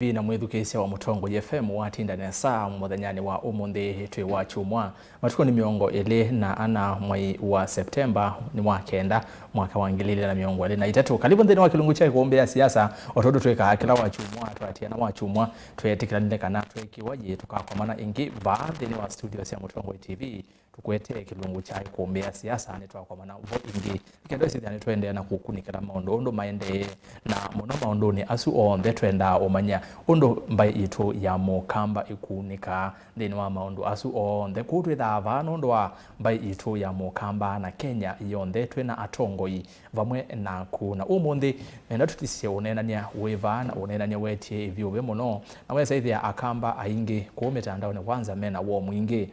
Bina mwithukiisya wa Mutongo FM watinda nesa muthanyani wa umuthi twi wa chumwa matuko ni miongo ili na ana mwai wa Septemba ni wa kenda mwaka wa 2023. Karibu nthini wa kilungu cha kuombea siasa otodo tweka kila wa chumwa twatiana wa chumwa twetikira kana twekiwaje tukakomana ingi baadhi ni wa studio ya Mutongo TV tukwete kilungu cha kuombea siasa ni twakomana vo ingi kendo sithani twende na kukunikira maondo maende na muno maondo ni asu onthe twenda omanya ondo mbai itu ya mukamba ikunika thini wa maundu asu onthe kutwitha vana ondo wa mbai itu ya mukamba na Kenya yonthe twina atongoi vamwe na kuna umuthi na tutisie unenania wivana unenania wetie ivyo muno na wesa ithia akamba aingi ku mitandao ni kwanza mena wo mwingi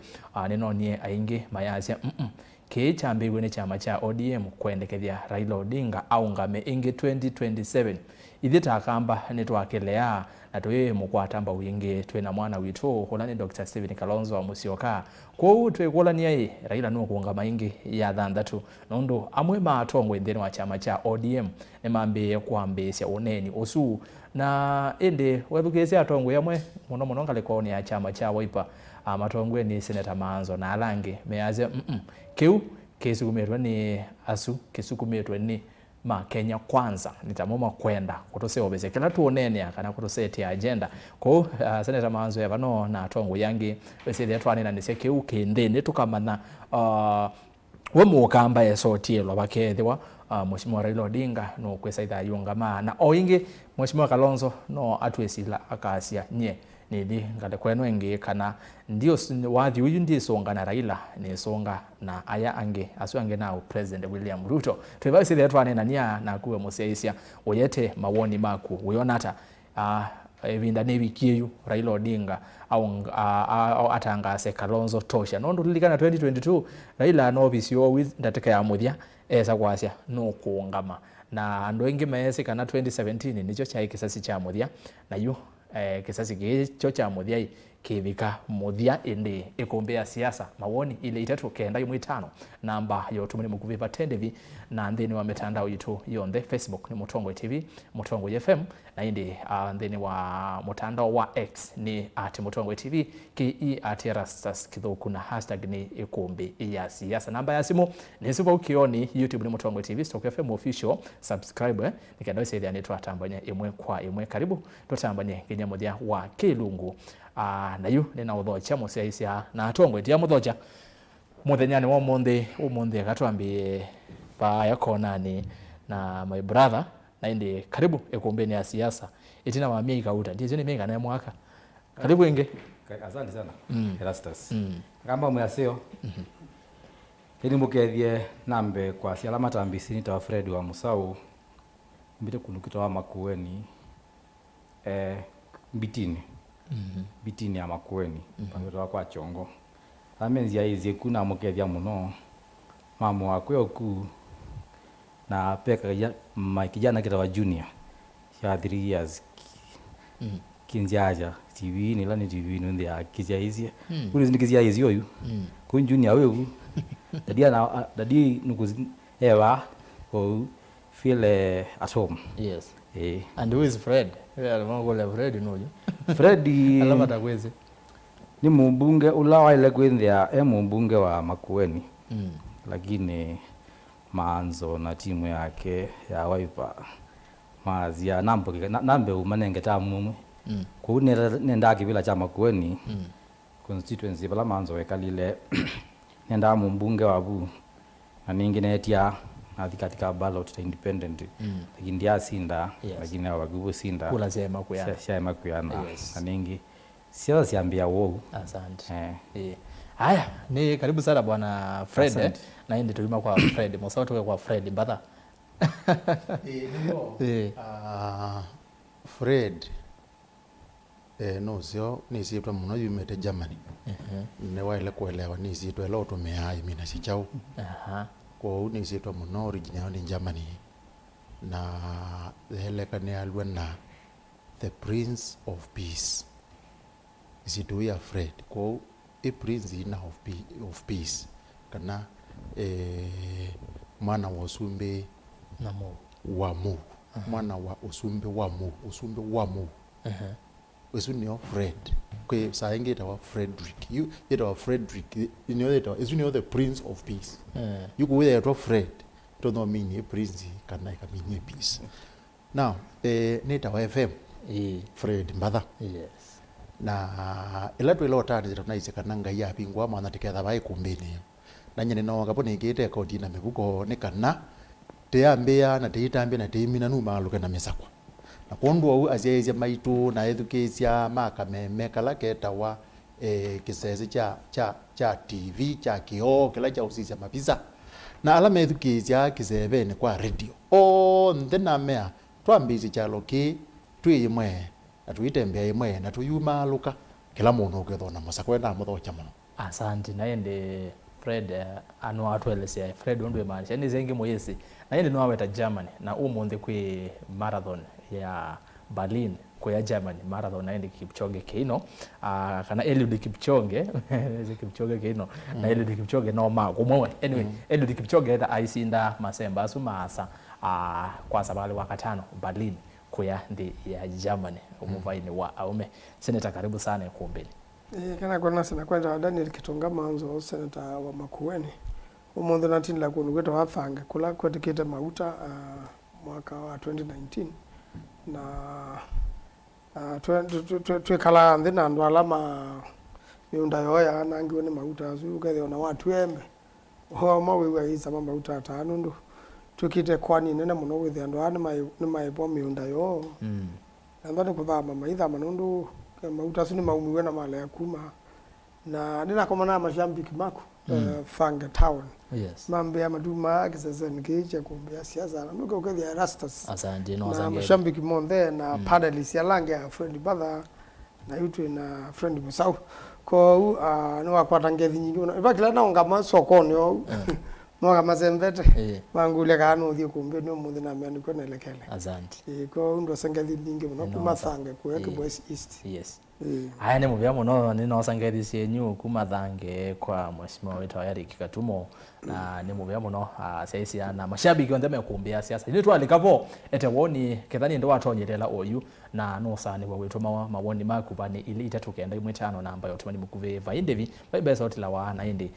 nino nie aingi mayasya kichambiwe ni chama cha ODM kuendekethia Raila Odinga au ngame ingi 2027 ithita akamba ni twakelea na twe mukwatamba wingi twina mwana witu hulani Dr. Steven Kalonzo wa Musyoka kwa twekolania Raila no kuungama ingi ya thanthatu nondo amwe matongo nthini wa chama cha ODM ni mambe kwambisya uneni usu na ende wethukisya atongo yamwe muno ngalekoni ya chama cha Wiper matongwe ni Seneta Maanzo na alangi meaze kiu kisukumetwe ni asu kisukumetwe ni Kenya kwanza nitamoma kwenda kutose obese kila tuonene kana kutoseti agenda ko Seneta Maanzo ya bano na atongo yangi wese thia twane na niseke ukende tukamana we mukamba yesotielwa bakethwa Mheshimiwa Raila Odinga no kwesaitha yungama na oingi Mheshimiwa Kalonzo no atwesila akasia nye nidi ngale kweno ingi kana ndio wathi uyu ndi songa na Raila ni songa na aya ange asu ange na President William Ruto twevasi thia twane nania na kuwe museisya oyete mawoni maku uyonata evinda nebikiyu Raila Odinga au atangase Kalonzo tosha nondo lilikana 2022 Raila no visio with ndateka ya muthia esa kwasya no kuungama na ando ingi maese kana 2017 nicho cha kisasi cha muthia na yu kisasi gicho cha muthia kivika muthia indi ikumbia siasa mawoni ile itatu kenda yu mwitano namba yotumuni mukuviva tendevi na nthini wa mitandao yitu yonthe Facebook ni Mutongo TV Mutongo FM na indi nthini wa mutandao wa X ni @Mutongo TV ke @Erastus Kithuku na hashtag ni Îkûmbî ya siasa. Namba ya simu ni sipo ukioni YouTube ni Mutongo TV Stock FM official subscribe nikado ise ni twatambanya imwe kwa imwe karibu tutambanye kinya muthia wa kilungu na yu nina uthocha museisya na atongo tia muthocha muthenyani wa umuthi gatwambie pa yakonani na my brother na indi karibu Îkûmbî ya siasa itina wa miaka uta ndizo ni miaka na mwaka karibu inge asante sana Erastus ngamba mwaseo ili mukethie nambe kwa siala matambi Seneta wa Fred wa Musau mbite kunukita wa Makueni bitini bitini ya Makueni pamwe kwa chongo amenzi aizi kuna mukethia muno mamu akwe oku na peka kijana kita junior ya 3 years kinjaja TV ni lani TV ndio ya kijaizi kuni zindikizia hizi yoyu kun junior wewe dadi nukuzi ewa ko feel at home. Yes. And who is Fred? Fred no you. Fred alama takweze ni mbunge ulawa ile kwendea mbunge wa Makueni lakini Maanzo na timu yake ya Wiper mazia nambe umanenge tamumwe ku nenda kibila cha Makueni constituency bala Maanzo wekalile nenda mbunge wa bu na nyingine etia katika ballot independent lakini ndia sinda lakini awagubu sinda kula sema kuyana sema kuyana na nyingi siasa siambia wao asante haya ni karibu sana bwana Fred na hindi tulima kwa Fred Musau tuwe kwa Fred Mbatha ndio Fred no sio nisitwa muno yumete Germany ne waile kuelewa nisitwa lo tumea mimi si chao kwa nisitwa muno original ni Germany na hele kane alwa na the Prince of Peace isitu ya Fred kwa prince ina of peace kana mwana wa usumbe na mu wa mu mwana wa usumbe wa mu wesunio Fred kwe sainge tawa Frederick you itawa Frederick itawa the prince of peace you go there to Fred to no mean prince kana mean peace now nitawa FM Fred Mbatha yes na ila tu ilo tani tunaise kananga ya pingwa mwana tiketha bai kumbini na nyene no gapo nikite kodi na miguko nikana teambia na teitambia na teimina nu maluke na mesakwa na kondo au azieze maitu na education makameme kala ketawa kisese cha TV cha kio kila cha usisa mapisa na alama education kisebe ni kwa radio ndena mea twambizi cha loki tuyimwe na tuitembea imwe na tuyumaluka kila muntu ukethona masakwenda muthocha muno asante naende Fred anu atwelese Fred ondwe maanisha ni zengi moyesi naende no aweta Germany na umunthe kwi marathon ya Berlin kwa Germany marathon naende Kipchoge Keino kana Eliud Kipchoge Kipchoge Keino na Eliud Kipchoge no ma kumwe anyway Eliud Kipchoge da aisinda masemba asumasa kwa sababu wakatano Berlin kwa ndi ya Germany umuvaini wa aume Seneta karibu sana Îkûmbî kana kwa nasa na kwanza Daniel Kitonga Maanzo Seneta wa Makueni umunthe na tinla kunu gweto wafanga kula kwetikite mauta mwaka wa 2019 na twekala nthi na andu alama miunda yoya nangiwe ni mauta asu ukethio na watu embe ho mawiwa isa mauta atano ndu tukite kwani nene muno withi andu ni maipo miunda yo na ndani kuthama maitha manundu mauta asu ni maumiwe na mala ya kuma na nina komana mashambiki mako Fange Town yes mambe ya maduma kisasa nikiche kumbia siasa na nuko ukethia Erastus asante no na asante mashambiki monde na paddles ya lange ya friend Mbatha na yutwe na friend Musau ko no wakwata ngethi nyingi no ibakila na ngama sokoni yo mwaga mazembete mangule kana uthie kumbe no muthi na mya niko nelekele asante ko ndo sengethi nyingi no kuma Thange kuweke Boys East yes aya ni muvya muno ni no sangethi cienyu kuma Thange kwa mheshimiwa wetu Eric Katumo na ni muvya muno saisi ana mashabiki onthe mekumbia siasa ile twalikapo ete woni kethani ndo watonyelela oyu na no sani wa wetu mawoni makubani ile itatukenda imwe tano na ambayo tumani mukuve vaindevi baiba sauti la wana indi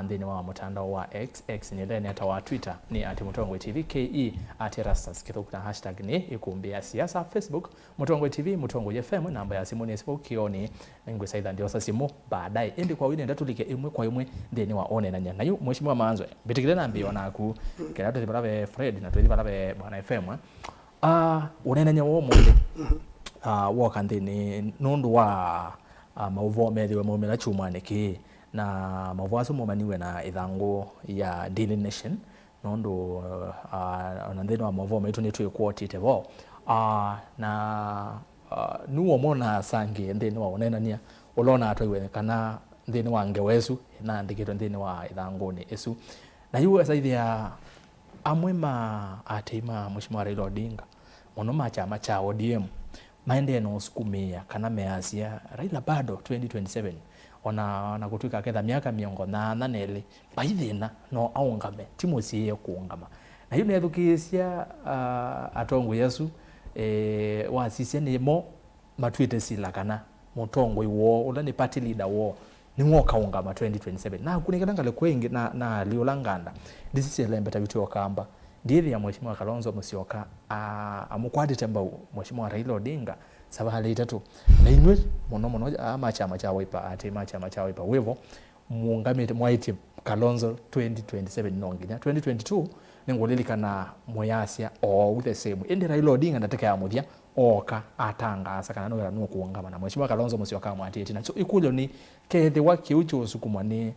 ndini wa mtandao wa X ni leni hata wa Twitter ni @Mutongwe TV KE @Erastus Kithuku na hashtag ni Îkûmbî siasa Facebook Mutongwe TV Mutongwe FM namba ya simu ni kioni ngwe saidha ndio sasa simu baadaye indi kwa wine ndatulike imwe kwa imwe ndini wa one na nyana yu mheshimiwa Maanzo bitikile na mbio naku kila tuti barave Fred na tuti barave bwana FM unena nyawo munde woka ndini nundu wa mauvo methiwe maumira chumane ki na mauvo asu mumaniwe na ithangu ya Daily Nation nundu na ndini wa mauvo maitu ni twikuotite vo na nuo mona sangi ndini wa unenania ulona atwiwe kana ndini wa ngewesu na ndikito ndini wa ithanguni esu na yu saithia amwe ateima mheshimiwa Raila Odinga mono chama cha ODM maende no sukumia kana measia Raila bado 2027 ona kutuika ketha miaka miongo na nele baithina no aungame timosie kuungama na hiyo nethukisia atongo Yesu wasisia ni mo matwite sila kana mutongo iwo ula ni party leader wo ni ngoka ungama 2027 na kunikana ngale kwengi na liolanganda disisi lembeta bitu okamba ndithi ya mheshimiwa Kalonzo Musyoka amukwadi temba mheshimiwa Raila Odinga sabahali itatu na inwe mono ama chama cha Wiper atima chama cha Wiper wevo muungamite mwaiti Kalonzo 2027 nonginya 2022 ningolilika moyasia o the same indi Raila Odinga ndateka ya muthia oka atanga sakana no no kuungama na mheshimiwa Kalonzo Musyoka mwatiti na so ikulo ni kethi wa kiucho sukumani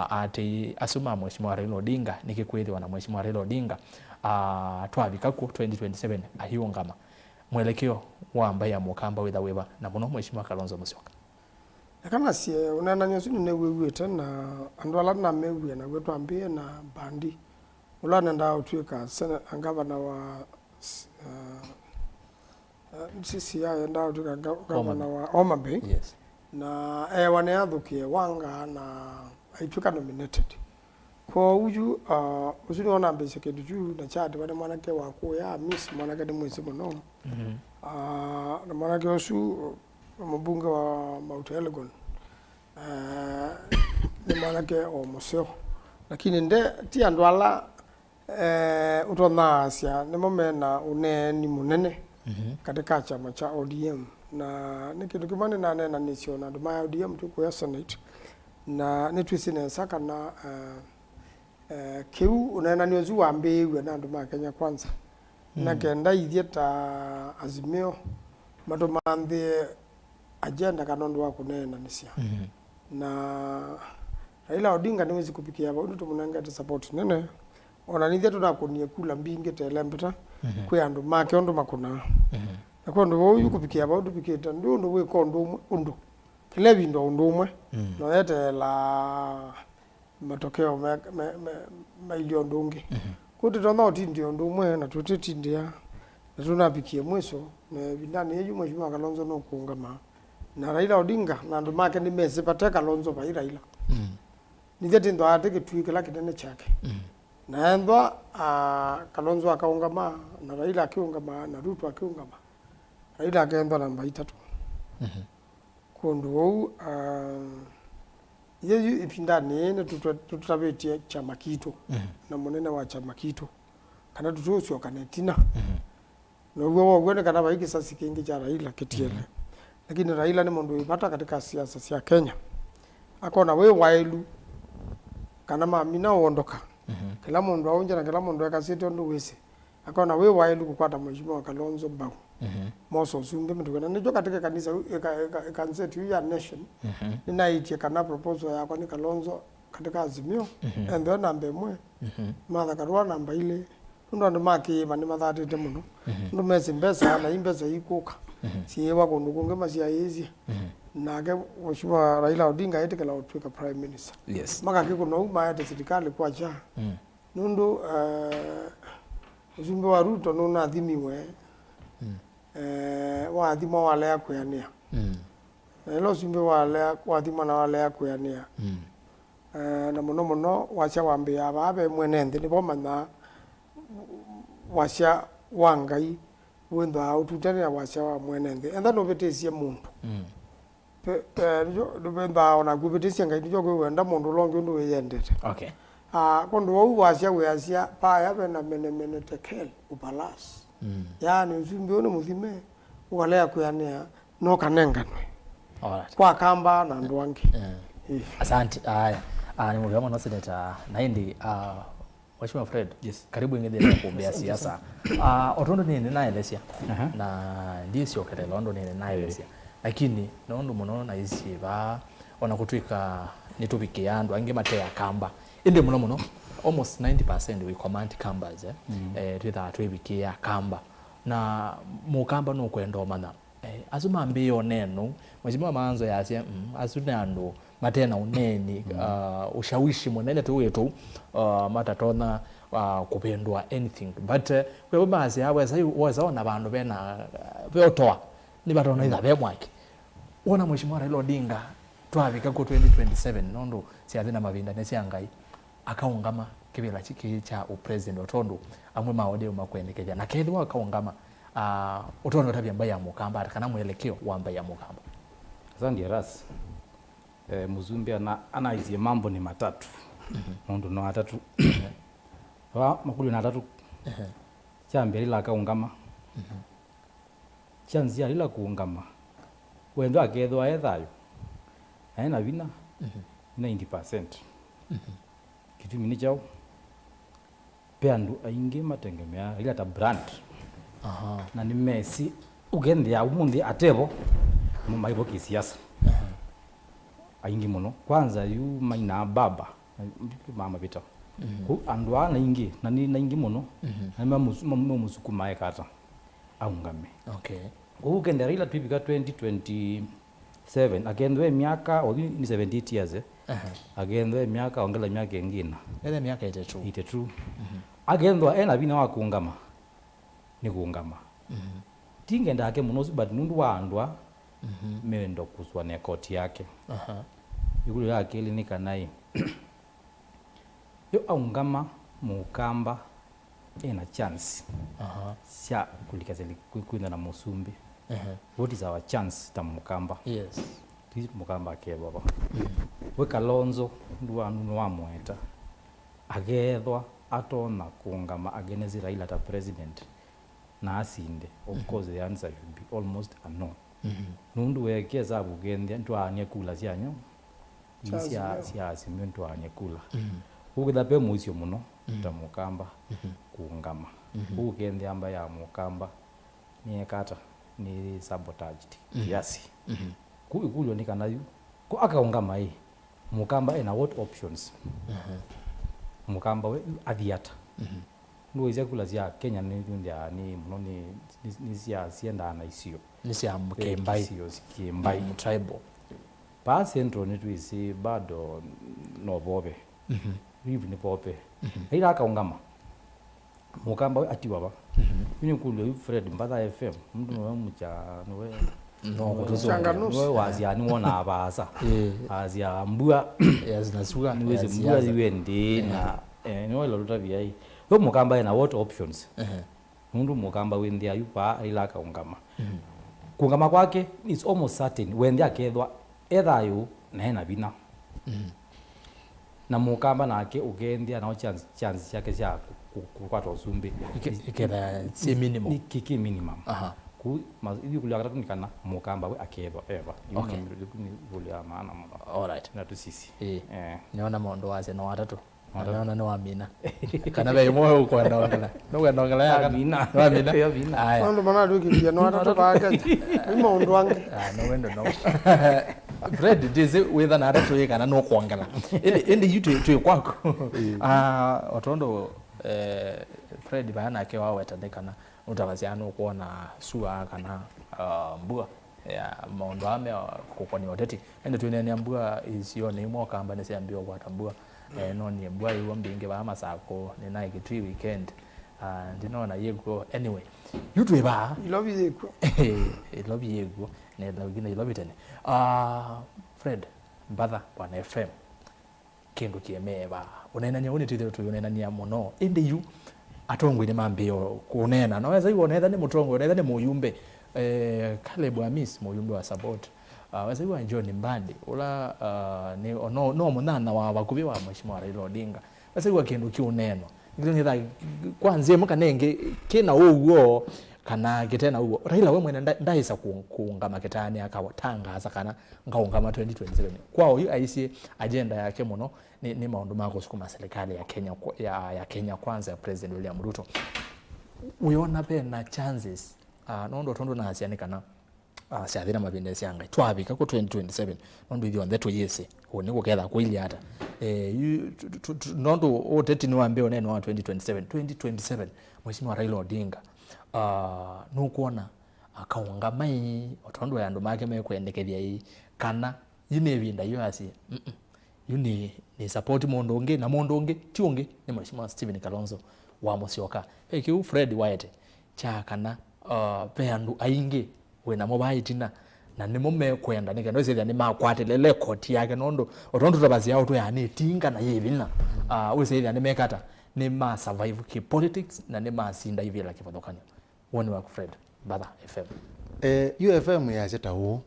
ati asuma mheshimiwa Raila Odinga nikikwethi wana mheshimiwa Raila Odinga twabika ku 2027 ahiungama mwelekeo wa ambaye amukamba witha weba na muno mheshimiwa Kalonzo Musyoka kana sie unana nyosu ne wewe na andwala na mewe na wetu ambie na bandi ulana ndao twika sana gavana wa sisi ya ndao twika gavana wa Omabay yes na wane athukie wanga na aitwika nominated kwa uju usuni ona mbese kedu na chat bana mwanake wako ya miss mwanake de mwezi muno na mwanake osu mbunge wa Mûtaalemu ni mwanake o Musau, lakini nde ti andu ala utona Asia ni momena uneni munene katika chama cha ODM, na ni kindu kimwe na nena nisio na nduma ya ODM tuko ya Senate na ni twisine saka na kiu unena ni ozu wa mbewe na nduma Kenya kwanza na kenda ithieta azimio matomanthe agenda kanondo wa kunena nisia na Raila Odinga ni wezi kupikia hapa undu tumunanga te support nene ona nithia tunakunie kula mbinge telembeta kwe andu make ondo makuna na kwa ndo uyu kupikia hapa undu pikita ndu ndo we kondo undu kilebi ndo undu umwe no yete la matokeo mailio ndungi kuti tona otindi undu umwe na tutetindia na tunapikia mweso na bindani yeju mheshimiwa Kalonzo no kuungama na Raila Odinga na andu make ni mese pateka Kalonzo pa Raila nitheti ndo ateke tuikela kinene chake na ndo Kalonzo akaungama na Raila akiungama na Ruto akiungama Raila akaenda namba 3 kundu wau yeju ipindani ne tutabetie chama kitu na munene wa chama kitu kana tutusio kanetina na uwe wene kana baiki sasa kingi cha Raila kitiele lakini Raila ni mundu ipata katika siasa cia Kenya akona we wailu kana mamina uondoka kila mundu aunja na kila mundu akasite ndu wese akona we wailu kukwata mheshimiwa Kalonzo mbau moso sunge mtu kana nijo katika kanisa kanisa ya nation ninaitie kana proposal ya kwa ni Kalonzo katika azimio and then namba mwe matha karwa namba ile ndo ndo maki mani mathatete muno ndo mesi mbesa na imbesa ikuka siyewa kundu kunge masia yezi nake mheshimiwa Raila Odinga yetekela utwika prime minister maka kikuno maete serikali kwa cha nundu uzumbe wa Ruto nuna athimiwe wa athima wale ya kuyania na ilo uzumbe wale wa athima na wale ya kuyania na muno muno wacha wambia ababe mwenende ni bomana washa wangai wendo aututani ya washa wa mwenende enda no betesie mundu do benda ona gubetesie ngai njo go wenda mundu longe ndo yendete kondo wau washa we asia pa ya bena mene tekel upalas yani uzumbe ono muthime wale ya kuyania no kanenganwe kwa kamba na ndwangi asante haya ni mwana na Seneta naindi Mheshimiwa Fred, karibu ingine kuombea siasa. Otondo ni naelesia na ndiye sio kete londo ni naelesia. Lakini naondo muno na isi ba ona kutwika nitubike yandu ange matea kamba. Inde muno almost 90% we command kambas twitha twibikia kamba. Na mukamba no kwenda mana. Azuma mbio neno Mheshimiwa Maanzo yasia azuna ndo matena uneni ushawishi mwenene tu wetu matatona kupendwa anything but kwa baadhi hawa wazaona bandu bena beotoa ni batona ida bemwake ona Mheshimiwa Raila Odinga twabika ko 2027 nondo siathina mavinda ne siangai akaungama kibela chiki cha president otondo amwe maode umakwendekeja na kedwa akaungama otondo tabia mbaya mukamba kana mwelekeo wa mbaya mukamba zandi ras Muzumbe anaizie mambo ni matatu mundu no atatu wa makulu na atatu chambere la kaungama chanzia ila kuungama wendo akethwa ethayo aina vina 90% kitu mini chao peandu aingi matengemea ila ta brand na ni Messi ugende ya umundi atebo mumaibo kisiasa aingi muno kwanza yu maina baba mama bita ku andwa na ingi na ni na ingi muno na mama musukuma ekata aungame ku kende Raila pibika 2027 agendwe miaka ogi ni 78 years agendwe miaka ongela miaka ingina ile miaka ite true agendwa ena bina wa kuungama ni kuungama tingenda yake muno but nundu wa andwa mendo kuswa ne koti yake yule yake ili nikanai yo aungama mukamba ena chance sia kulikazeli kuenda na musumbi what is our chance ta mukamba Yes. ti mukamba ke baba we Kalonzo ndu anu wa mweta agethwa atona kungama against Raila ta president na asinde of course the answer should be almost a no nundu wekeza bugendia ntwanye kula cyanyo siasa ntwanye kula ukitha pe mucio muno ta mukamba kungama ugendia amba ya mukamba ni kata ni sabotaged kiasi kuikulyo ni kana yu ko akaungama hii mukamba ina what options mukamba we athiata no ize kula cia Kenya ni ndia ni muno ni cia sienda na icio Ni cia mkembai. sio sikimbai Tribal. pa centro ni tuisi bado no bobe hivi ni bobe ila akaungama mukamba we atiwa ba ni kulyo yu Fred Mbatha FM mtu no mucha no we No kutuzo. we wazia ni wona abasa azia mbua Yes, nasuga. niweze mbua ziwendi na no lo lutavia hii yo mukamba ina what options mundu mukamba wendi ayupa ila akaungama kungama kwake is almost certain wendi akethwa either you na ena bina na mukamba nake ugendia na chance yake cia kukwata usumbi Ikera si minimum. ni kiki minimum Aha. ku hivi kulia katatu nikana mukamba we akethwa eva Okay. ni kulia maana mwana All right. na tu sisi Niona mondo waze no watatu. Niona ni wamina. Kana be moyo uko ndongela. No ndongela ya Amina. No amina. Ya Amina. Aya. Ndo maana ndukiria no atatu baake ni maundu wange No wendo no. Fred dize whether na atatu yekana no kuongela. Indi yitu kwako. Watondo Fred bana ake wawe tandekana utavaziano kuona sua kana mbua ya maondo ame kukoni Mûteti ende tuinene mbua isio ni mwoka amba nese ambio kwa tambua no ni mbua iwo mbinge ba masako ni na igitwi weekend ndinona yego anyway yutwe ba ilobi yekwo ilobi yego ne logina ilobi tene Fred Mbatha bwana FM kindu kiemeba unena nyoni tithiro tu unena nya muno indi yu atongo ni mambio kunena naweza iwo unetha ni mutongo unetha ni muyumbe Caleb Amis muyumbe wa support weza iwo John Mbadi ula ni no munana wa bakubi wa mheshimiwa Raila Odinga weza iwo kindu kiuneno ngiro nitha kwanzie mukanenge kina uwo kana kitena uwo Raila we mwene ndaisa kuungama kitani akawatangaza kana ngaungama 2027 kwao yu aisi agenda yake muno ni maundu mako sukuma serikali ya Kenya ya Kenya kwanza ya President William Ruto uiona pe na chances nondo tondo na asiani kana siathira mabinde sianga twabika ko 2027 nondo ithio ndeto yese oni kuketha kwili hata nondo ûteti ni wambe onene wa 2027 mheshimiwa Raila Odinga nukuona akaunga mai otondo ya andu make mekwendekethia hii kana yine binda yo asi yuni ni support mondo unge na mondo unge ti unge ni mheshimiwa Stephen Kalonzo wa Musyoka kiu Fred Wyatt cha kana pe andu ainge wena mobaitina na nimo mekwenda nika ndo zile ni makwatelele koti yake nondo otondo tabazi yao to yani tinga na yebina wese ile ni mekata ni ma survive ki politics na ni ma sinda hivi la kifadokani woni wa Fred Mbatha FM UFM ya zeta u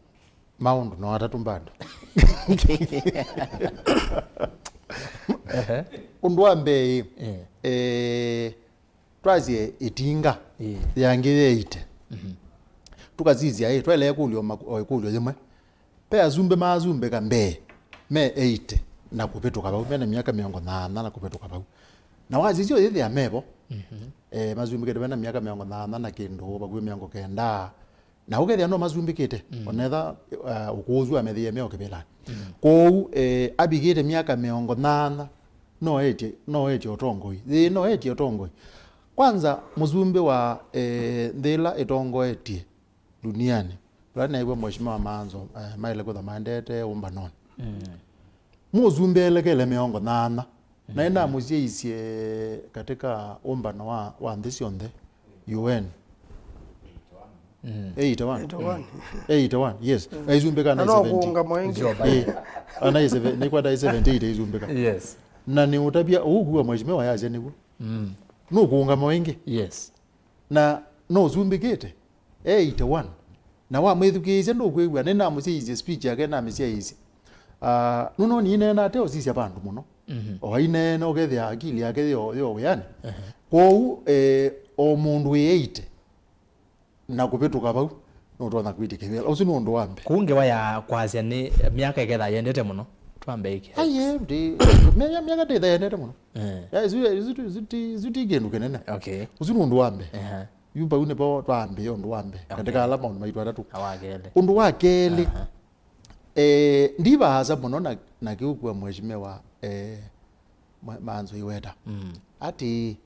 maundu no atatu mbando undu ambe twazie itinga yange ite tukazizia twele kulyo yemwe pe azumbe mazumbe kambe me 8 na kupetuka ba umene miaka 80 na kupetuka ba na wazizio yithi ya mebo mazumbe kete bena miaka 80 na kindu bagwe miango kenda na ukethia no mazumbikite onetha ukuzwa methia meo kibela kou abigite miaka 80 no eti otongoi no eti otongoi kwanza muzumbe wa ndila etongoetie duniani lana iwe mheshimiwa Maanzo maile kwa mandete umba non muzumbe elekele miongo nana na enda muzie isie katika umba na wa ndisi onde UN 81 yes aizumbe kana 70 kuunga mwengi ana 7 ni kwa 78 aizumbe kana yes na ni utabia huwa mheshimiwa yaje niguo no kuunga mwengi yes na no zumbikite 81 na wa mwithukizia ndo kwigwa nena musiize speech yake na misia hizi nuno ni nena te osisi abandu muno o ine no gethia akili yake yo yani ko o mundu yeite na kupituka bau no twana kwitikira usi no ndo wambe kunge waya kwazia ni miaka igetha yendete muno twambe iki aye ndi miaka te yendete muno ya zuti genu kenene okay usi no ndo wambe yumba une po twambe yo ndo wambe katika alama ndo maitu atatu awagele undu wakeli ndibaza muno na kiukwa mheshimiwa Maanzo iweta ati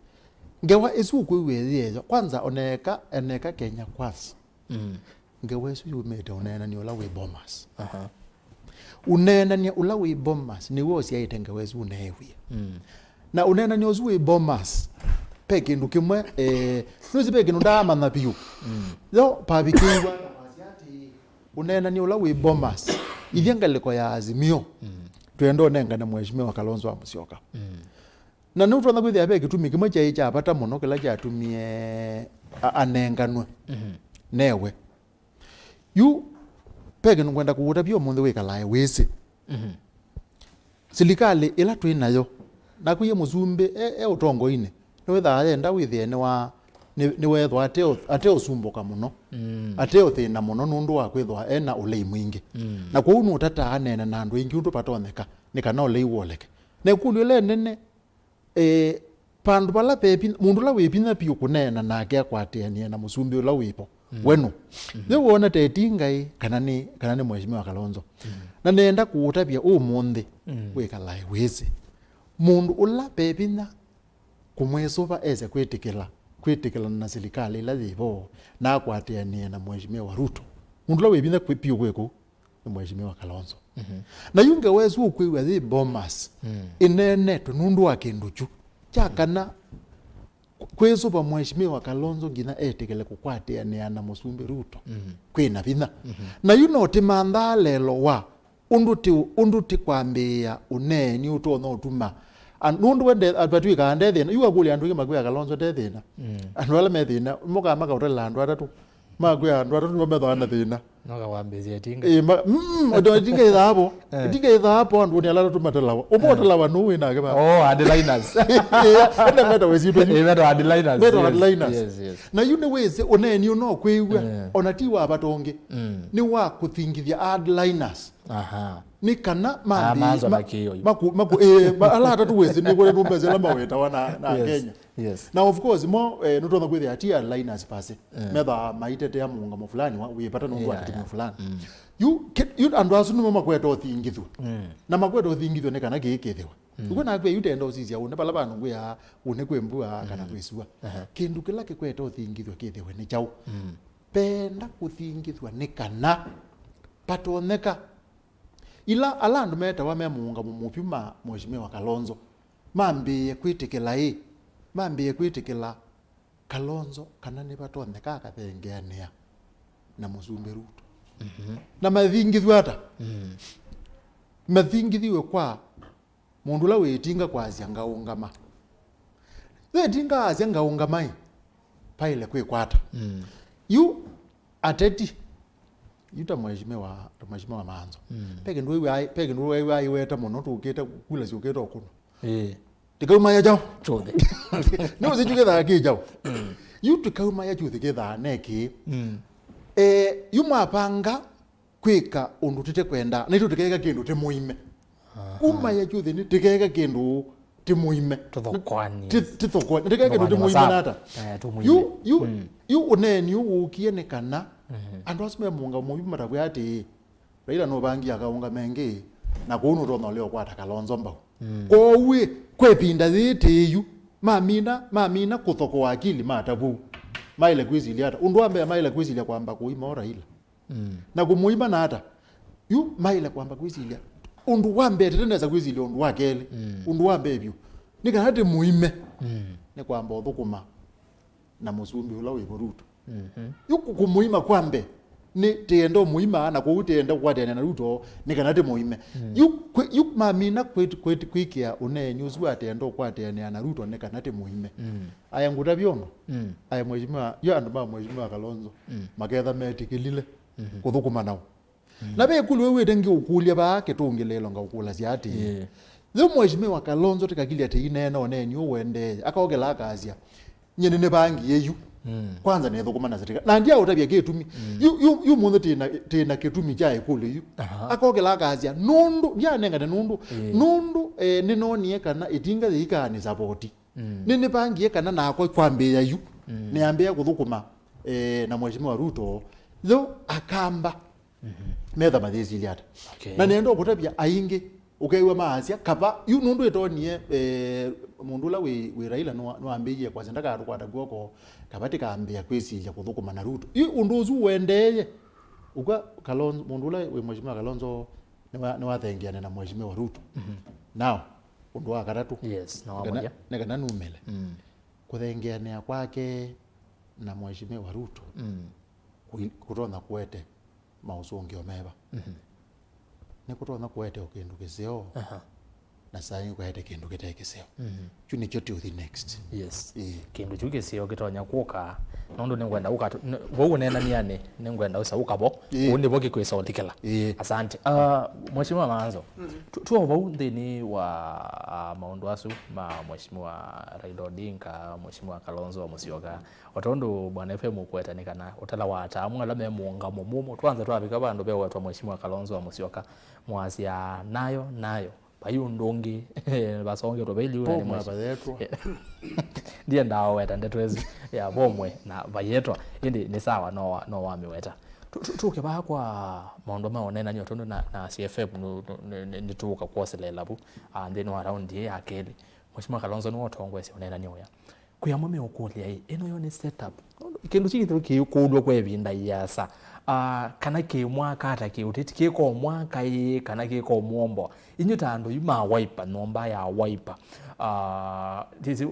ngewa esu kuiwezo kwanza oneka Kenya kwasa ngewa esu yumete unena ni ola we bombers unena ni ola we bombers ni wosi yaite ngewa esu unewe na unena ni osu we bombers peke ndukimwe nuzi peke ndama na piu yo pabikiwa ati unena ni ola we bombers ivyangaliko ya Azimio twendo nenga na mheshimiwa Kalonzo Musyoka na nuto na kwithia peke tumi kimwe cha apata muno kila cha tumie anenganwe newe yu peke ngwenda kuuta bio mundu wikalae wese silikali ila twinayo na kuye muzumbe utongo ine no wetha yenda withie ni wethwa ate usumbuka muno ate uthina muno nundu wa kwithwa ena ulei mwingi na kwa unu utata anene na andu ingi undu patoneka ni kana ulei woleke na kulyo le nene pandu bala pepi mundu la wepina pio kunena na ke akwatiania na musumbi ula wipo wenu yo wona tetingai kana ni mheshimiwa Kalonzo na nenda kuutabia umundi wekalae wese mundu ula pepina kumwesuva eze kwitikila na serikali ila thivo na akwatiania na mheshimiwa Ruto mundu la wepina pio kweko mheshimiwa Kalonzo na yunge wesu ukwiwa thi bombers inene tunundu wa kinduchu chakana kweso pa mheshimiwa Kalonzo ngina etekele kukwatiania na musumbi Ruto kwina vina na ti mantha lelo wa unduti kwambia uneni utono utuma nundu wende atwika ndethina yu akuli andu magwe Kalonzo ndethina andu ala methina muka maka utela andu atatu magwe andu atatu mametho ana thina no kawambezia tinga ndo tinga idhapo andu ni ala tumatelawa upotelawa no wina ke ba adliners enda meta wesitu adliners yes na yune wese oneni uno kwigwa onatiwa abatonge ni wa kuthingithia adliners ni kana Maanzo na kiyo ala atatu wese ni kule numbezela maweta wana na Kenya yes now of course mo nutona kwithia atia liners pase metha maitete ya muungamo fulani wipata nundu atimu fulani you andu asu no makweta othingithwa na makweta othingithwa ne kana gikithiwa uko na kwe yutenda osisia une pala banu ngwe une kwembua kana kwisua kindu kila kikweta othingithwa kithiwe ni chau penda kuthingithwa ne kana patoneka ila alandu meta wa memunga mupima mheshimiwa Kalonzo mambiye kwitikila Kalonzo kana ni patoneka akathengeania na musumbi Ruto na mathingithwa ata mathingithiwe kwa mundu la wetinga kwa azianga ungama wetinga azianga ungamai paile kwikwata yu ateti yuta mheshimiwa Maanzo peke ndu wewe weta muno tuketa kula sioketa okuno tikauma ya jao chode no zijuke tha ki jao yutu kauma ya chuthe ketha neki yumapanga kwika undu tete kwenda na itu tikeka kindu te muime uma ya chuthe ni tikeka kindu te muime tuthokwani tikeka kindu te muime nata yu uneni ukie ne kana andu asime munga muime matabwe ati Raila no bangi akaunga mengi na kuno tono leo kwata Kalonzo mbao kowe kwepinda thitiyu mamina kuthoko wa akili matabu maile kwizilia hata undu ambe maile kwizilia kwamba kuima Raila na kumuima na hata yu maile kwamba kwizilia undu wambe tetendeza kwizilia undu wakele undu wambe byo nika hati muime ni kwamba uthukuma na musumbi ula wi Ruto yu kumuima kwambe ni tiendo muima na kuutenda kwatena na Ruto nikanate muime yu mamina kwikia une nyuzu atendo kwatena na Ruto nikanate muime aya nguta byono aya mheshimiwa yo andu mheshimiwa Kalonzo maketha metikilile kuthukuma nao na be kulu wewe dengi ukulia ba ketongelelo nga ukula siati Leo mheshimiwa Kalonzo tikakili ati inena oneni uwende akaogela akazia nyene ne bangi yeyu kwanza netho kumana zatika na ndia utabia ketumi yu mundu tina ketumi jae kule yu akaogela akazia nundu ndia nenga nundu ninoni kana itinga ikani support nini bangi ekana nako kwambe yayu niambia kuthukuma na mheshimiwa Ruto leo akamba metha mathezi iliata na nendo kutabia ainge ukaiwa maazia kaba yu nundu etonie mundula we Raila no ambiye kwa sendaka arukwata gwoko kabati kaambia kwesilia kuthukuma na Ruto yu unduzu wendeye uka Kalonzo mundula we mheshimiwa Kalonzo ni wathengiana na mheshimiwa Ruto now undu wa karatu nega numele kuthengiana kwake na mheshimiwa Ruto kutonda kwete mausungio meba ni kutonda kwete ukindu kiseo na sayi kwete kindu kitekeseo chuni chote uthi next kindu chuke sio kitonya kuoka nondo ningwenda uka wowe nena niane ningwenda usa ukabo undi boki kwesa otikela asante mheshimiwa Maanzo tu obo ndeni wa maondo asu mheshimiwa Raila Odinga mheshimiwa Kalonzo wa Musyoka otondo bwana FM kweta nikana otala wa atamu alame muonga mumo twanza twabika bandu bewe twa mheshimiwa Kalonzo wa Musyoka mwazia nayo bayu ndongi basonge to beli ule mwabaletwa ndiye ndawo weta ndetwezi ya bomwe na bayetwa indi ni sawa no wamiweta tuke ba kwa maondo maonena nyotondo na CFF nituka kwoselela bu and then around ye akeli mheshimiwa Kalonzo no tongwese onena nyoya kuyamome okulia eno yo ni setup ikindu chiki kiyukudwa kwebinda yasa kana ke mwaka ata ke uteti ke ko mwaka kana ke ko muombo inyutando yuma wiper nomba ya wiper tizi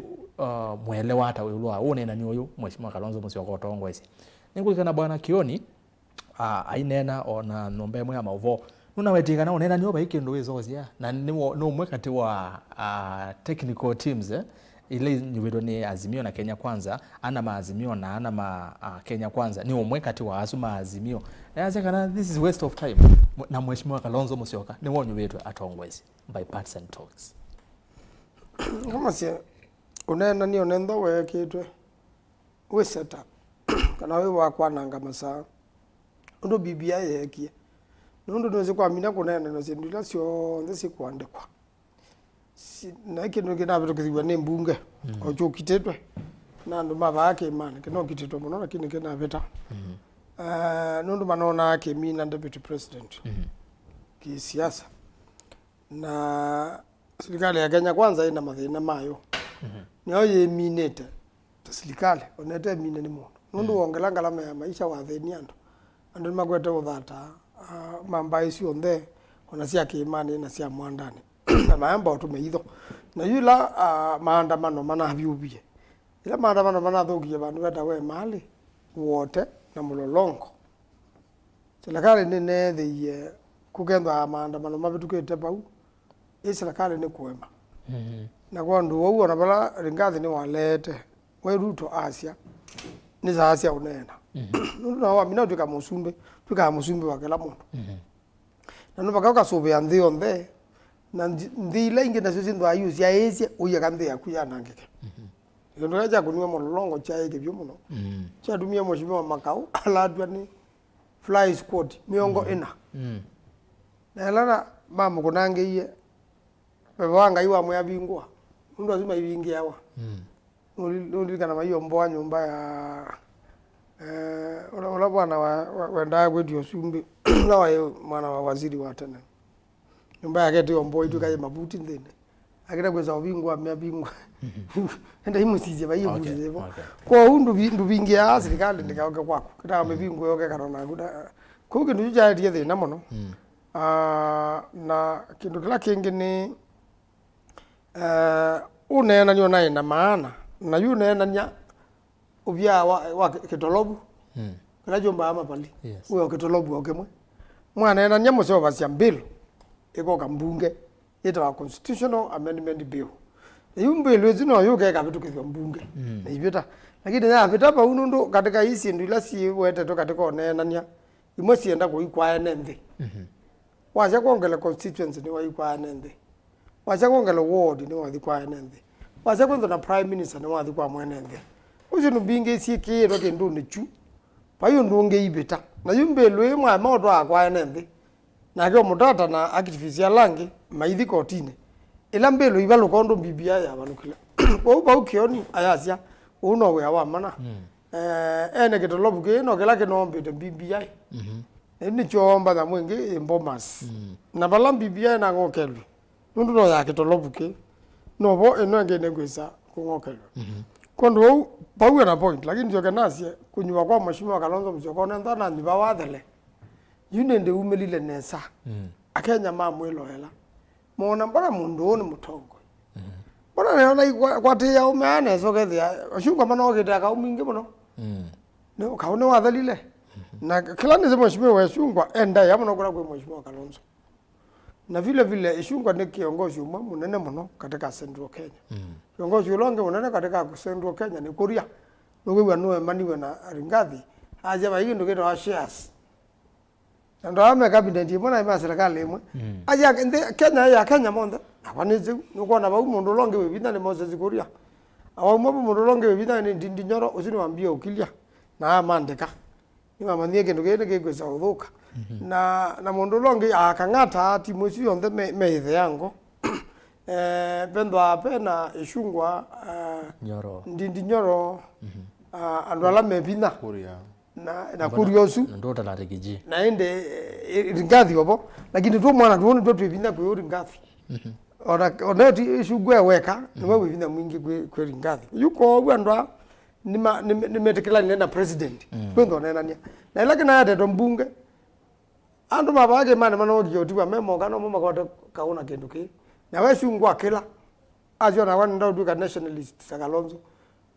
mwelewa ata ulwa onena nyoyo mheshimiwa Kalonzo Musyoka otongwese ningulikana bwana Kioni ainena ona nombe mwe amavo nunawetika na onena nyoba ikindu ezozia na no mwekati wa technical teams ile nyubedo ni Azimio na Kenya Kwanza ana maazimio na ana Kenya Kwanza ni omwekati wa asu maazimio yaza kana this is waste of time na mheshimiwa Kalonzo Musyoka ni wonyu wetu atongwezi by parts and talks kama si unena ni onendo wekitwe we setup kana we wakwananga masaa ndo bibia yekie ndo ndoze kwa mina kunena no sindula sio ndesi kuandikwa na kindu kinabe tukithibwa ni mbunge ocho kitetwe na ndo baba yake imani kino kitetwe muno lakini kinabeta ndo manona yake mina deputy president ki siasa na serikali ya Kenya Kwanza ina mathina mayo ni oye minete serikali onete mine ni muno ndo ongelanga lama ya maisha wa theni ando magwete uthata mamba icio nthe ona cia kiimani na cia mwandani na maamba tumeitho na yula maandamano manavyubie ila maandamano manathukie bandu beta we mali wote na mulolongo serikali ni nethiie kugenda maandamano mabitukite pau serikali ni kuema na kwa ndu wau ona bala ringathi ni walete we Ruto asia ni asia unena na wa mina tuka musumbe wa kila mundu na no bakaka sobe anthio nthe na ndila ingi na sisi ndo ayuzi ya ezi uya kande ya kuya nangeke ndo aja kunwa molongo cha yake byo muno cha dumia mheshimiwa Makau aladwa ni fly squad miongo ina na lana mama kunange iye baba iwa mwa bingwa ndo azima ibingi yawa ndo kana mayo mboa nyumba ya ola bwana wenda kwedio sumbe na wa mwana wa waziri wa tena nyumba yake ndio mboi tukaje mabuti ndende akira kweza ubingwa amebingwa enda himusije bayo buzibo kwa undu bingi ya serikali ndikaoke kwako kada amebingwa yoke karona guda kuke ndu jaje thina muno na kindu kila kingi ni unena nyo naye na maana na yunena nya ubya wa kitolobu kana jomba ama pali uyo kitolobu okemwe mwana ena nya museo basia bill iko kambunge ita constitutional amendment bill yumbe lwezino yoke kabitukizwa mbunge na ibita lakini na vita pa unundo katika hisi ndio ila si wete to katika onena nya imwe sienda kuikwa nende wacha kuongela constituency ni waikwa nende wacha kuongela ward ni waikwa nende wacha kwenda na prime minister ni waikwa mwenende uzi nubinge si kiro kendo ni chu pa yo ndonge ibeta na yumbe lwe mwa moto akwa nende na kyo mutata na artificial langi maithi kotine ila mbelo ibalo kondo bibia ya banukila ko ba ukioni ayasia uno we awamana ene kitolobuke no kila kinombe de bibia ni chomba na mwingi mbomas na bala bibia na ngokelu nundu no ya kitolobuke no bo eno ngene gwesa kungokelu kondo bawe na point lakini joke nasie kunywa kwa mheshimiwa Kalonzo Musyoka na ndana ni bawathele yunende umelile nesa akenya mamwelo hela mona mbara mundu ni mutongo mbara neona kwati ya umeane so gethia ashunga mano gita ka umingi muno ne kaone wathalile na kila ni mheshimiwa wa shungwa enda ya muno kula kwa mheshimiwa Kalonzo na vile vile ishungwa ni kiongozi umwe munene muno katika Central Kenya kiongozi ulonge munene katika Central Kenya ni Kuria nugwe no emaniwe na Ringathi aje ba yindu gito shares ndo ame cabinet imona ima serikali imwe aje Kenya ya Kenya monde abanize nuko na ba umundu longe webina ni Moses Kuria awa mwe mundu longe webina ni ndindi nyoro usini wambia ukilia na amandeka ima manie kendo gene gegweza uthuka na mundu longe akangata timu cio yonthe meithe yango bendo apena ishungwa nyoro ndindi nyoro andu ala mebina Kuria na kuriosu ndo talarigiji na ende Ringathi obo lakini tu mwana tuone tu tubina kwa Ringathi ona ti ishugwe weka ni wewe bina mwingi kwa Ringathi yuko bwandwa ni metekela nena president kwendo nena nia na ila kina ate tombunge andu mabage mane manodio tiwa memo kana mama kwa kauna kindu ki na wewe shungwa kila ajo na wana ndo duka nationalist Kalonzo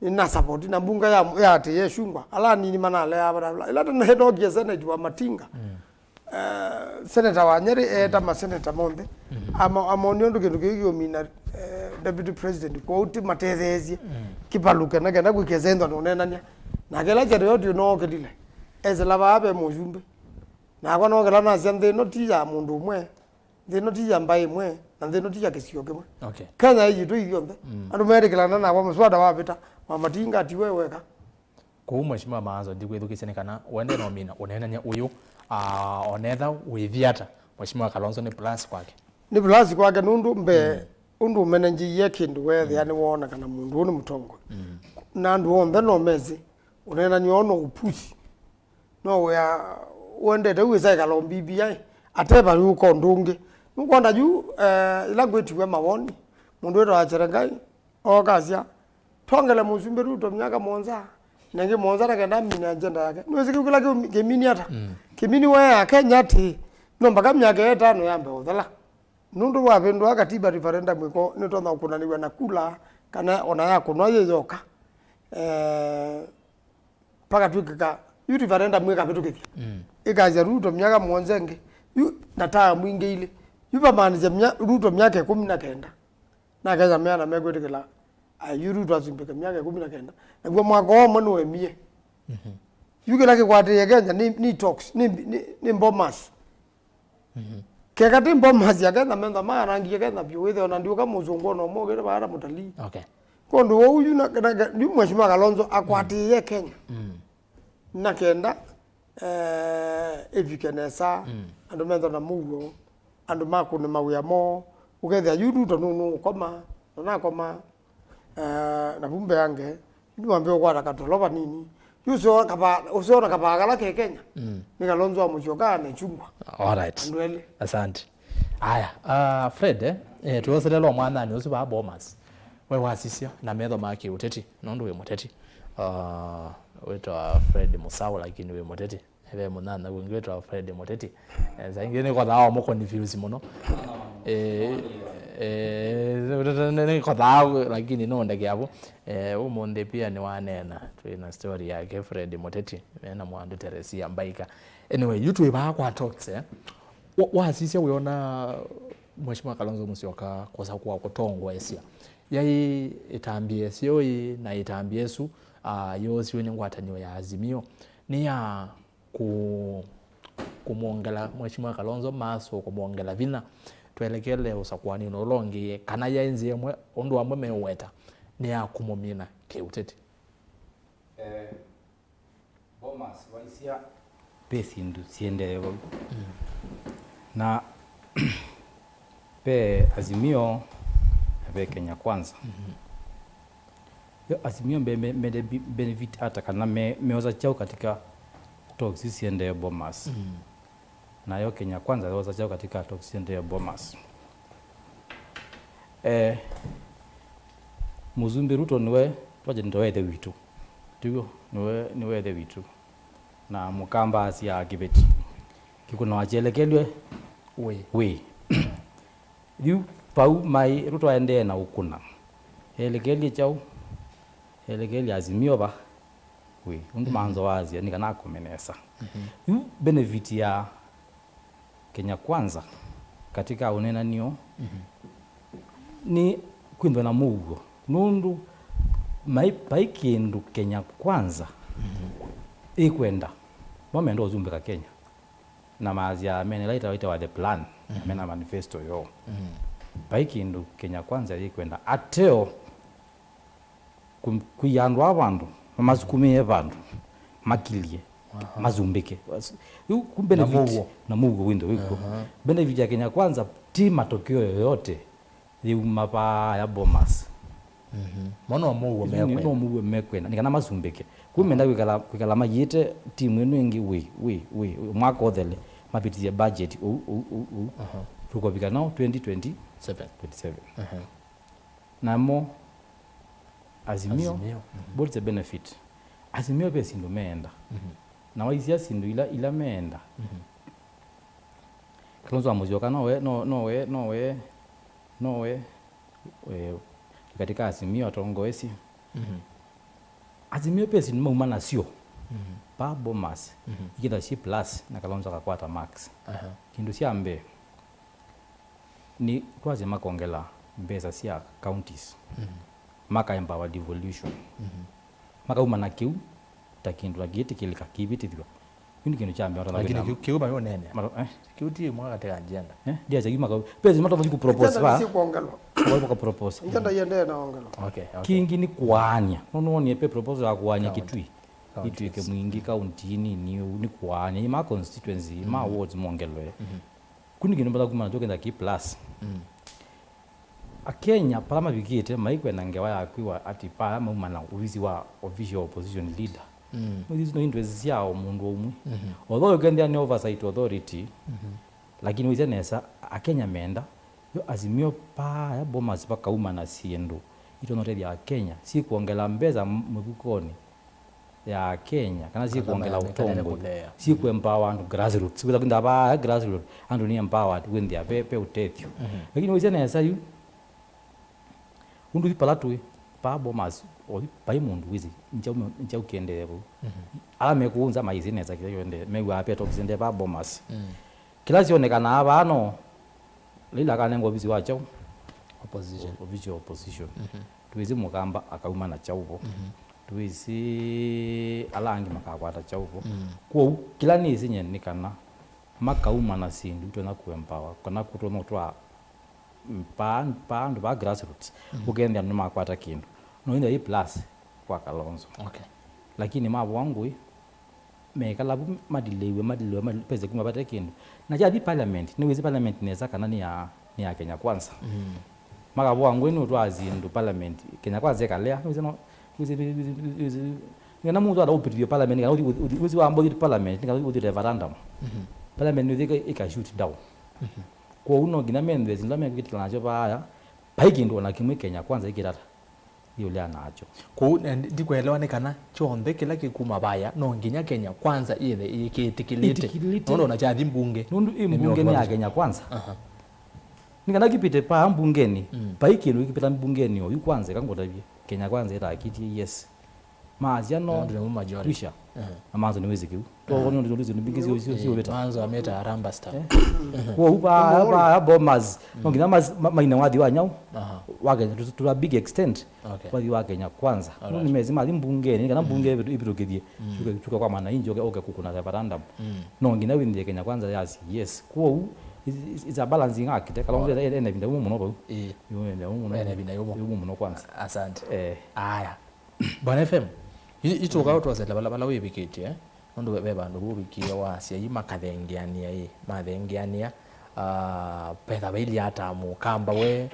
ina support na bunga ya ate yeshungwa ala nini manale ya ila tena head of senate wa Matinga Seneta wa Nyeri eta ma seneta monde amonio ndo kindu kigio mina deputy president ko uti matethezi kipaluke na kenda kukezendo no nenania na kela jere yoti no kedile ezela babe mujumbe na kwa no kela na sende no tiya mundu umwe de no tiya mbai mwe na de no tiya kisio kemwe okay Kenya yitu iyonde andu merikela na kwa mswada wa beta Matinga ati weweka ko mheshimiwa Maanzo ndigwithukisene kana wende no mina unenanya uyu onetha withiata mheshimiwa Kalonzo ni plus kwake ni plus kwake nundu mbe undu menenji yekindu wethi yani wona kana mundu ni mutongo na ndu onthe no mezi unena nyono upusi no ya wende de wisa kala BBI ateba yuko ndungi nukonda ju ila gwetiwe mawoni mundu wetu acherengai okazia tongele muzumbe ruto myaka monza nenge monza na kenda mina agenda yake nwezi kukula kimini hata kimini weya Kenya ati no mpaka myaka etano yambe uthala nundu wa bindu akatiba referendum iko nitonda kunaniwe na kula kana ona yako no yeyoka paka tukika yu referendum mweka bitukiki ikaja ruto myaka monzenge yu nataa mwinge ile yu pamanije ruto myaka 19 na kaza myana megwetikila ayuru twazimbeka myaka 19 na mwaka omwe no emie yuke lake kwate yegenya ni talks ni mbomas kekati mbomas yagenda menda marangi yagenda biwethe ona ndiuka muzungu no mogere bara mutalii okay kondo uyu na ni mheshimiwa Kalonzo akwatiye Kenya na kenda evikenesa andu menda na mugo andu makune mawiyamo ugethe ayuru to no koma na koma na bumbe yange niwambia kwa katoloba nini yuso kapagala ke Kenya ni Kalonzo Musyoka na chungwa all right ndwele asante aya Fred tuoselelo mwana ni usiba bomas we wasisio na metho maki ûteti nondo we Mûteti wetwa Fred Musau lakini we Mûteti ebe munana wetwa Fred Mûteti zaingine kwa dawa mo confuse muno ni kwa dawa lakini no ndege hapo umonde pia ni wanena tuna story yake Fred Mûteti na mwandu Teresia Mbaika anyway YouTube ba kwa talks wasisio wiona mheshimiwa Kalonzo Musyoka kosa kwa kutongwa esia yai itambie sio na itambie su yo sio ni ngwataniyo ya azimio ni ya kumuongela Mheshimiwa Kalonzo maso kumuongela vina twelekele usakwani no longi kana yainzi yemwe ondu amwe meweta ni akumumina keuteti Bomas waisia pesi ndu siende na pe Azimio be Kenya Kwanza yo Azimio benefit hata kana meoza chao katika talks siende Bomas na yo Kenya Kwanza meoza chao katika talks siende Bomas Muzumbi Ruto niwe twaje ndoete witu tigo niwe the witu na mukamba asia kibeti kikuno wachelekelwe we yu pau mai Ruto aende na ukuna elekeli chao elekeli Azimio ba we undu Maanzo wazia nikana kumenesa yu benefit ya Kenya Kwanza katika unena niyo ni kwindwa na mugo nundu mai paikindu Kenya Kwanza ikwenda momendo uzumbika Kenya na mazia menelaita waita wa the plan mena manifesto yo paikindu Kenya Kwanza ikwenda ateo kuyandu abantu mamazukumie bantu makilie mazumbike kumbe na mugo windo wiko benefit ya Kenya Kwanza ti matokeo yoyote mapa ya Bomas mono mugo mekwena nikana mazumbike kumenda kwikala mayite timu enu ingi we mwaka othele mapitiye budget tuko bika now 2027 namo Azimio both the benefit Azimio pesi ndo meenda na waisia sindu ila meenda Kalonzo amuzioka nowe katika Azimio atongoesi Azimio pesi ni maumana sio pa Bomas ikida si plus na Kalonzo akakwata max kindu siambe ni kwaze makongela mbeza sia counties maka empower devolution maka umana kiu takindu agiti kilika kibiti dio yuni kindu chambe wala lakini kiu bayo nene kiu ti mwa katika agenda dia chagi maka pesi mata ku propose ba si kuongelwa wale ka propose ngenda yende na ongelwa okay kingi ni kuanya nono ni pe propose ya kuanya kitui ke mwingi county ni kuanya ma constituency ma wards mongelwe kuni kindu mbata kumana tokenda ki plus Kenya palama bigite maikwe na ngewa yakwiwa ati pa maumana uwizi wa official opposition leader muzizi no interest yao mundu omwe although ukende ni oversight authority lakini wize nesa Kenya menda yo Azimio pa ya Bomas paka umana siendo ito note ya Kenya si kuongela mbeza mukukoni ya Kenya kana si kuongela utongo si ku empower and grassroots bila kunda ba grassroots and ni empowered when they are pe ûteti lakini wize nesa yu undu palatwe pa Bomas o pai mundu wizi njau kiendevo ala mekuunza maizi neza kiende mewa apia tokizende pa Bomas kila sionekana abano lila kanengo bizi wacho opposition tuizi mukamba akauma na chauvo tuizi alangi makakwata chauvo kwa kila nizi nyenikana makauma na sindu tuna kuempower kana kutono twa pa grassroots ukende ndo makwata kindu no inde hii plus kwa Kalonzo lakini mabu wangu mekala madilewe peze kumapata kindu na jadi parliament ni wizi parliament neza kana ni ya Kenya Kwanza maka wangu ni utwazi ndo parliament Kenya Kwanza kalea wizi ngana mundu ada upiti parliament ngana wizi wa ambo parliament ngana wizi referendum parliament ni ika shoot down kwa uno gina mendezi ndame kitu nacho baya baiki ndo na kimwe Kenya Kwanza ikirata yule anacho ku ndikuelewane kana chonde kila kikuma baya no nginya Kenya Kwanza ile ikitikilite nono na chathi mbunge nundu mbunge ni ya Kenya Kwanza ningana kipite pa mbungeni baiki ndo ikipita mbungeni yo kwanza kangota Kenya Kwanza ita kiti yes maziano ndio majority na Maanzo ni wezi kiu to ndio ndio ndio sio beta Maanzo ameta ramba star kwa upa bombers ngina maina wadi wa nyau wage to a big extent kwa wa Kenya kwanza ni mezi mali mbungeni kana mbunge ibirukithie chuka kwa maana injo oke kukuna referendum no ngina windi Kenya kwanza yes kwa it's a balancing act kalongo ene binda muno bo ene binda muno kwanza asante aya bwana FM itoka watu wasela bala wibikiti ndo beba ndo bubikie wasia yima kathengiania mathengiania petha baili hata mukamba we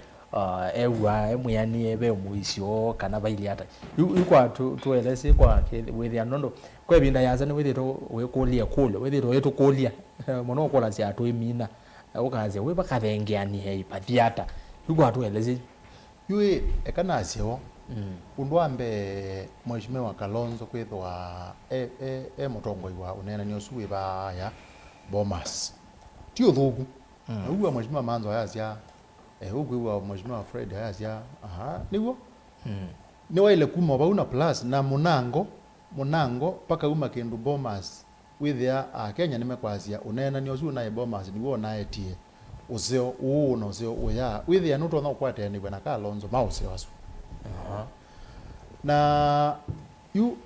ewa emuyanie be muicio kana baili hata ikwa tueleze kwa withia nondo kwa binda yaza ni withiro we kulia kule withiro yetu kulia mono kola cia tu imina ukaze we bakathengiania ipathiata ikwa tueleze yue ekana acio undu ambe Mheshimiwa Kalonzo kwithwa mutongoi wa unena ni osuwe ba ya Bomas tio thugu uwa Mheshimiwa Maanzo ayacia uwa Mheshimiwa Fred ayacia niguo ni waile kuma bauna plus na munango paka uma kindu Bomas withia Kenya nimekwacia unena ni osuwe na Bomas niwo naetie uzeo na uzeo uya withia nuto na kwate ni bwana Kalonzo mause wasu na yu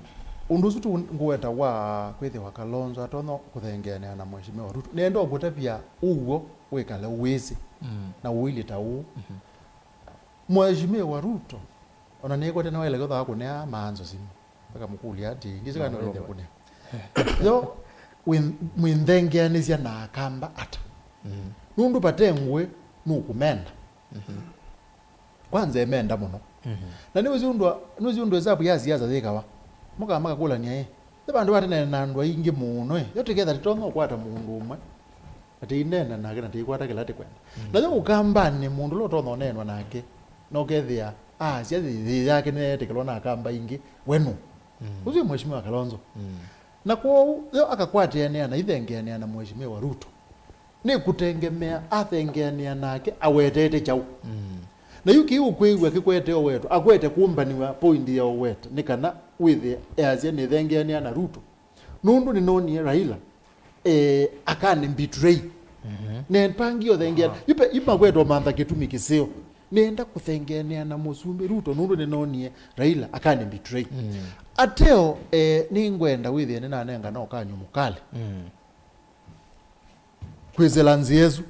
unduzu tu ngweta wa kwethi wa Kalonzo atono kuthengene na Mheshimiwa Ruto nendo gutapia uwo wekala wezi na wili tau Mheshimiwa Ruto ona nego tena wele gotha kunea Maanzo simu paka mukuli ati ngizika no kune yo mwindengene cia na kamba ata nundu patengwe nukumenda kwanza emenda muno na niwe undwa zabu ya Siasa zikawa muka kula ni bandu batene na ndwa ingi muno yo together titono kwata mundu umwe ati inena na kana tikwata kila kwenda na yo ukambane mundu lo tono nenwa nake no gethia Siasa yake ne tekelo na kamba ingi wenu uzi Mheshimiwa Kalonzo na kwa yo akakwatiania na ithengeania na Mheshimiwa Ruto ni kutengemea athengeania nake awetete chau na yuki ukweigwa kikwete owetu akwete kumbaniwa point ya owetu nikana with Asia ni thengeania na Ruto nundu ni noni Raila akane betray ne pangio thengeania ipa kweto mantha kitumi kisio nenda kuthengeania na musumbi Ruto nundu ni noni Raila akane betray ateo ni ngwenda with ni na nenga no kanyu mukale kwezelanzi yezu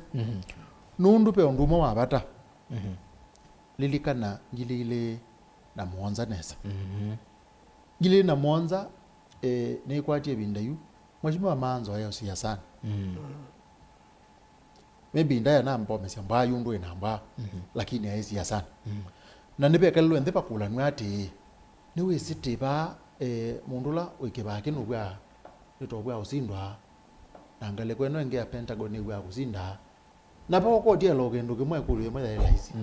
nundu pe ndumo wabata lilikana ngilile na Mwanza nesa ngilile na Mwanza ni kwatie bindayu Mheshimiwa Maanzo ayo Siasa maybe ndaya na mbome samba yundu inamba lakini ayo Siasa na nipe kallo ndepa kula nwati niwe sitiba mundula wikibake nubwa litobwa usindwa nangale kweno nge Pentagon ni bwa kusinda na poko dialogue ndo kimwe kulu mwe laisi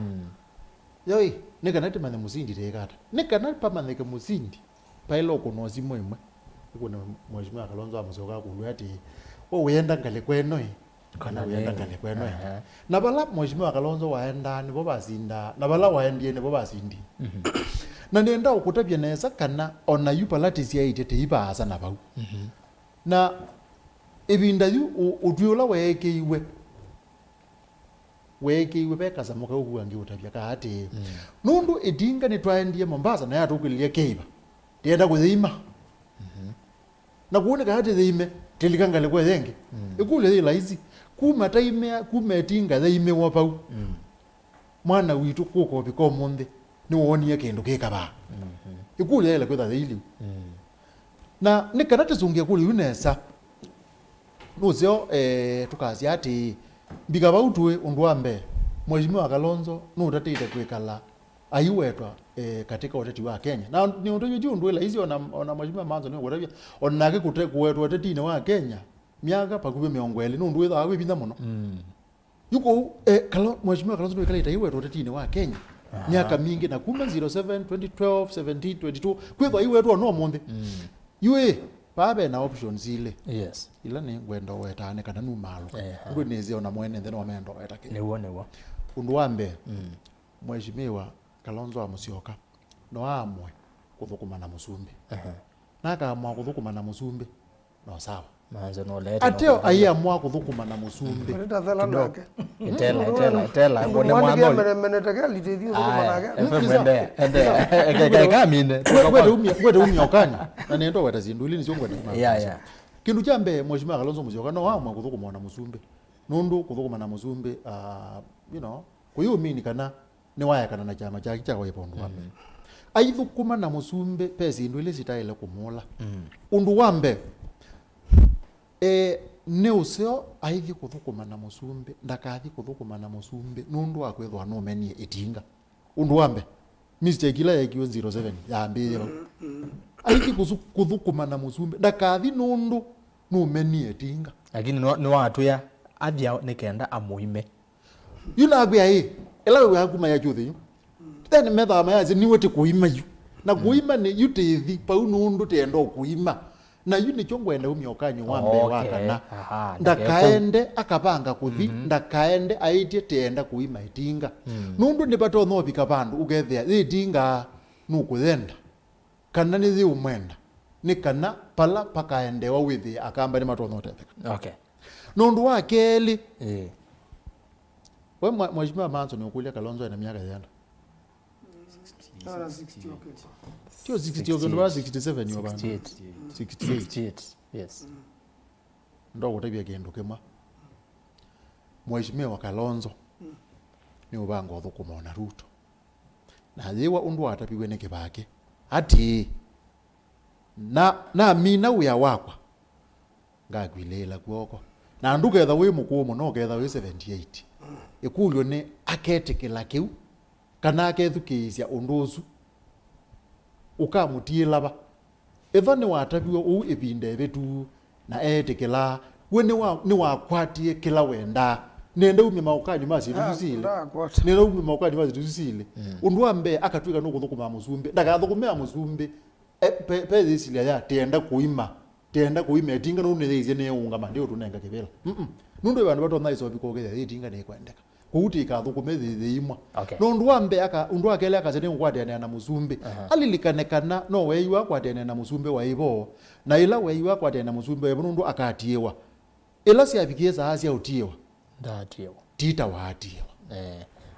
yoi nikana timane musindi tekata nikana pamane ke musindi pailo kuno simo imwe kuna Mheshimiwa Kalonzo amusoka kulu ati uyenda ngale kweno kana uyenda ngale kweno na bala Mheshimiwa Kalonzo waenda ni bo basinda na bala waendie ni bo basindi na nenda ukutabye neza kana ona yupalati ya itete ibaza na bau na ibinda yu utwiola wekeiwe bekaza muka uguangi utabya kati nundu idinga ni twaendie Mombasa na yatukuliye keiba tienda kuthima na kuone kati thime tilikangale kwa thenge ikule ila hizi kuma taime kumetinga thime wapau mwana witu kuko biko monde ni wonie kindu kikaba ikule ila kwa thili na nikanate zungia kuli unesa nuzio tukazi ati mbigaba utwe undwambe Mheshimiwa Kalonzo nutatite kwikala aiwetwa katika uteti wa Kenya na ni undu yu ndwela hizi ona Mheshimiwa Maanzo ni gutavya onake kuwetwa utetine wa Kenya miaka pakube miongweli nundu witha wibinda muno yuko Mheshimiwa Kalonzo kwikala itaiwetwa utetine wa Kenya miaka mingi na kuma 07 2012 17 22 kwitha aiwetwa no monde yue babe na options ile yes ila ni gwendo wetane kana nu malo ngo nezio na mwene then wamendo wetake newo undwambe Mheshimiwa Kalonzo amusioka no amwe kuthukuma na musumbi nakaamua kuthukuma na musumbi no sawa Maanzo no lete ateo aiamua kuthukuma na musumbi Tela nake. tela ngone mwanzo Menetaka litethi thukuma nake. ende kamine kwete umyokani na nendo weta zinduli nisio kwete ya kindu chambe mheshimiwa Kalonzo Musyoka no amwa kuthukuma na musumbi nundu kuthukuma na musumbi you know kuyumini kana ni waya kana na chama chaki chako ipondu wambe aithukuma na musumbi pesi indwile sitaile kumula undu wambe ne usio aithi kuthukuma na musumbi ndakathi kuthukuma na musumbi nundu akwithwa no menie itinga undu wambe Mr. Kila ya kiwa 07 yambire aithi kuthukuma na musumbi ndakathi nundu no menie itinga lakini ni watu ya athia nikenda amuime yuna gwa ela we kuma ya chuthe then metha ma yazi ni wote kuima yu na kuima ni yutethi pau nundu tendo kuima na yu ni chongwenda umyokanyi wambe wakana ndakaende akabanga kuthi ndakaende aitie tenda kuima itinga nundu ni bato no bika bandu ugethia itinga nukuthenda kana ni thi umwenda ni kana pala pakaende wa withi akamba ni mato no tetheka nundu wa keli we mheshimiwa Maanzo ni ukulia Kalonzo ina miaka yenda 60 okay. Tio 60 ndo 67 yo bana 68 yes ndo kutabia kendo kema mheshimiwa Kalonzo ni ubanga uthukuma na Ruto na yewa undu atapiwe ne kibake ati na mina uya wakwa ngagwilela guoko na nduketha wi mukumu no ketha wi 78 ikulyo ni aketekela kiu kana akethukisia unduzu ukamutiilaba etho ni watabiwa u ibinde betu na etekela we ni wakwatie kila wenda nenda umi maukani mazi tusile nenda umi maukani mazi tusile undu ambe akatwika no kuthukuma musumbi ndakathukumia musumbi pe isilia ya tenda kuima etinga no nezize ne unga mande tunenga kibela nundu bantu bato naiso bikogeza etinga ne kwendeka kuuti ikathukume thithimwa no ndu ambe undu akele akazene ngwatene na musumbi alilikanekana no weiwa kwatene na musumbi wa ibo na ila weiwa kwatene na musumbi wa nundu akatiewa ila siabikieza asia utiewa ndatiewa tita watiewa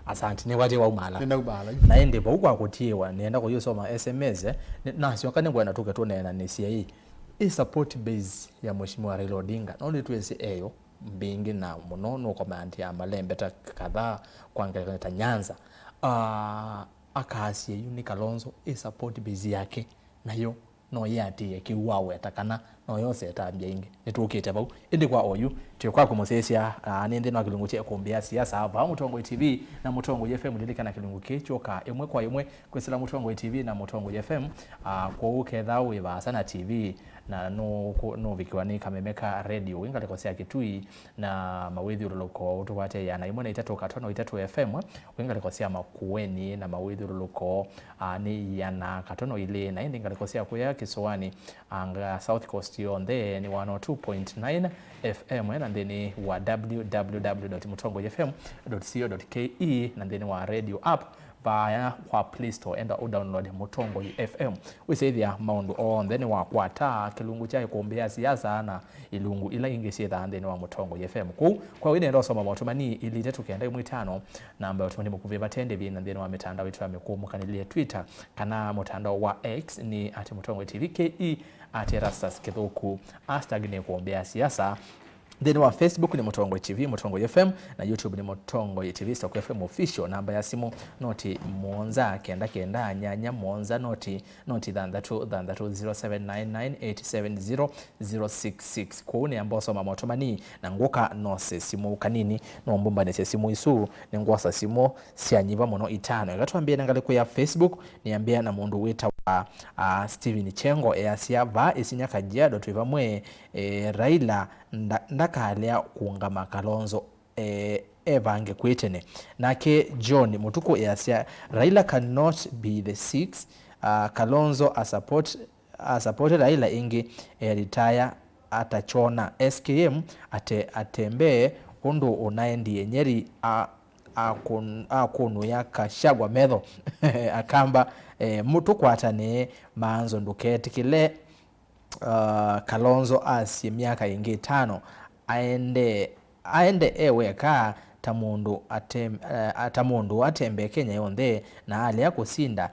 asante ni waje wa umala nenda ubala na ende ba ukwa kutiewa nienda kuyosoma SMS na sio kane ngwana tuke tunena ni CI i support base ya mheshimiwa Raila Odinga no twese eyo mbingi na munono kwa manti ya malembe ta kadhaa kuangalia ta Nyanza akasie uni Kalonzo i support base yake nayo no yati kiwawe takana no yose tabia ingi nitukite bau indi kwa oyu tukwa kumusesia nende na kilungu cha kuombea siasa hapa Mutongo TV na Mutongo FM lilikana kilungu kichoka emwe kwa emwe kwesela Mutongo TV na Mutongo FM kwa uketha wiba sana TV na no vikiwani kamemeka radio winga likosea kitui na mawithi uloko utwate ya na imone 3 FM winga likosea Makueni na mawithi uloko ni yana katono ile na indi ngalikosea kwa Kiswani anga South Coast yonde ni 102.9 FM na ndeni wa www.mutongofm.co.ke na ndeni wa radio app via kwa Play Store enda download Mutongo FM wisethia maundu on then wa kwata kilungu cha kuombea siasa na ilungu ila ingeshetha ndeni wa Mutongo FM kwa wine ndo soma motumani ili tetu kenda 5 namba otumani mukuve batende bi na ndeni wa mitandao yetu ya mikumu kanilie Twitter kana mtandao wa X ni @Mutongo TV ke @Erastus Kithuku #ni kuombea siasa. Then wa Facebook ni Mutongo TV, Mutongo FM na YouTube ni Mutongo TV Stock FM official. Namba ya simu noti Monza kenda nyanya Monza noti dhandatu 0799870066 kwa ne ambao soma motomani na ngoka nose simu kanini no mbomba ne simu isu ne ngwasa simu sianyiva mono 5 gatwambie nangale kwa Facebook niambia na mundu weta wa Steven Chengo easia va isinyaka jiado tuivamwe Raila ndakalea kuungama Kalonzo evange kwetene nake John mutuko easia Raila cannot be the sixth Kalonzo support Raila ingi retire atachona SKM atembe undu unaendi nyeri akunu ya kashagwa medho akamba mutu kwatane Maanzo nduketi kile Kalonzo asye miaka ingi 5 aende eweka tamundu atembe Kenya yonthe na ali akusinda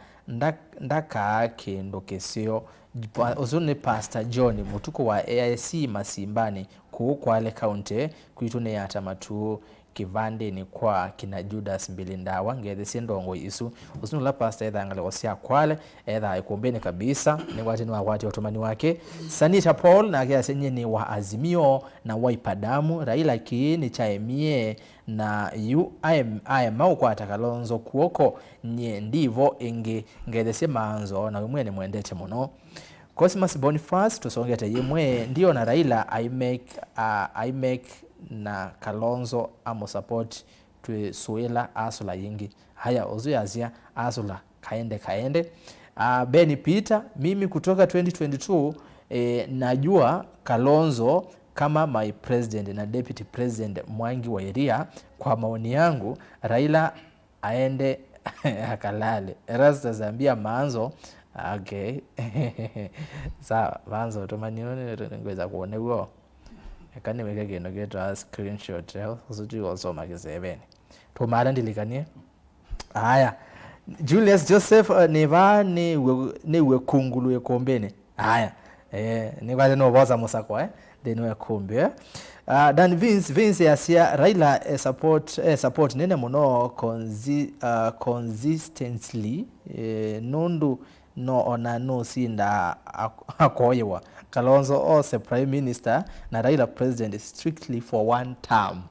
ndaka kindu kisio uzuni Pastor John mutuko wa AIC Masimbani ku Kwale County kwitune ya tamatu kivande ni kwa kina Judas Mbilindawa ngeze sindongo isu usunu la pastor edha ngale osia Kwale edha ikumbeni kabisa ni wati otomani wake Seneta Paul na kia senye ni wa Azimio na Waipadamu Raila kiini chaemie na mau kwa Kalonzo kuoko nye ndivo ingi ngeze si Maanzo na umwe ni muendete muno Cosmas Boniface tusongete yemwe ndio na Raila I make na Kalonzo amo support tu suela asula yingi haya uzuyazia asula kaende Benny Peter mimi kutoka 2022 najua Kalonzo kama my president na deputy president Mwangi wa Iria kwa maoni yangu Raila aende akalale Erastus ambia Maanzo okay sawa Maanzo tumanione ngweza kuone huo kani weke kino geto screenshot usuti wasoma kisebeni tumara ndilikanie haya Julius Joseph ni wekungulu yekombeni haya ni wale no boza musako then wekumbe dan Vince yasia Raila support nene muno consistently nundu no ona no sinda akoyewa Kalonzo also prime minister na Raila president strictly for one term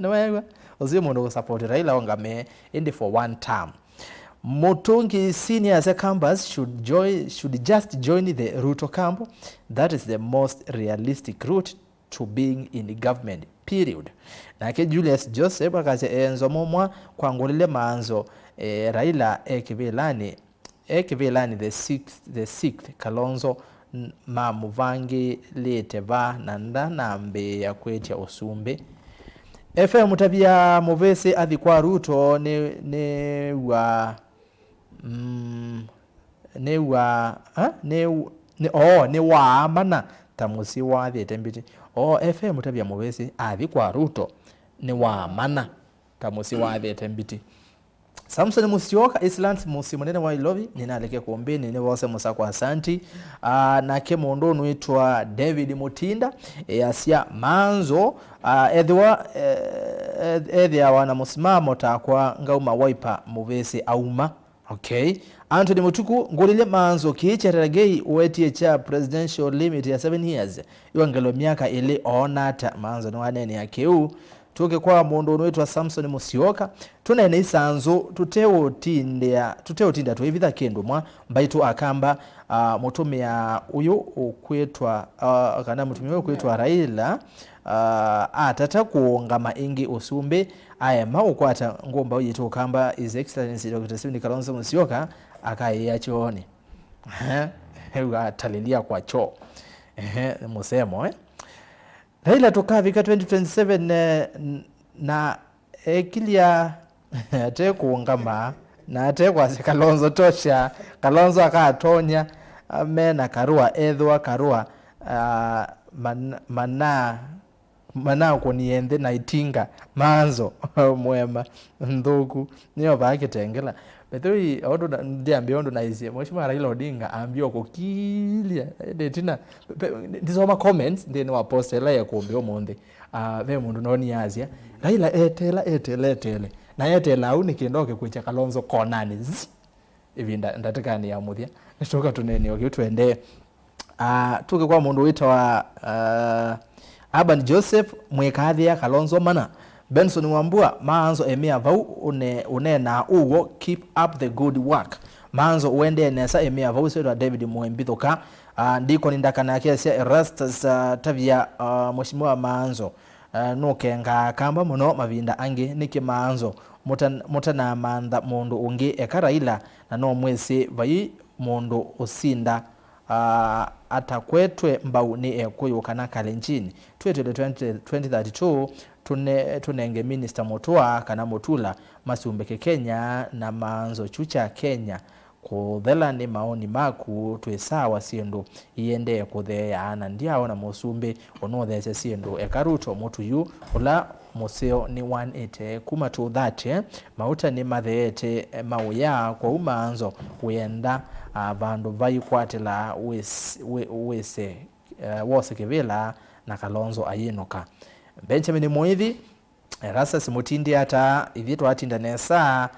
no wewe ozimo ndo support Raila ongame ende for one term Mutungi senior as a campus should just join the Ruto camp. That is the most realistic route to being in the government, period. Na ke Julius Joseph akaze Nzomo kwa ngolile Maanzo Raila ekivelani the sixth Kalonzo mamuvangi Ûyîetewa nanda nambe ya kwetia usumbe FM mutabia muvese athi kwa Ruto ni wa mana tamusi wa thietembiti FM mutabia muvese athi kwa Ruto ni wa mana tamusi wa thietembiti Samson Musioka Islands musimonene wa Ilovi ninaleke kuombeni ni wose musako asanti na ke mondo nuitwa David Mutinda asia Maanzo edhia wana musimamo takwa ngauma waipa muvesi auma okay Anthony Mutuku ngolile Maanzo kicheragei uwetie cha presidential limit ya 7 years iwangelo miaka ile onata Maanzo ni wanene ya keu tuke kwa mondo wetu Samson Musioka tunene isanzo tuteo tinda tu evitha kendo mwa mbaitu akamba mutumia uyu ukwetwa kana mutumia ukwetwa Raila atata kuongama ingi usumbe aya maukwata ngomba uyitu kamba His Excellency Dr. Stephen Kalonzo Musioka akaiya chooni hewa talilia kwa choo musemo Raila tukavika 2027 na ekilia ate kuungama na ate kwa Kalonzo tosha Kalonzo akatonya amena karua edhwa karua mana kuniende na itinga Maanzo mwema ndugu niyo bakitengela Bethui odo ndiambia ondo naizie Mheshimiwa Raila Odinga ambio kukilia detina ndizoma comments ndene wa post la ya kuombeo monde ve mundu noni yazia Raila etele na yetela uni kindoke kucha Kalonzo konani hivi ndatakani ya muthia nishoka tuneni okitwende tuke kwa mundu witwa Aban Joseph mwekathia Kalonzo mana Benson Wambua Maanzo emia vau unena uwo keep up the good work Maanzo uende nesa emia vau sewa David Mwembithoka ndiko nindakana kia sia Erastus tavia Mheshimiwa Maanzo nukenga kamba muno mavinda ange niki Maanzo mutana manda mundu ungi eka Raila na no mwesi vai mundu usinda atakwetwe mbau ni ekuyukana kalenjini 2032 tunenge Minister Mutua kana Mutula masumbeke Kenya na Maanzo chucha Kenya kuthela ni maoni maku twisawa siendu iende kutheana ndiaona musumbi onothece siendu ekaruto mutuyu ula museo ni 180 kuma to that mauta ni matheete mauya kwa Maanzo wenda vandu vaikwatila wese wose kivila na Kalonzo ayinuka Benjamin Muithi Erastus mutindi ata ithi twatinda nesa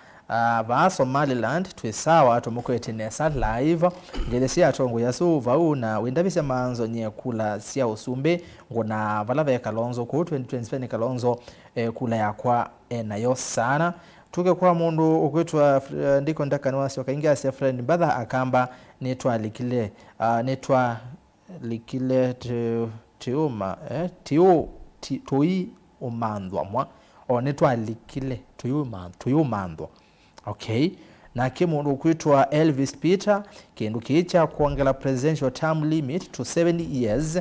va Somaliland twisawa tumukwete nesa live ngelesi atongo yasu vauna windabise Maanzo nyekula sia usumbe ngona vala ve Kalonzo ku 2027 Kalonzo kula yakwa nayo sana tuke kwa mundu ukwitwa ndiko ndakanwasi wakaingia sia friend Mbatha akamba netwa likile tiuma tui umandwa mwa o netwa likile tuyumandwa okay na kimundu ukwitwa Elvis Peter kindu kicha kuongela presidential term limit to 7 years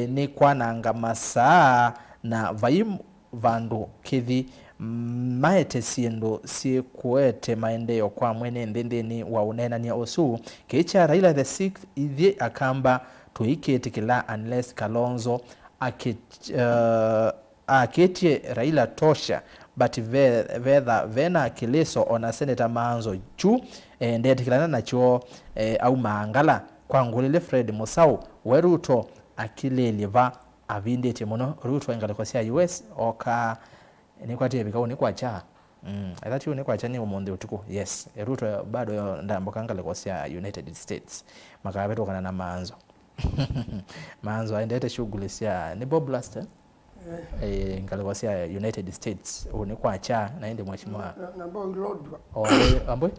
ni kwananga masaa na vaimu vandu kithi maete siendo si kuete maendeleo kwa mwene ndendeni wa unena ni osu kicha Raila the 6th ithi akamba tuiketikila unless Kalonzo aketie Raila tosha but vena kileso ona Seneta Maanzo chu ndetikilana nacho au maangala kwa ngulile Fred Musau weruto akileliva avindete muno ruto engalikosia US oka ni kwati bikao ni kwacha athati ni kwacha ni umonde utuku yes ruto bado ndambo kangalikosia United States makabeto kana na Maanzo Maanzo aendete shughuli sia ni Bob Blaster ngalikosia United States ni kwacha naende mheshimiwa namba lodwa ambo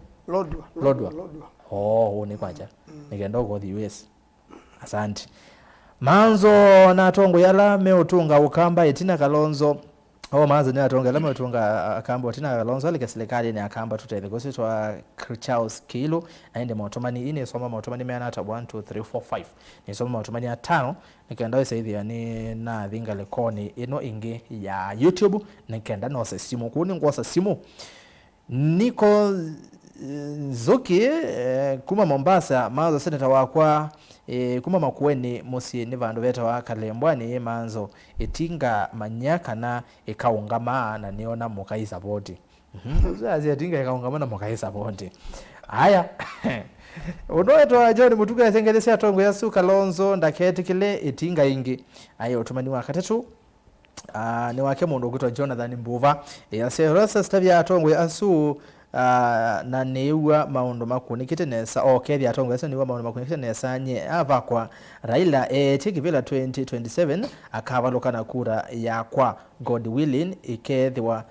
lodwa ni kwacha nigenda go the US asante Maanzo na tongo yala meutunga ukamba itina Kalonzo Maanzo ni atonga yala meutunga akamba itina Kalonzo alike serikali ni akamba tutele gositwa Charles Kilo aende mautomani ine soma mautomani meana hata 1 2 3 4 5 ni soma mautomani 5 nikaenda saithi yani na thinga lekoni ino ingi ya YouTube nikaenda no simu kuni ngosa simu niko Zoki kuma Mombasa Maanzo seneta wakwa kuma Makueni musi ni vandu veta wa Kalembwani Maanzo itinga manyaka na ikaungama na niona mukaisa boti uzazi itinga ikaungama na mukaisa boti haya unoetwa John Mutuga yasengelesi atongo yasu Kalonzo ndaketikile itinga ingi ayo utumani wa katatu ni wake mundu kutwa Jonathan Mbuva yase rosa stavya atongo yasu na niwa maundu makunikite nesa kethi atongo yasu niwa maundu makunikite nesa nye avakwa Raila tikivila 2027 akavaluka na kura ya kwa God willing ikethiwa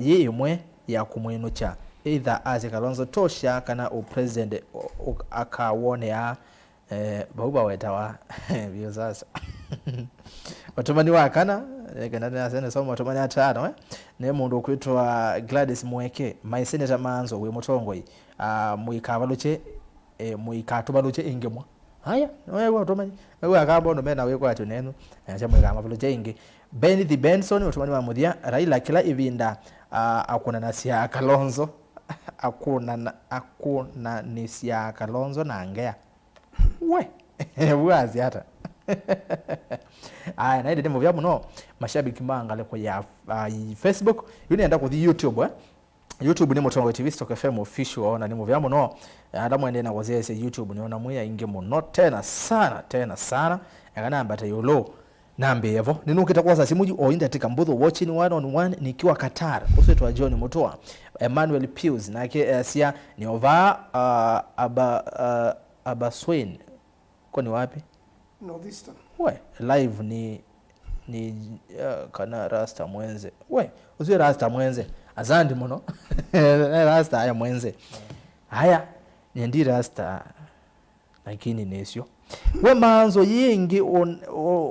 yimwe ya kumwinucha either as Kalonzo tosha kana president akawone ya bauba wetawa bio sasa watumani wakana kana nasene somo watumani atano ne mundu kwitwa Gladys Mweke my Senator Maanzo we mutongoi muikavaluche muikatubaluche ingemwa haya wewe watumani wewe akabono mena wewe kwa tunenu acha muikavaluche inge Ben the Benson watumani wa mudia Raila kila ivinda akuna nasia Kalonzo akuna nisia Kalonzo na angea wazi hata aya na ile movia muno mashabiki mangale kwa ya Facebook yuni enda ku YouTube YouTube ni Mutongo TV Stock FM official ona ni movia muno adamu ende na kwazese YouTube niona muya inge muno tena sana yakana ambata yolo nambe yevo ninukita kwa simuji oinda tika mbudho watching 1-on-1 nikiwa Qatar usetwa John Mutoa Emmanuel Pius nake sia ni ova Abaswain kwani wapi Northeastern live ni kana Rasta Mwenze usiwe Rasta Mwenze azandi muno Rasta haya Mwenze haya ndi Rasta lakini nesyo we Maanzo yingi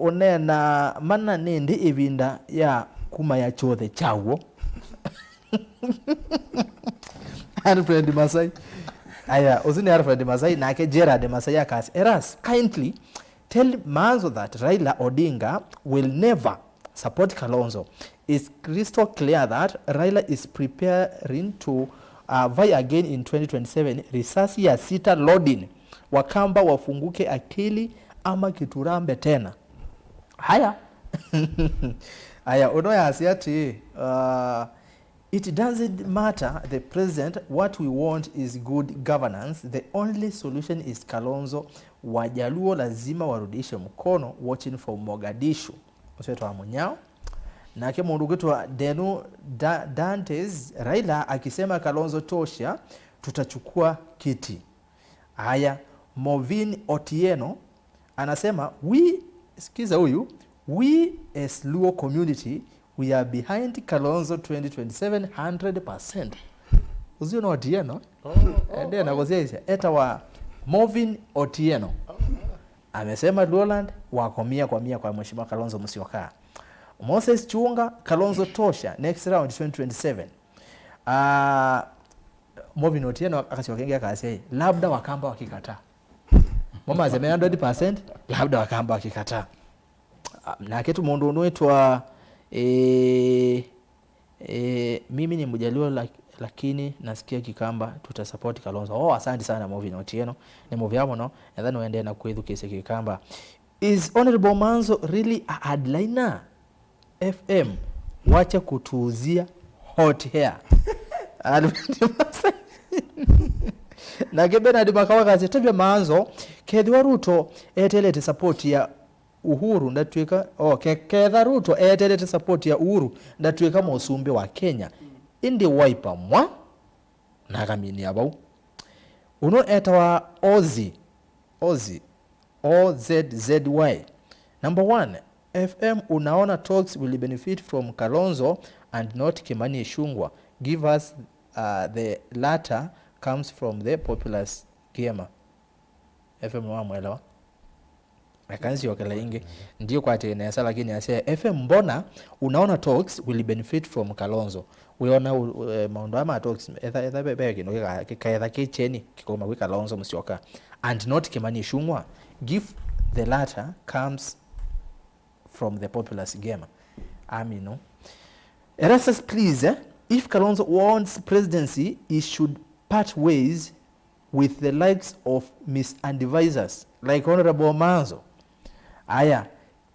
onena mana nindi ibinda ya kuma ya chothe chawo Alfred Masai aya uzini Alfred Masai na ke Gerard Masai akas Eras kindly tell Maanzo that Raila Odinga will never support Kalonzo. It's crystal clear that Raila is preparing to vai again in 2027, risasi ya 6 loading, Wakamba wafunguke akili ama kiturambe tena. Haya. Haya, unoya asiati, it doesn't matter the president, what we want is good governance. The only solution is Kalonzo. Wajaluo lazima warudishe mkono, watching for Mogadishu. Mseto wa Munyao. Na ke mundu wetu wa Denu Dantes, Raila akisema Kalonzo tosha, tutachukua kiti. Haya, Movin Otieno anasema sikiza huyu, we as Luo community, we are behind Kalonzo 2027 100%. Uzio na Otieno? Ndiye anakozea hizi. Eta wa Movin Otieno. Amesema Luoland wako 100 kwa mheshimiwa Kalonzo Musyoka. Moses Chunga, Kalonzo tosha next round 2027. Movin Otieno akasiwakenge akasema labda Wakamba wakikataa. Mama asema 100%, labda Wakamba wakikataa. Na kitu mundu wetu mimi ni Mjaluo lakini nasikia Kikamba, tutasupport Kalonzo. Asante sana Movin Otieno. Ni movie yamo no, and then uende na kuedhu kese Kikamba. Is Honorable Maanzo really a headliner? FM wacha kutuuzia hot hair. Na gebena di makawa kazi tabia Maanzo kedwa Ruto etelete support ya Uhuru ndatweka kedha Ruto etelete support ya Uhuru ndatweka musumbi wa Kenya indi wiper mwa na kamini abau uno etawa OZZY. Number 1, FM unaona talks will benefit from Kalonzo and not Kimani Ichung'wah. Give us the latter comes from the populous gamer. FM mwelewa. Akanzi wakala inge ndio kwa tenesa, lakini asema FM mbona unaona talks will benefit from Kalonzo. Unaona maondo ama talks etha bebe no kaedha kicheni kikoma kwa Kalonzo Musyoka and not Kimani Ichung'wah. Give the latter comes from the populous gamer. Amino. Erastus, please, if Kalonzo wants presidency, he should part ways with the likes of misadvisors like Honorable Maanzo. Aya,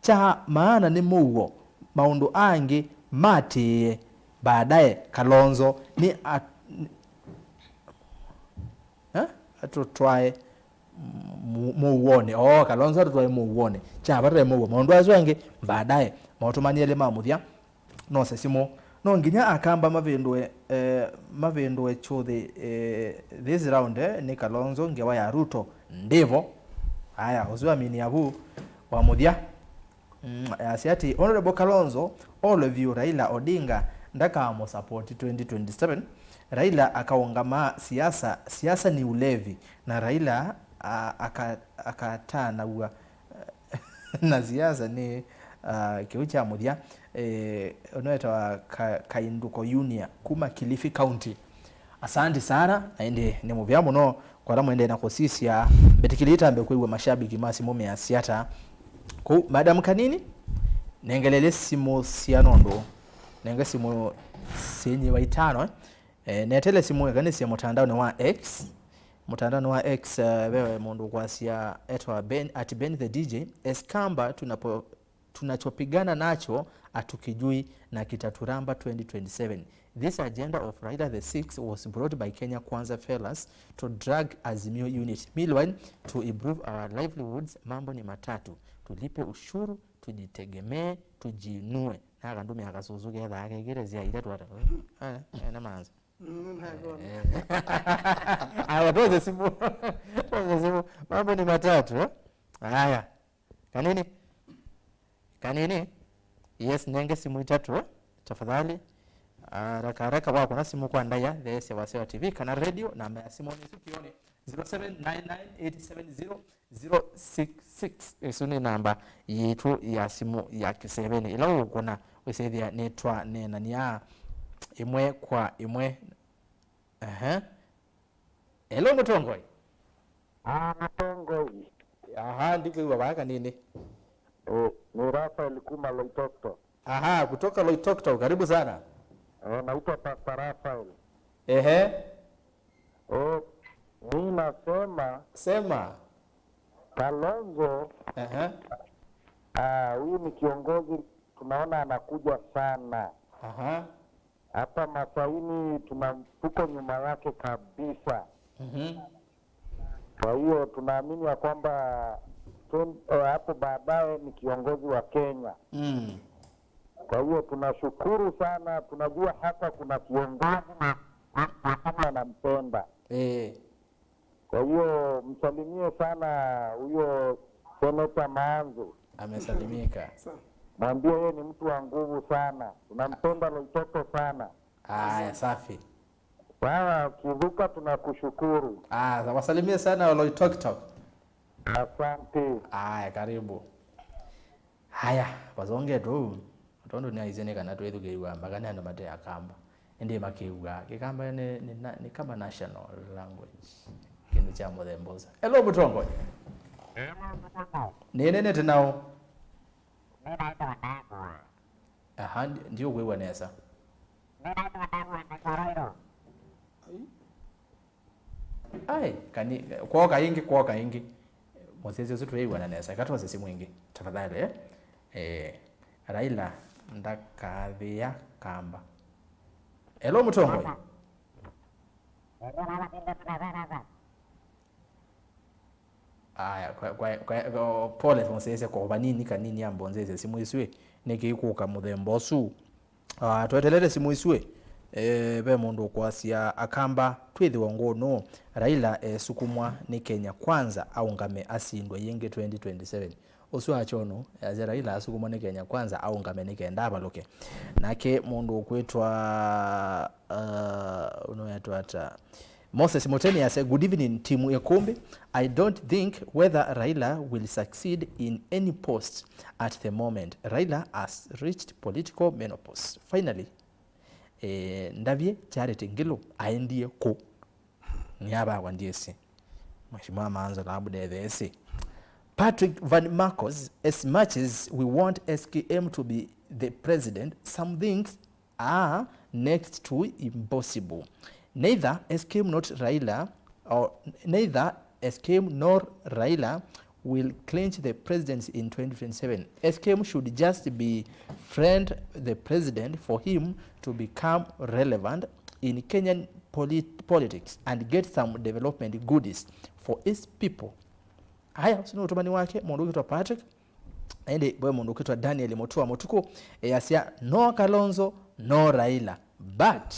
cha maana ni mugo maundu ange mate baadaye Kalonzo ni atutwae muone Kalonzo atutwae muone cha bare mugo maundu azwenge baadaye mautumaniele mamuthia no sesimo no nginya akamba mavendwe chothe this round ni Kalonzo ngewa ya Ruto ndivo. Haya uzwa mini yabu wa muthia asiati Honorable Kalonzo, all of you Raila Odinga ndaka mo support 2027. Raila akaongama siasa ni ulevi na Raila akataa na na siasa ni kiucha muthia unaitwa Kainduko Union kuma Kilifi County. Asante sana ende ni movia muno kwa lamu ende na kosisia betikilita ambe kuiwa mashabiki masi mume ya siata ku madam kanini nengelele simu sianondo nenga simu senye wa itano netele simu ya kanisi ya mutandao wa X wewe mundu kwa siya etwa Ben the DJ eskamba tunachopigana nacho atukijui na kitaturamba 2027. This agenda of Raila the 6th was brought by Kenya Kwanza fellas to drag Azimio unit. Meanwhile, to improve our livelihoods, mambo ni matatu. Tulipe ushuru, tujitegemee, tujinue. Haka ndume akasuzuke ya dhake girezia ile tuwata. Na Maanzo. Aya toze simu. Mambo ni matatu. Aya. Kanini? Yes, nenge simu itatu. Tafadhali. Raka wako na simu kwa ndaya the Siasa TV kana radio na simu ni sikione 0799870066 isuni namba yetu ya simu ya kisebeni ila ukona wesethia netwa nena niya imwe kwa imwe. Hello Mutongoi. Mutongoi. Ndiko wabaka nini? Ni Rafael kuma Loitoktok. Kutoka Loitoktok, karibu sana. Naitwa Pastor Rafael. Mimi nasema Sema. Kalonzo huyu ni kiongozi tunaona anakuja sana. Hapa Masaini tuko nyuma yake kabisa. Kwa hiyo tunaamini ya kwamba hapo baadaye ni kiongozi wa Kenya. Kwa hiyo tunashukuru sana, tunajua hata kuna kiongozi na anampenda. Kwa hiyo msalimie sana huyo Seneta Maanzo. Amesalimika. Mwambie yeye ni mtu wa nguvu sana. Tunampenda Loitoko sana. Aya, safi. Sawa, Kivuka tunakushukuru. Wasalimie sana Loitoktok. Asante. Aya, karibu. Haya, bazonge tu. Tondo ni aizene kana tu ethugeirwa magana ando mate akamba. Ende makiuga. Kikamba ni kama national language. Kindu cha muthemboza. Hello Mutongo. Nene tenao. Ndio wewe nesa. Ai, kani kwa kaingi. Mosese zetu wewe nesa. Katwa sisi mwingi. Tafadhali Raila ndakathia kamba. Hello Mutongo. Aya, kwa pole mosese kwa banini kanini ambonzeze simu iswe nikikuka muthembo su. Twetelele simu iswe be mundu kwasia akamba twithiwa ngono Raila sukumwa ni Kenya kwanza au ngame asindwa yenge 2027. Osu achono ya Raila sukumwa ni Kenya kwanza au ngame ni kenda abaloke. Nake mundu kwetwa unoyatwa Moses Mûteni said, "Good evening, Team Îkûmbî. I don't think whether Raila will succeed in any post at the moment. Raila has reached political menopause. Finally, ndavye Charity Ngilu aendie ko. Niaba wandiesi. Mheshimiwa Maanzo na abudethesi. Patrick Van Marcos, as much as we want SKM to be the president, some things are next to impossible. Neither SKM nor Raila will clinch the presidency in 2027. SKM should just befriend the president for him to become relevant in Kenyan politics and get some development goodies for its people." Haya, sino utumani wake mundu kitwa Patrick. Ende boy mundu kitwa Daniel Motua Motuko yasia no Kalonzo no Raila but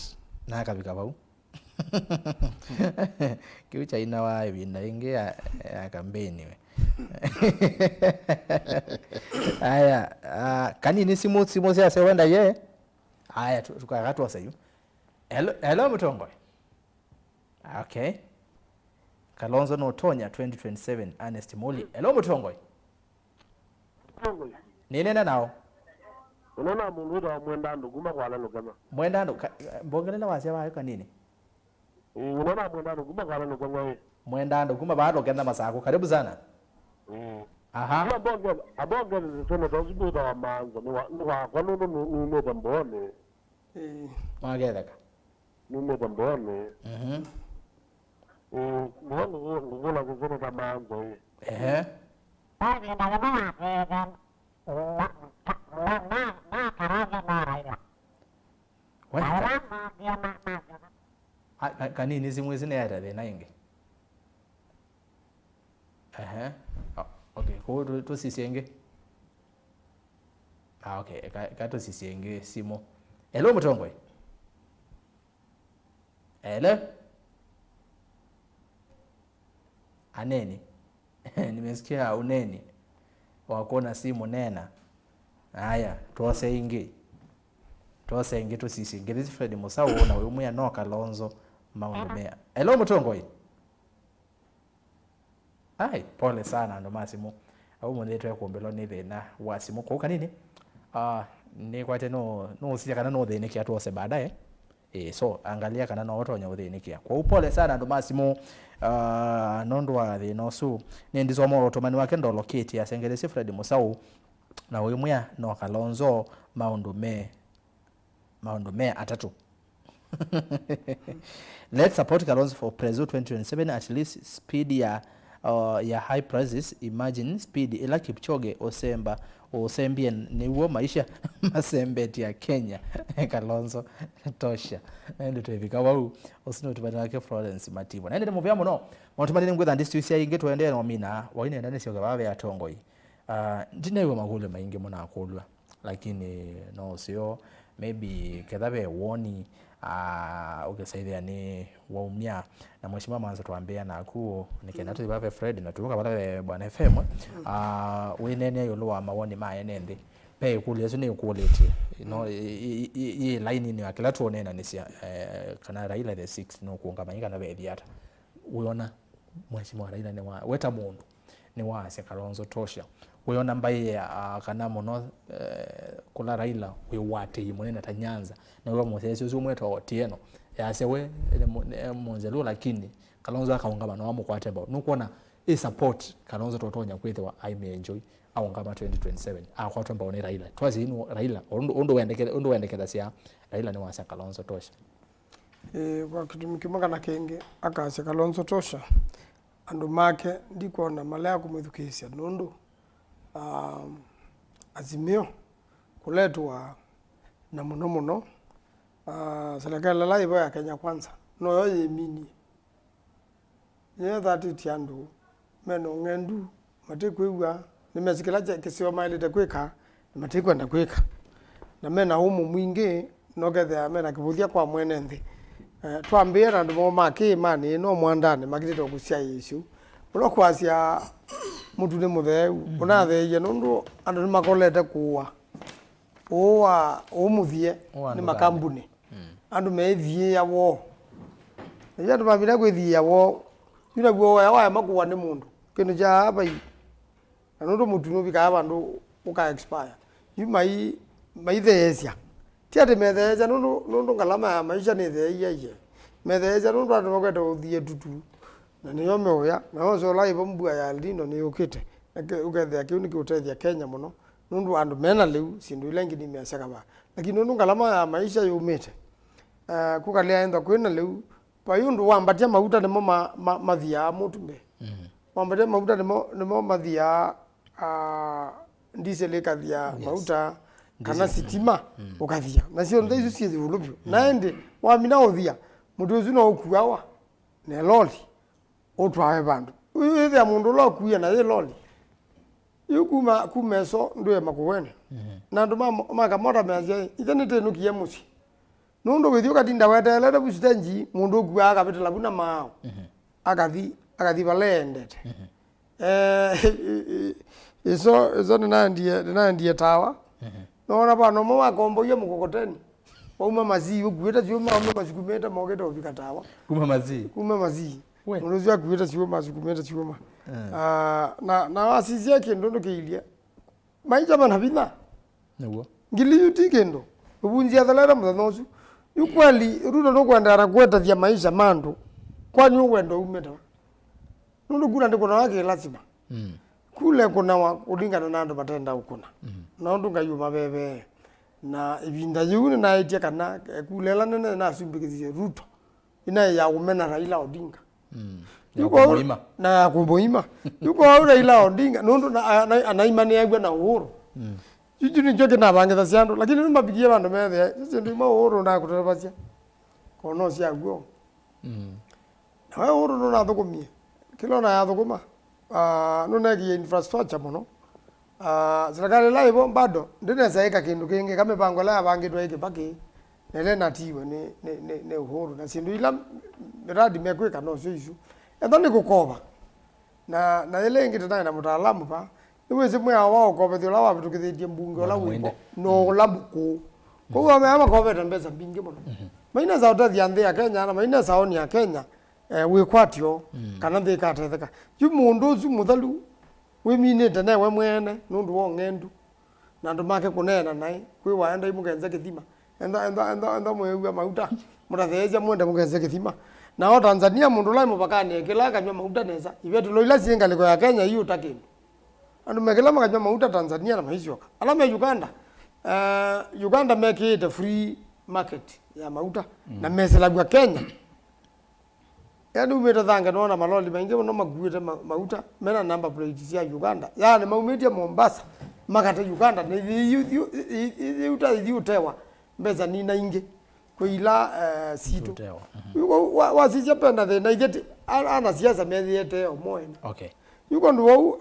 na kabika bau. Kiucha ina wae binda ingia ya kampeni we. Aya, kanini simu siasa wenda ye? Aya, tukakatwa sayu. Hello Mutongo. Okay. Kalonzo no Tonya 2027 Ernest Moli. Hello Mutongo. Nina nao. Unaona mundu wa mwendando kuma kwa lalo kama. Mwendando bongelela wase wa kanini? Unaona mwendando kuma kwa lalo kama. Mwendando kuma bado kenda masako. Karibu sana. Aha. Abonge tuna tazibu da Maanzo ni wa kwa nunu mbone. Magedaka. Nunu mbone. Ngola kuzona da Maanzo. Kanini zimwezi ne yata na inge. Okay, ko to sisenge. Okay, ka to sisenge simo. Hello Mutongo. Hello. Aneni. Nimesikia uneni. Wakona simu nena. Haya, tuose ingi to sisi ngezi Fred Musau na wewe muya no Kalonzo maundu mea. Hello Mutongo. Ai, pole sana ndo masimu. Au mwendetu ya kuombelo ni thina wasimu kwa kanini? Ni kwate no usija kana no thini kia tuose baadaye. So angalia kana no otonya uthini kia. Kwa upole sana ndo masimu nondo wa thina su ni Nzomo otomani wake ndo locate ya sengelesi Fred Musau na wewe muya no Kalonzo maundu me atatu. Let's support Kalonzo for Prezo 2027, at least speed ya high prices. Imagine speed ila Kipchoge osembia niwo maisha masembeti ya Kenya. Kalonzo tosha ndio tevika wau osino tubana wake Florence Mativo na ndio muvya muno mutumani ngwetha ndisi inge twende no mina waine ndane sio gababe atongoi ndinewe magule maingi muna akulwa lakini no sio maybe kethabe woni ukisaidia ni waumia na mheshimiwa Maanzo tuambia na akuo nikenda tubabe Fred na turuka bale bwana FM winene yolo wa mawoni mayenende pe kulezo ni quality no i line ni akila tuonena ni kana Raila the 6 no kuunga manyika na bethi ata uiona mheshimiwa Raila ni wa weta mundu ni wa Kalonzo tosha uiona mbaye kana muno kula Raila wiwate munene ta Nyanza na wa mosesi uzumweta otieno yasewe monzelo lakini Kalonzo akaunga bana wamo kwa temba nukuona i support Kalonzo totonya kwetwa I may enjoy au ngama 2027 kwa temba one Raila twazi ino Raila ondo wendekeza sia Raila ni wasa Kalonzo tosha kwa kitu mkimanga na kenge akase Kalonzo tosha andu make ndikona malaya kumwithukisia nundu azimio kuletwa na muno serikali la ibo ya Kenya kwanza no yo yemini ye thati tiandu meno ngendu matekwewa nimesikila kisio maile tekweka matekwenda kweka na mena humu mwingi nogethe mena kibuthia kwa mwene nthi twambira andu mo make mani no mwandane makitete kusia Yesu uno kwasia mutu ni mutheu unatheie nundu andu ni makolete kuwa umuthie ni makambuni andu methie yawo ya andu mabira kwithie yawo yuna guo ya makuwa ni mundu kindu cha bai nundu mutu no bika abandu uka expire yu maitheesia tiate metheesia nundu ngalama ya maisha ni theeia metheesia nundu andu makwenda uthie tutu na niyo meoya na oso la ibo mbua ya lindo ni ukite ukethia kiu ni kiutethia Kenya muno nundu andu mena liu sindu ilengi ni miasaka ba lakini nundu ngalama ya maisha yumite kukalia enda kwina liu pa yundu wambatia mauta nimo mathia mutumbe wambatia mauta nimo mathia ndisele kathia mauta kana sitima ukathia na sio ndo isu sie vulupyo naende wamina othia mutu uzu no ukuawa ne loli otwawe bandu uyu mundu lo kuya na ye loli yukuma kumeso ndoe makuwene na ndo makamora meazia ithenete nukiye musi nundo withio katinda wetelele bustenji mundu okuwa akabitela buna mao akathi balendete iso ninaendie tawa nona bano mo makombo ye mukokoteni wauma mazi ukuita ciuma masikumeta mogeta ubika tawa kuma mazi unozia kuita ciuma masikumeta ciuma na wasizia kendo ndo kiilia maisha bana bina newo ngili yuti kendo ubunzia thalera mthanosu yukwali rudo no kwenda arakweta vya maisha mandu kwani uwendo umeta nundu kuna ndiko na wake lazima kule kuna kulingana na ndo batenda ukuna na ndo ngayuma bebe na ibinda yune na itia kana kulela nene na sumbikizie Ruto ina ya umena Raila Odinga yuko na kumboima yuko Raila Odinga nundu anaimani yagwa na uhuru juju ni joke na bange tasiando lakini numa bigie bandu methe sisi ndi uhuru na kutebasia kono sia guo na wewe uhuru ndo na thukumie kilo na ya thukuma nuna ki infrastructure muno serikali la ibo bado ndine saika kindu kingi kama pango la bangi tweke paki nele natiwe ne uhuru na sindu ila miradi mekweka no sio isu endo ni kukoba na ile ingi tena na Mûtaalamu pa niweze mwe awao kobe thiola wa bitukithitie mbunge ola wimbo no lambuko ko ama kobe tambeza bingi muno maina za utathi ya nthia Kenya na maina saoni ya Kenya wikwatio kana thika tetheka yu mundu uzu muthalu wiminite nawe mwene nundu wo ngendu na ndu make kunena nai kwi waenda imugenze kithima enda mwewa mauta muratheja mwende mugenze kithima na o Tanzania mundu lai mupakani kila kanywa mauta neza ivetu loila singa liko ya Kenya yu takindu andu mekela makanywa mauta Tanzania na maishoka alama Uganda Uganda make it free market ya mauta na meselagwa Kenya yani umeta thanga nona maloli maingi no maguite mauta mena number plate cia Uganda yani maumetia Mombasa makata Uganda ni ûyîetewa mbeza ni na ingi kuila situ wasija penda the na igeti ana siasa methiete omoene okay yuko ndo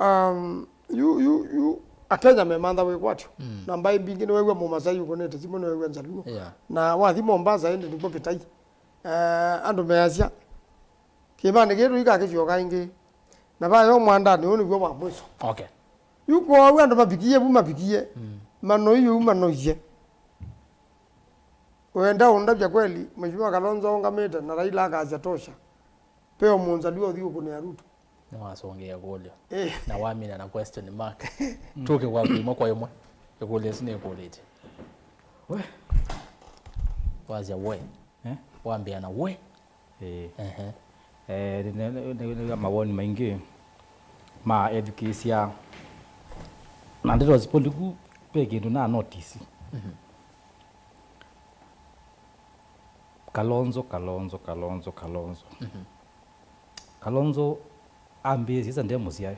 you Akenya memantha we kwatyo na mbai bingi ni wewe Mombasa yuko nete simo ni wewe Njaluo na wathi Mombasa ende ndiko kitai andu measia kibande getu igakicioka ingi na bayo mwandani oni gwo wa mwiso okay yuko andu mapikie mano yu manoije wenda undabya kweli mheshimiwa Kalonzo ngamete na Raila akaja tosha peo Mzaluo thiu kunia Ruto na wasongea golio na wamina na question mark tuke kwa primo kwa yomwe yogole sine kolete we wazia we waambia na we ni mawoni maingi ma education na ndiro zipoliku peke ndo na notice Kalonzo Kalonzo ambi sisa ndemo siaye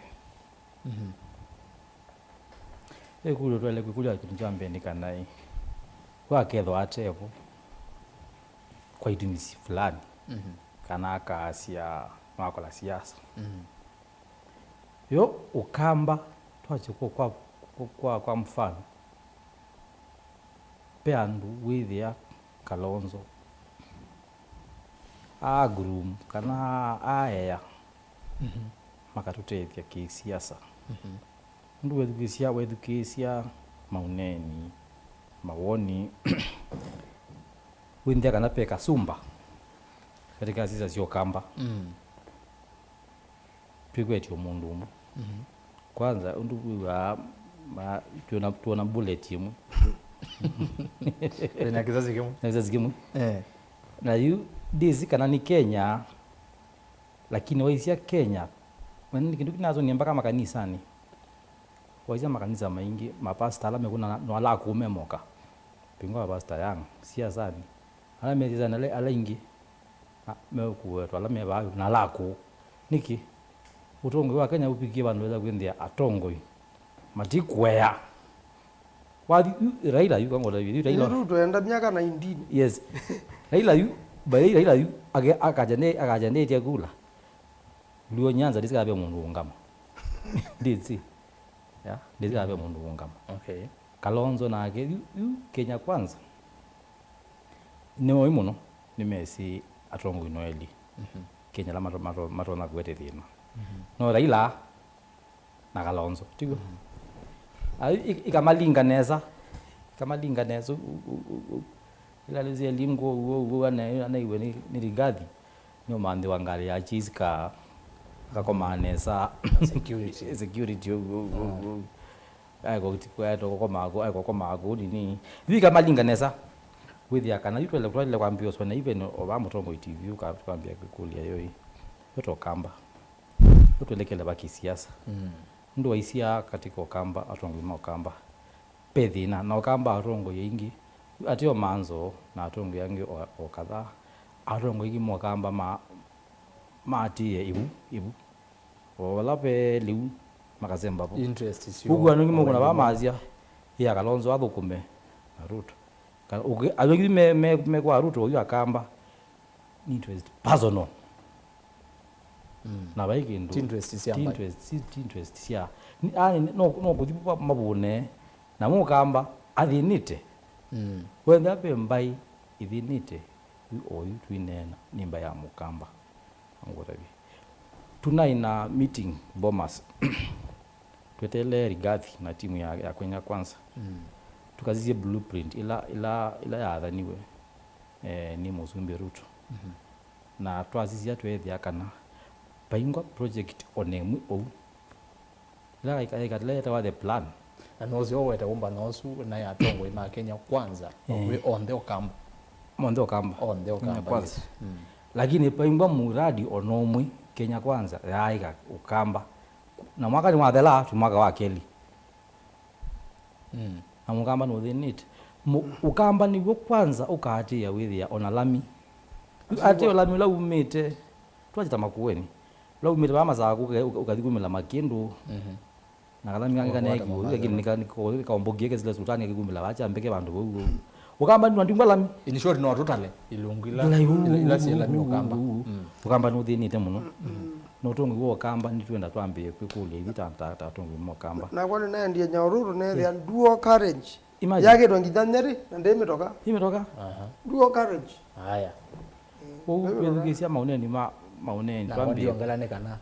ekulo twale kukulia kitu chambe nikanai kwa kedho atevo kwa idinisi fulani kana akasia makola siasa yo ukamba twache kwa mfano peandu withia Kalonzo agrum kana aea makatutethia kisiasa ndu wethukisia mauneni mawoni withia kana peka sumba katika siasa sio kamba pigwetio mundu umu kwanza ndu wa tuona bullet yimu na kizazi kimwe na yu dizi kana ni Kenya lakini waisia Kenya mani kindu kinazo ni mpaka makanisani waisia makanisa maingi mapasta ala mekuna no ala kumemoka pingwa pasta yang siasa ni ala metiza na ala ingi mekuwetu ala meba na lako niki utongo wa Kenya upigie bandu weza kwendea atongoi matikwea wadi Raila yu kango Raila Ruto enda miaka 19 yes Raila yu akajane tia kula Luo Nyanza disika be mundu ungama dizi ya disika be mundu ungama okay Kalonzo na yu Kenya kwanza nimo imuno nimesi atongo inoeli Kenya la mato na kwete thina no Raila na Kalonzo tigo ikamalinga neza ila lezi elimgo uo anaiwe ni rigathi no mande wangali ya chizika kakomanesa security ko mago nini vika malinga neza with yakana yitwele kwale kwambio so na even obamo tongo TV kwambia kukulia yoyi yoto kamba yotwelekele baki siasa ndo waisia katika kamba atongo mo kamba pedina na kamba atongo yingi atio Maanzo na atongo yangi okadha atongo yingi mo kamba matie ibu wala pe liu makazemba hapo interest sio huko anongi mo kuna bamazia ya Kalonzo abukume na Ruto alongi me kwa Ruto yo akamba interest personal na baiki ndo interest sia ani no kujipa mabune na mukamba athinite wenda pe mbai ithinite oyu twinena nimba ya mukamba ngorabi tunaina meeting Bomas twetele Rigathi na timu ya Kenya kwanza tukazizie blueprint ila ya athaniwe ni Musumbi Ruto na twazizia twethia kana paingwa project onemu o la ikatleta wa the plan and also weta umba nosu na ya tongo ina Kenya kwanza we on the kamba kwanza lakini paingwa muradi onomwe Kenya kwanza yaika ukamba na mwaka ni mwathela mwaka wa keli na mukamba no thinit ukamba ni kwanza ukati ya withia ona lami ati lami la umite twajita Makueni la umite ba maza ukathigumila makindu na kalami ngane kiwo lakini nikombogie ke zile sultani akigumila bacha mbeke bandu bo ukamba ni ndingwa lami in short no totally ilungila ila si lami ukamba no thinite muno no tongi wo kamba ni twenda twambie kwikulia ivita tongi mo kamba na kwani naye ndiye nyaururu ne the dual carriage yake twangithanyeri na ndemitoka dual carriage haya ukwethesia mauneni twambie ngalane kana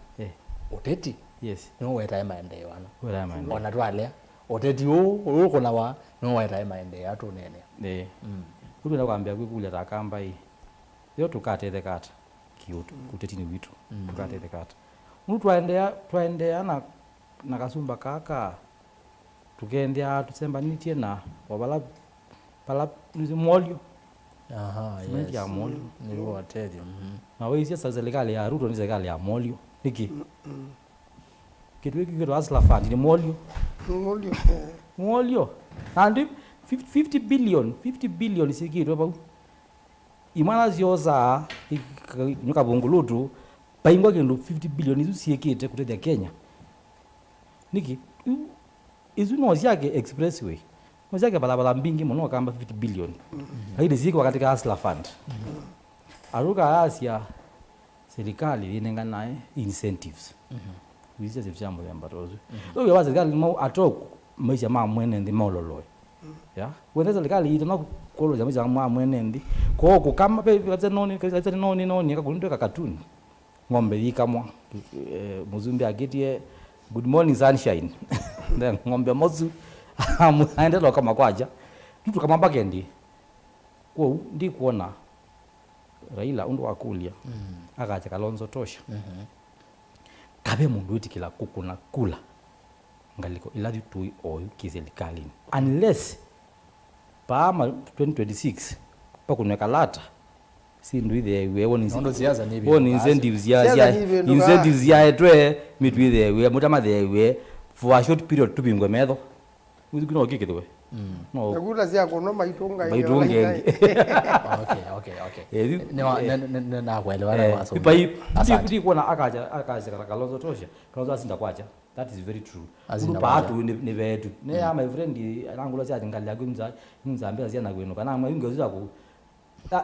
ûteti yes no weta maendeleo ana ona twale ûteti ukona wa no weta maendeleo atu nene uri kwambia kwikulia takamba hii yo tukatete kata kiutu kutetini witu tukatete kata mtu twaendea na kasumba kaka tukendea tusembanitie na wabala pala molio yes ya molio ni ûteti na wewe sasa serikali ya Ruto ni serikali ya molio niki kitu hiki kitu asla fund ni molio and 50 billion sikitu hapa imana zioza nyuka bungulutu paingwa kindu 50 billion izu siekete kutetea Kenya niki izu no yake expressway no yake balabala mbingi muno kamba 50 billion haidi ziko katika asla fund aruka Asia serikali inenga naye incentives wizi zifambo ya mbatozo wewe wazi serikali mo atoko maisha mwene ndi mololo ya wenda serikali itana kolo jamaa jamaa mwenendi ko kama pe noni kakundu kakatuni ngombe yikamwa muzumbi agetie good morning sunshine ndio ngombe mozu aenda kama kwaja mtu kama bakendi kwa ndi kuona Raila undu akulia akacha Kalonzo tosha kabe mundu itikila kukuna kula ngaliko iladi tu oyu kiserikali unless pama 2026 pakuneka lata sindu ithe we woni incentives ya etwe mitu ithe we mutama the we for a short period tupingwe metho uzikino kikitwe no ngula zia kono maitunga okay na kuelewa na waso ndi kuona akaja Kalonzo tosha Kalonzo asinda kwacha that is very true upatu ni vetu ne my friend anangula sia ngali nzambia sia na kwenu kana mwingezo ku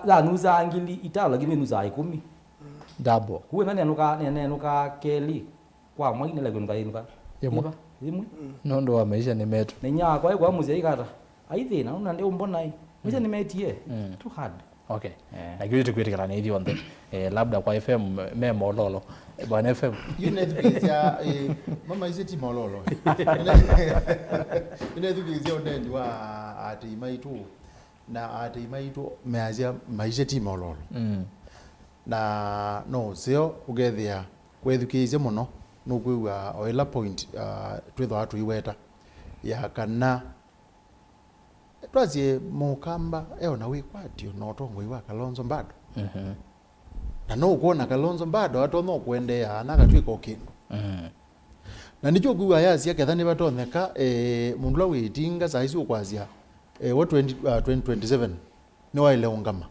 la nuza angili italo lakini nuza 10 double kuwe nani anuka keli kwa mwingine la kwenu kainuka yimwe nondo wa maisha ni metu nenya kwa muzi ikata aithina una ndio mbona hii maisha ni metie too hard okay lakini tukwitikana na hivi onde labda kwa FM memo lolo bwana FM unethikia mama izeti mololo unethikia onde wa atimaitu na atimaitu meazia maizeti mololo na no sio ugethia kwethukiize muno nugwiwa oila point twitho atu iweta ya kana twazie mukamba na wikwatio no tongo iwa Kalonzo bado na no kuona Kalonzo bado ato no kuendea na gatwiko kindu na nicho gwiwa yazi yake thani batoneka mundu la witinga saizi ukwazia wa 2027 ni wa ile ungama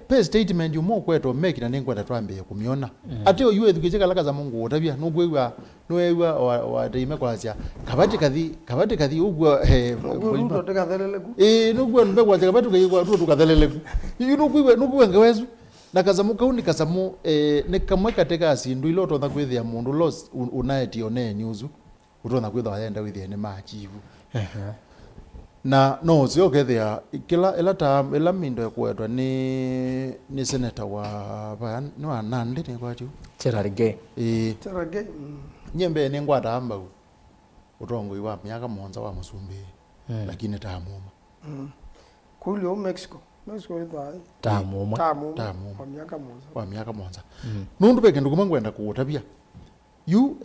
pe statement yumo kweto make na ningwenda twambie kumiona ate oyu edukeje kalaka za Mungu otabia nugwewa noewa wa teime kwazia kabati kathi ugwa Ruto tekatheleleku nugwa mbe kwazia kabati kayigwa Ruto tukatheleleku nugwe ngewezu na kazamu kauni kazamu ne kamwe kateka asindu iloto tha kwithia mundu los unaetio ne nyuzu utona kwithwa yenda withia ne machivu na no sio kethia ila mindo ya kuetwa ni seneta wa ni wa Nandi ni kwachu Cherargei nyembe ni ngwata amba utongo iwa miaka monza wa Musumbi lakini tamuma kulio Mexico itwa tamuma wa miaka monza nundu peke nduko ngwenda kuutabia yu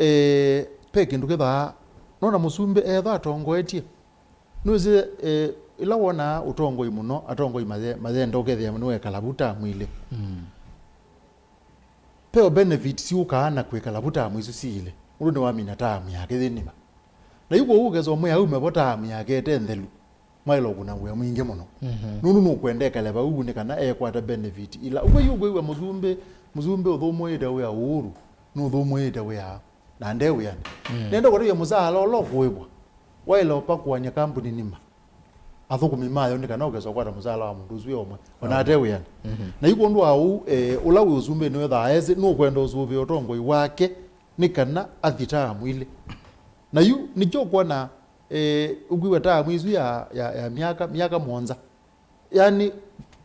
peke nduketha nona Musumbi etha tongoetie nuze ila wona utongo imuno atongo imazenda ukethia mwe kalabuta mwile peo benefits si ukaana kwe kalabuta mwisu sile uru ni wamina tamu yake thinima na yuko ugezo mwe aume bota tamu yake tenthelu mailo kuna we mwingi muno nunu no kwendeka leba ugune kana kwata benefit ila ugwe muzumbe uthomoyete we uru no uthomoyete we na ndewe yani nenda kwa muzala lo kwebwa waila opakwanya kampuni nima athukumi mayo nikana ugezo kwata muzala wa mundu uzwe omwe ona tewe yani na iko ndu au ula uzumbe no thaese no kwenda uzuve otongo iwake nikana athita mwile na yu nicho kuona ugwiwe ta mwizu ya miaka monza yani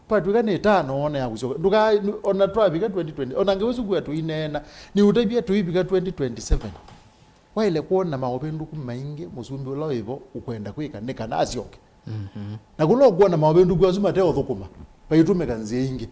patwika ne tano ona ya kusoka nduka ona twabika 2020 ona ngewezi kuya tuinena ni utabia tuibika 2027 waile kuona maobendu kumainge musumbi ula ivo ukwenda kwika nikana asioke na kulo kuona maobendu kwa zuma teo thukuma paitume kanzie ingi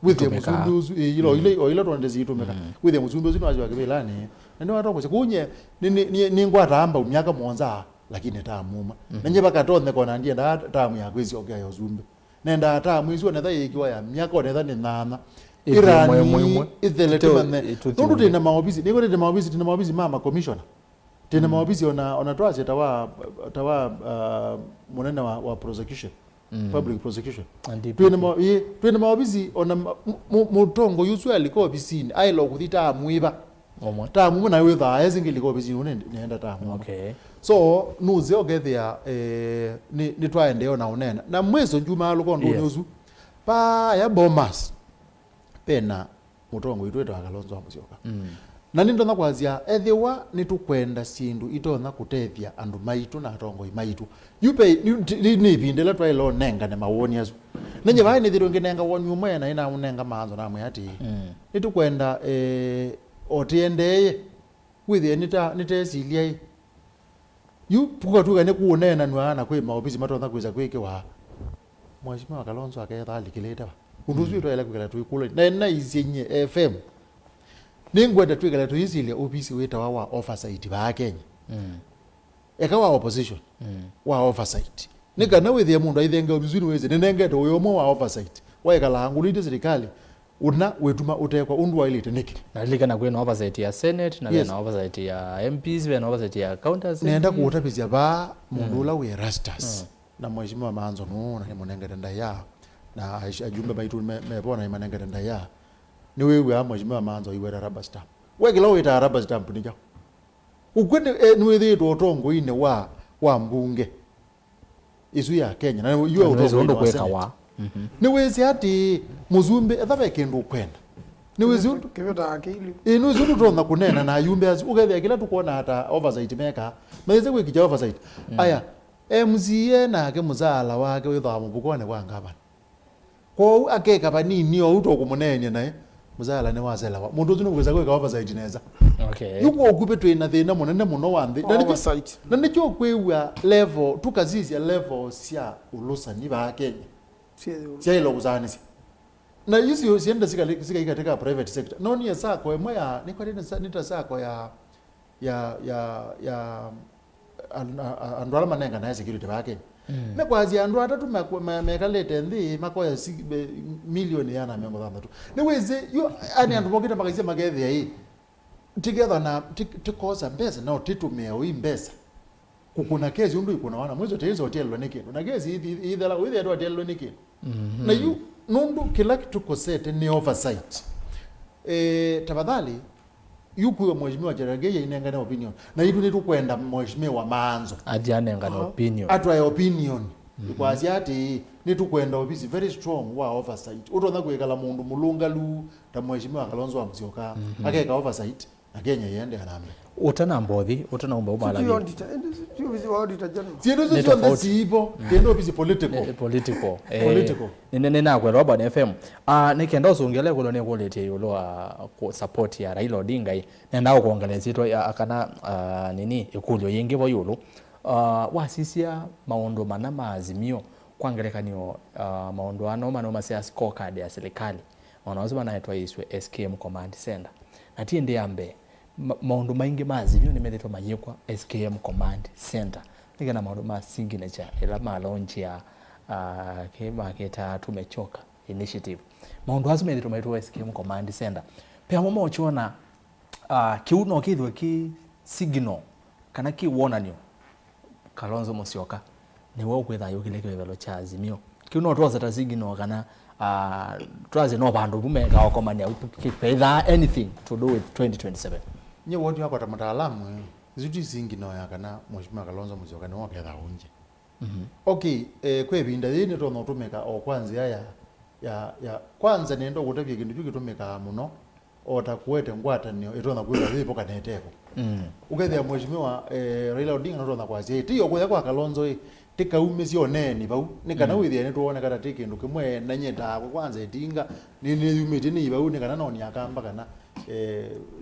with the musumbi ile twandezi itumeka with the musumbi zino aje wakibelani ndio watoko kunye ni ngwata amba myaka monza lakini taamuma nanye bakatonde kona ndiye nda taamu ya kwezi okya yozumbe nenda taamu izo netha ikiwa ya myaka netha ni nana irani itheletemane tondu tena maobizi niko tena maobizi mama commissioner tena maobizi ona twase tawa munene wa prosecution public prosecution tena maobizi ona mutongo yusu aliko obisini ailo kuthita muiba tamu na wetha ezingiliko obisini nenda tamu okay so nuze ogethia ni twaende ona unena na mwezo njuma alukondo nyuzu pa ya bomas pena mutongo itwetwa akalonzo amusioka na nindo na kwazia ethiwa nitukwenda sindu itona kutethia andu maitu na atongo imaitu yupe ni vindela twailo nenga ne mawoni azu nenye vai ni thironge nenga woni umwe na ina unenga maanzo na amwe ati nitukwenda otiendeye withie nitesilia yu puka tuga ne kuonena nwana kwe maobizi matonda kweza kweke wa mwashima Kalonzo aketha alikileta unduzu to ele kwela tuikula na izinye FM ningwenda twikala tuisilia obisi weta wa oversight ba Kenya ekawa opposition wa oversight nikana withie mundu aithenga obizuni weze nenengete uyomo wa oversight waikala angulite serikali una wetuma utekwa undu wa ilite niki nalikana kwena oversight ya Senate na na oversight ya MPs na oversight ya counters nenda kuutapizia ba mundu la we Erastus na mheshimiwa Maanzo no na munengete ndaya na ajumbe baitu mebona imanengete ndaya ni wewe mheshimiwa Maanzo iwera rubber stamp wekila wita rubber stamp nija ukwende niwethe otongo ine wa mbunge isu ya Kenya na yuwe otongo kweka wa niwezi ati muzumbe ethabe kindu kwenda niwezi undu kivita akili niwezi undu tona kunena na yumbe azi ukethia kila tukona hata oversight meka meze kwikija oversight aya MCA na ke muzala wake witha mubukone kwa ngaba ko akeka banini o uto kumunenya naye muzala ne wazela wa mundu zinu kweza kweka oversight neza okay yuko okupe twina thina munene muno wambi oversight na nicho kwewa level tukazizia level sia ulusa ni ba Kenya sielo kuzanisi na yusi sienda sika katika private sector no ni sako emwe ya ni kwa nita sako ya andwala manenga na security bake mekwazi andwa atatu mekalete ndi makoya milioni yana mengo thantatu ni weze yo ani andu mokita makazia magethe ya hii together na tikoza mbeza na titumia wi mbeza kukuna kezi undu ikuna wana mwezo tezo hotel lonekendo na kezi idhala withe ndo hotel lonekendo na yu nundu kila kitu kosete ni oversight tafadhali yuko mheshimiwa Cherargei inenga na opinion na yitu nitu kwenda mheshimiwa Maanzo ajanenga na opinion atwa opinion because ati nitu kwenda obisi very strong wa oversight utonda kwekala mundu mulungalu ta mheshimiwa Kalonzo amsioka akeka oversight na Kenya yende arambe utana mbothi utana umba umala hiyo hiyo auditor general sio ndio sipo kendo obisi political nene na kwa Robert FM nikenda usungele kulo ne quality yulo support ya Raila Odinga nenda kuongelea zito akana nini ikulyo yingi bo yulo wasisia maondo mana maazimio kwangelekanio maondo ano manoma sia scorecard ya serikali wanaweza naitwa iswe SKM command center natie ndiambe maundu maingi maazimio nimeletwa mayekwa SKM command center nikana maundu masingi necha ila launch ya kema kita tumechoka initiative maundu azime leto maitwa SKM command center pia mama ochona kiuno kithwe ki signal kana ki wona nyo Kalonzo Musyoka ni wo kwetha yukile kivelo cha azimio kiuno twaza tazigi no kana twaze no bandu bumeka okomania ukipetha anything to do with 2027 nye wodi wako ta Mûtaalamu zitu zingi no yakana Mheshimiwa Kalonzo Musyoka no ketha unje okay kwebinda yini to no tumeka o kwanza ya kwanza nendo gutebye kindu kitumika muno ota kuwete ngwatanio itona kwira thipo kaneteko ukethia Mheshimiwa Raila Odinga no tona kwazia tiyo kwa Kalonzo tikaumisio neni bau nikana withia ni tuone kana tikindu kimwe na nyeta kwanza itinga ni yumiti ni bau nikana no ni akamba kana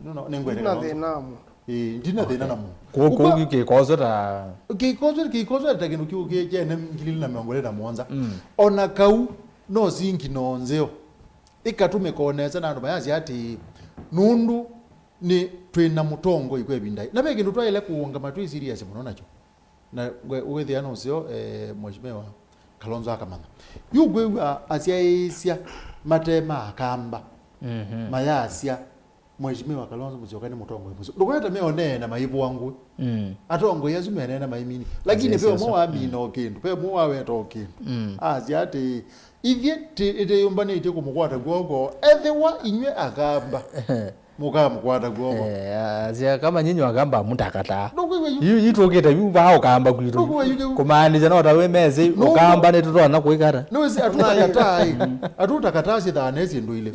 no nengwete na thinamu ndina thina namu ko kikozo ta kikozo ta kindu kiuke chene ngilili na mongoleta monza ona kau no zingi no nzeo ikatume koneza na andu bayazi ati nundu ni twina mutongo ikwebindai na bekindu twaile kuunga matwi serious muno nacho na wethia no cio Mheshimiwa Kalonzo akamana yugwewa asiaisia matema akamba mayasia Mheshimiwa Kalonzo Musyoka ni mutongo imuso ndukweta meone na maibu wangu atongo yazumene na maimini lakini pe mo amino kindu pe mo aweto kindu asiati ithie ite yumbani ite kumukwata gogo ethewa inywe akamba mukwata gogo asia kama nyinyi akamba mutakata yitoketa yuba okamba kwito kumani jana otawe meze okamba netutona kuikara nozi atunakatai atutakatasi thanezi nduile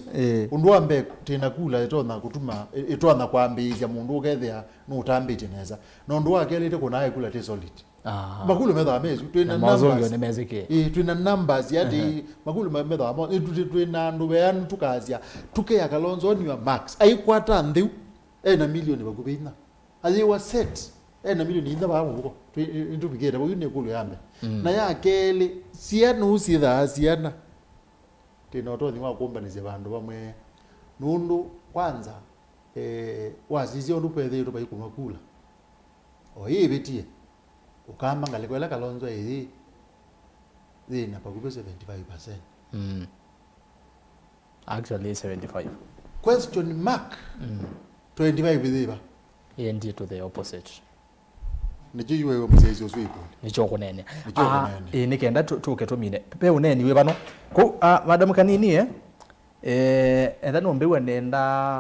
unduambe tena kula itona kutuma itona kwambizya mundu ukethia no utambite neza no ndu akelete kunaye kula te solid makulu metha mezu twina numbers ni mezeke twina numbers yati makulu metha amo twina ndu beanu tukazia tuke ya Kalonzo ni wa max aikwata ndeu na milioni bakubina azi wa set na milioni inda babo buko indubigera bo yune kulu yambe na yakele siana usitha siana tino to niwa kumbanize bandu bamwe nundu kwanza wasizio ndupethe to bayikumakula oyibetie ukamba ngalikwela Kalonzo ezi zina pakube 75% actually 75 question mark 25 bithiba and to the opposite nicho yuwe mzezi oswipo nicho kunene nikenda tuke tumine pe uneni we bano ko madam kanini enda no mbewe nenda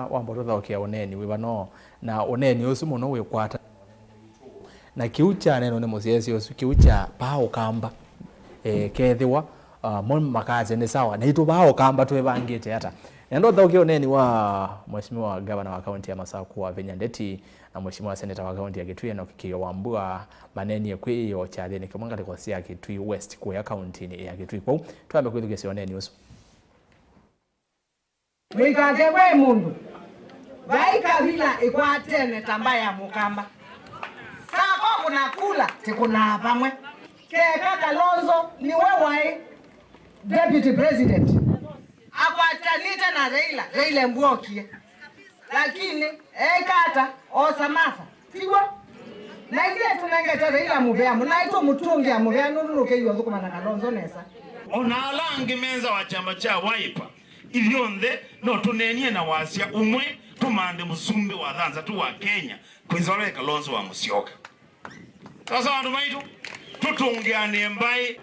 wamboto tha uneni we bano na uneni osu muno we kwata na kiucha neno ne mosiesi osu kiucha pao kamba kethiwa mon makaze ne sawa na itu pao kamba twebangite hata endo tha uneni wa Mheshimiwa Governor wa county ya Musau kwa Vinyandeti na Mheshimiwa Seneta wa county ya Kitui na kikio wambua maneni ya kwiyo chadeni kimwanga likosia Kitui West kwa ya county ya Kitui kwa tuambe kwithugese oneni usu wikaze we mundu vaika vila ikwatene tambaya mukamba kako kuna kula tikuna pamwe keka Kalonzo ni wewe deputy president akwatanita na Raila mbuokie lakini kata osamafa tigwa na ile tunangeta Raila mubea munaito mutungi amubea nuruke iyo zukumana Kalonzo nesa onalangi menza wa chama cha Wiper ilionde no tunenie na wasia umwe tumande musumbi wa dhanza tu wa Kenya kwizore Kalonzo wa Musyoka sasa wandu maitu tutungiane mbai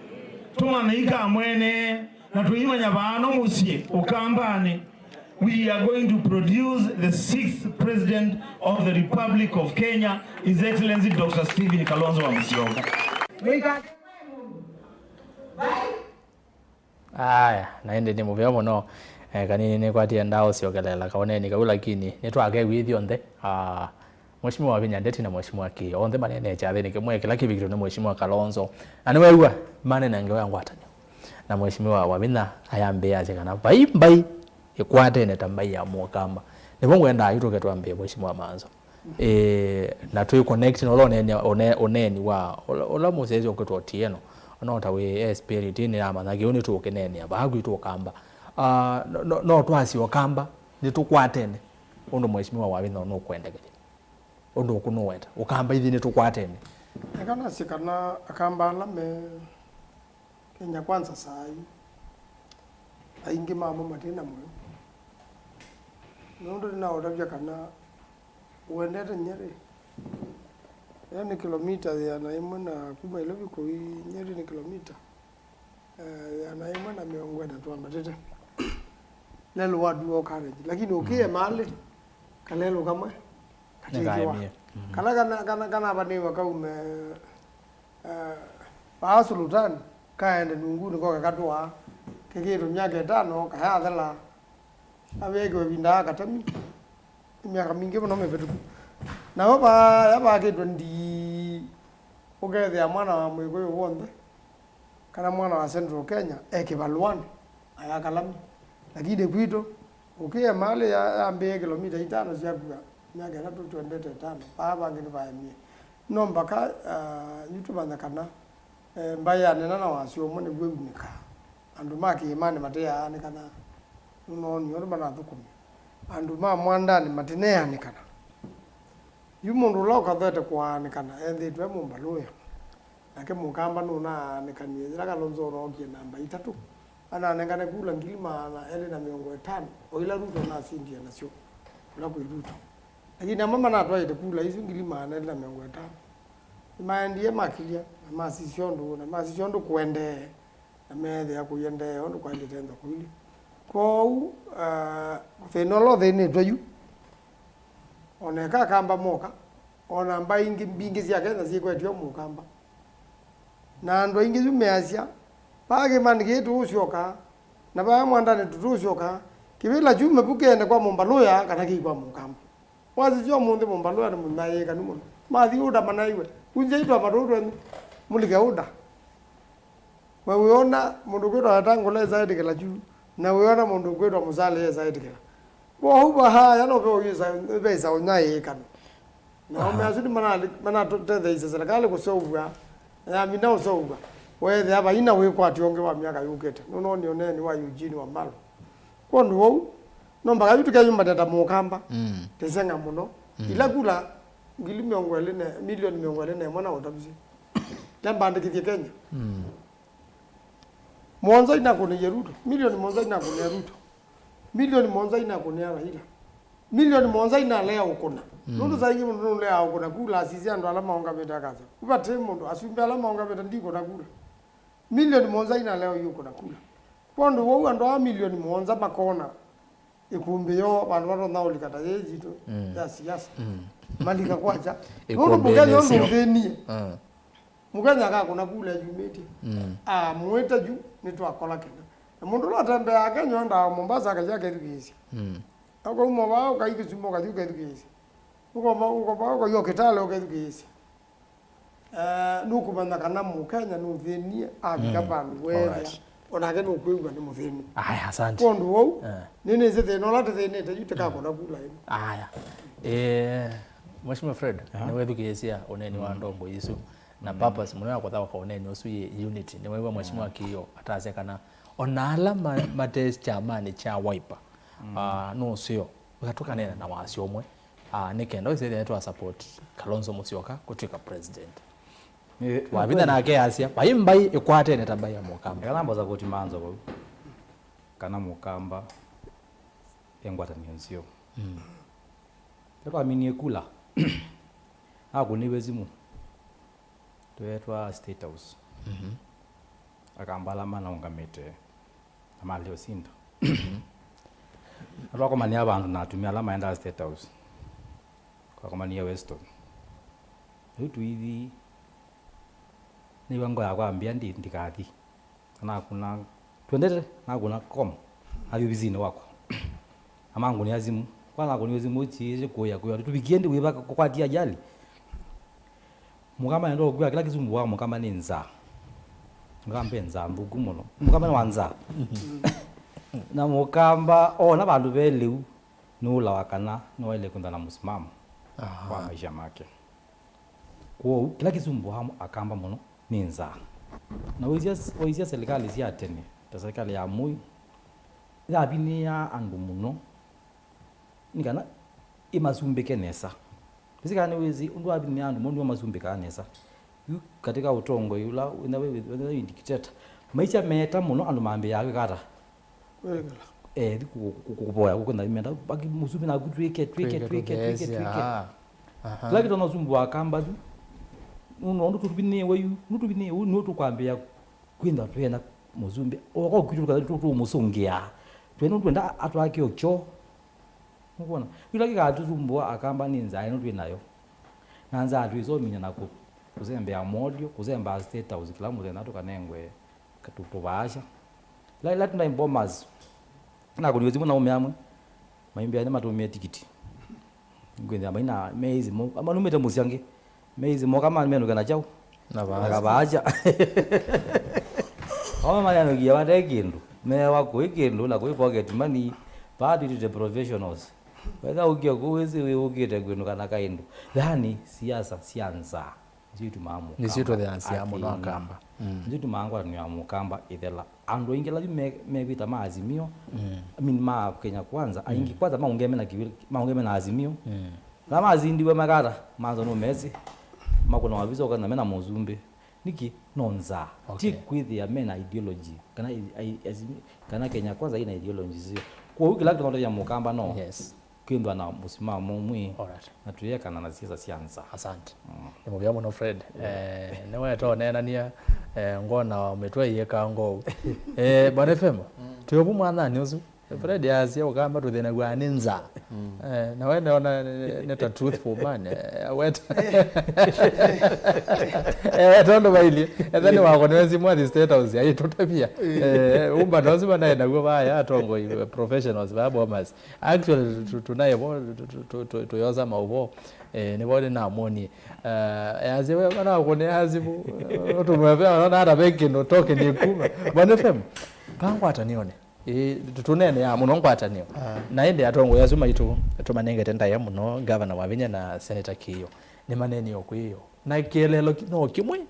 tumameika mwene na tuimanya bano musie ukambane. We are going to produce the 6th President of the Republic of Kenya, His Excellency Dr. Stephen Kalonzo wa Musyoka. aya naende ni muveo muno kanini ni kwatia ndao siogelela kaoneni kaula lakini nitwage withio nthe Mheshimiwa wa Vinyandeti na Mheshimiwa ki onthe manene chathini kimwe kila kibigiro ni Mheshimiwa Kalonzo ani wewa manene ngewa ngwatanyo na Mheshimiwa wa Vinya ayambia kana bai ikwate ne tambai ya mukamba nibongo enda yutoke twambie Mheshimiwa Maanzo na tu connect no oneni wa ola muzezi okwetu otieno onota we spirit ni ama na gioni tu okenene abagu itu okamba no twasi okamba nitukwatene ondo Mheshimiwa wa Vinya no kwenda gele ondo okunuweta okamba ithi nitukwatene akana sikana akamba lame Kenya kwanza sai aingi mama matina mwe nondo na oravya kana uendete nyere yani kilomita ya naimwe na kuma ilobi kui Nyeri ni kilomita ya naimwe na miongo na tuwa matete lelo wadu o courage lakini ukie mali kalelo kama katikiwa kana bani wakaume sultan kaende nunguni ko kakatwa kekiru myaka 5 kayathela abege binda katami myaka mingi muno mebetuku nabo yabagitwe ndi ugethia mwana wa Mwikuyu wonthe kana mwana wa Central Kenya ekibalwani ayakalami lakini kwito ukie mali ya mbe kilomita 5 cia kuga myaka 325 baba ngini baemie no mpaka YouTube kana mbaya nena na wasio mone gwegunika andu maki imani matea anikana no nyoro bana thukumi andu ma mwandani matine anikana yumundu loka thete kwa anikana endi twe mumbaluya nake mukamba nuna anikanie zira kalonzo rokie namba 3 ana anengane kula ngilima na ele na miongo 5 oila Ruto na sindia na sio kula ku Ruto lakini mama na twaite kula hizo ngilima na ele na miongo 5 maendie makilia masishondo kuende na methe ya kuyende ondo kwa ndetenda kuili ko fenolo thene twayu oneka kamba moka ona mbaingi mbingi cia Kenya cikwetio mukamba na ndo ingi zumeasia page mangi tuucoka na ba mwandane tuucoka kibila jume bukende kwa Mombaluya kana kigwa mukamba wazi jo munde Mombaluya ni munaye kanu mathi uda manaiwe unjeitwa marudu muligauda wewe mundu kwetwa atangula zaidi kila juu na wewe mundu kwetwa muzale zaidi kila bo huba haya no ko yisa beza unaye kan na umeazidi mana tete isa serikali kusouga ya mina usouga wewe hapa ina wewe kwa tionge wa miaka yukete no nioneni wa Eugene wa Malo ko ndo no mpaka bitu kayumba tata mukamba tesenga muno ila kula ngili miongwele ne milioni miongwele ne mwana otabisi tembande kiti Kenya Monza ina kone Ruto milioni Monza ina kone Ruto milioni Monza ina kone Raila milioni Monza ina lea ukona nundu zaingi mundu lea ukona kula asisi ando alama onga beta kaza ubate mundu asumbe alama onga beta ndiko na kula milioni Monza ina leo yuko na kula pondo wo ando milioni Monza makona Îkûmbî yo bantu baronda ulikata yejitu ya siasa malika kwacha nundu bugenya ndo thenie mugenya ka kuna kula jumeti mweta ju nitwakola kena mundu lo tembea akenya nda Mombasa akaja kedugisi ako umo bao kaikisumo kadugisi uko bao ko yo kitale okedugisi nuku banda kana mu Kenya no thenie abika bandu wewe onake no kwigwa ni muthini aya asante kondo wau nini zete no late thene te yuteka kona kula hivi aya Mheshimiwa Fred ni wewe thukiyesia oneni wa ndongo Yesu na purpose mwana kwa kwa oneni osuye unity ni wewe Mheshimiwa kiyo atazekana onala mates chamani cha Wiper no sio ukatoka nena na wasi omwe nikenda ise yetu support Kalonzo Musyoka kutuika president wabitha nake asia bayimbai ikwate netabaya mukamba kana mboza kuti Maanzo ko kana mukamba engwata niyonsio kwa mini kula akunibezimu twetwa State House akambala mana ungamete amali osinda roko mani abantu natumia alama enda State House kwa kama ni Weston utu hivi ni wango ya kwambia ndikathi na kuna twendete na kuna kom ayo bizini wako amangu ni azimu kwana kuni azimu chize koya tubikiende wiba kwatia ajali mukama ndo kwa kila kizumbu wa mukama ni nza ngambe nza mbugu muno mukama ni wanza na mukamba ona bantu beleu nula wakana no ile kunda na musimamo kwa maisha make kwa kila kizumbu wa akamba muno ni nza na wizia serikali si atene ta serikali ya mui ya binia andu muno ngana imasumbeke nesa bisikane wezi undu abinia andu mundu masumbeka nesa yu katika utongo yula ina wewe indicate maisha meta muno andu mambe yake kata kuboya ukunda imenda baki musubi na kutwike twike lakini tunazumbu akamba unondo tupine wayu nutupine unoto kwambia kwinda twena muzumbe oko kutuka tutu musungia twena twenda atwake okyo ngona yulaki katutumbwa akamba ninza ino twinayo nanza atwizo minya nako kuzembe ya modio kuzemba state house kila mtu nato kanengwe katupobasha la tuna imbomas na kuliwezi muna umeamwe maimbe ane matumia tikiti ngwenda maina mezi mo amanumete musyange mezi mo kama meno kana chao na baja Kama maneno kia wande kindu mewa kui kindu na kui pocket money party to the professionals whether ukia kuwezi we ukite kwenu kana kaindu yani siasa sianza nzitu maamu nzitu the ansiamu no akamba nzitu maangwa ni amukamba ithela ando ingela mebita maazimio I mean ma Kenya kwanza aingi kwanza maungeme na azimio kama azindiwe magara Maanzo no Messi makuna wabizo kana mena muzumbe niki nonza with ya mena ideology kana Kenya kwanza ina ideology zio kwa wiki lakini ndio ya mukamba no yes kwindwa na musimamo mwi alright natuyeka na siasa sianza asante ni mubya muno Fred newe to nenania ngona umetweyeka ngo bwana FM tuyobu mwana nyozu Fred yazi ukamba tuthina gwa ninza na wene ona neta truthful man wet tondo baili then wako nwezi mwa the state house ya tutapia umba ndozi bana na go baya atongo professionals ba bombers actually tunaye bo tuyoza maubo ni bode na moni yazi we bana ko ne hazibu tumwevea na hata benki ndo toke ni kuma bwana FM pangwa atanione tutunene ya muno ngwatanio na ende atongo yazuma itu tumanenge tenda ya muno governor wa Vinya na Seneta kiyo ni maneni okwiyo na kielelo no kimwe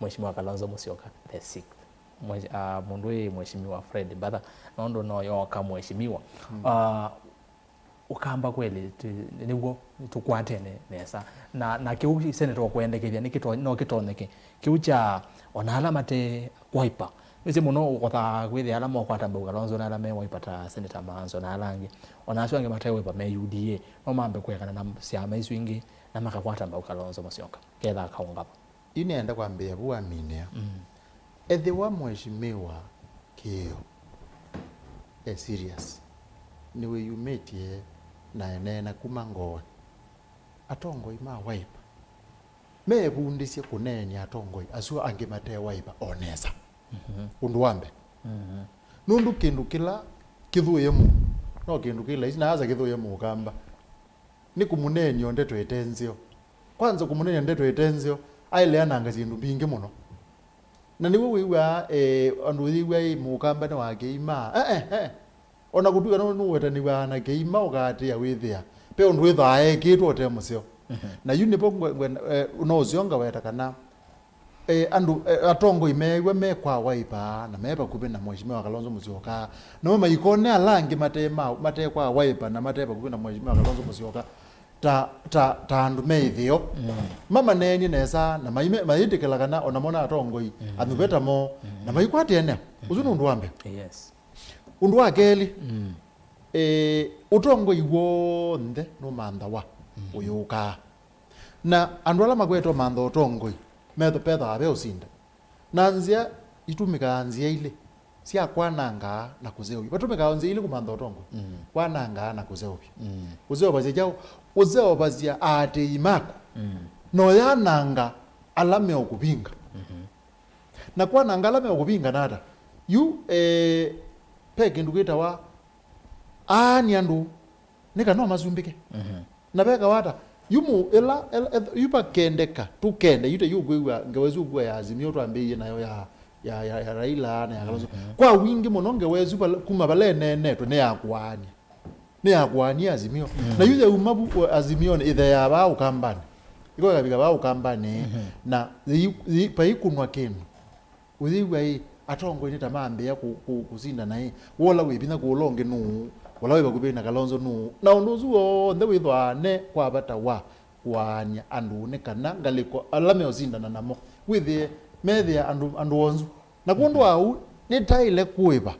mheshimiwa Kalonzo Musyoka the 6th mundu mheshimiwa Fred Mbatha nondo no yoka mheshimiwa ukamba kweli niguo tukwatene nesa na kiu Seneta okwendekithia nikito no kitoneke kiu cha onala mate wiper Wese muno ukotha kwithi ala mo kwata mbuga Kalonzo na ala mewa ipata Seneta Maanzo na alangi onaswange matewe pa me UDA no mambe kwekana na siama isu ingi na makakwata mbuga Kalonzo Musyoka ketha kaungapa inaenda kwambia bua minea ethi wa mheshimiwa kio serious niwe yumetie na enena kumangoa atongo ima wipe mebundisye kuneni atongo asu ange mate wipe onesa undu wambe nundu kindu kila kithuye mu no kindu kila isina aza kithuye mu kamba ni kumuneni onde twetenzio kwanza kumuneni onde twetenzio aile ananga zindu bingi muno na niwe wiwa andu wiwa mu kamba na wake ima ona kutuka no wetaniwa na keima ukatia withia pe undu witha kitwo te musio na unipo unozionga weta kana andu atongo imewe mekwa waipa na meba kube na mheshimiwa Kalonzo Musyoka no maikone alangi mate kwa waipa na mate kube na mheshimiwa Kalonzo Musyoka ta andu meithio mama neni nesa na maidikela kana onamona atongo anubeta mo na maikwati ene uzunu undu wambe yes undu wakeli utongo iwo nde no manda wa uyuka na andu ala magweto manda utongo metho petha abe usinda na nzia itumika nzia ile sia kwananga na kuzeo batumika nzia ile kumanda utongo kwananga na kuzeo uzeo bazia jao uzeo bazia ate imako no yananga alame okubinga na kwananga alame okubinga nada yu peke ndugita wa ani andu nika no mazumbike na peka wata yumu ela yupa kendeka tukende yute yugwa ngawezu gwa ya azimio twambiye nayo ya Raila na ya Kalonzo kwa wingi muno ngawezu kuma balene neto ne yakwani azimio na yuze umabu azimio ne ithe ya ba ukambani iko kabika ba ukambani na paikunwa kenu uziwa atongo ni tamambe ya kuzinda naye wola webina kulonge nu wala weba kubena Kalonzo nu na unduzuo nde withwane kwa bata wanya andu ne kana ngaliko alame ozinda na namo withie methia andu onzu na kundu au ni taile kuiba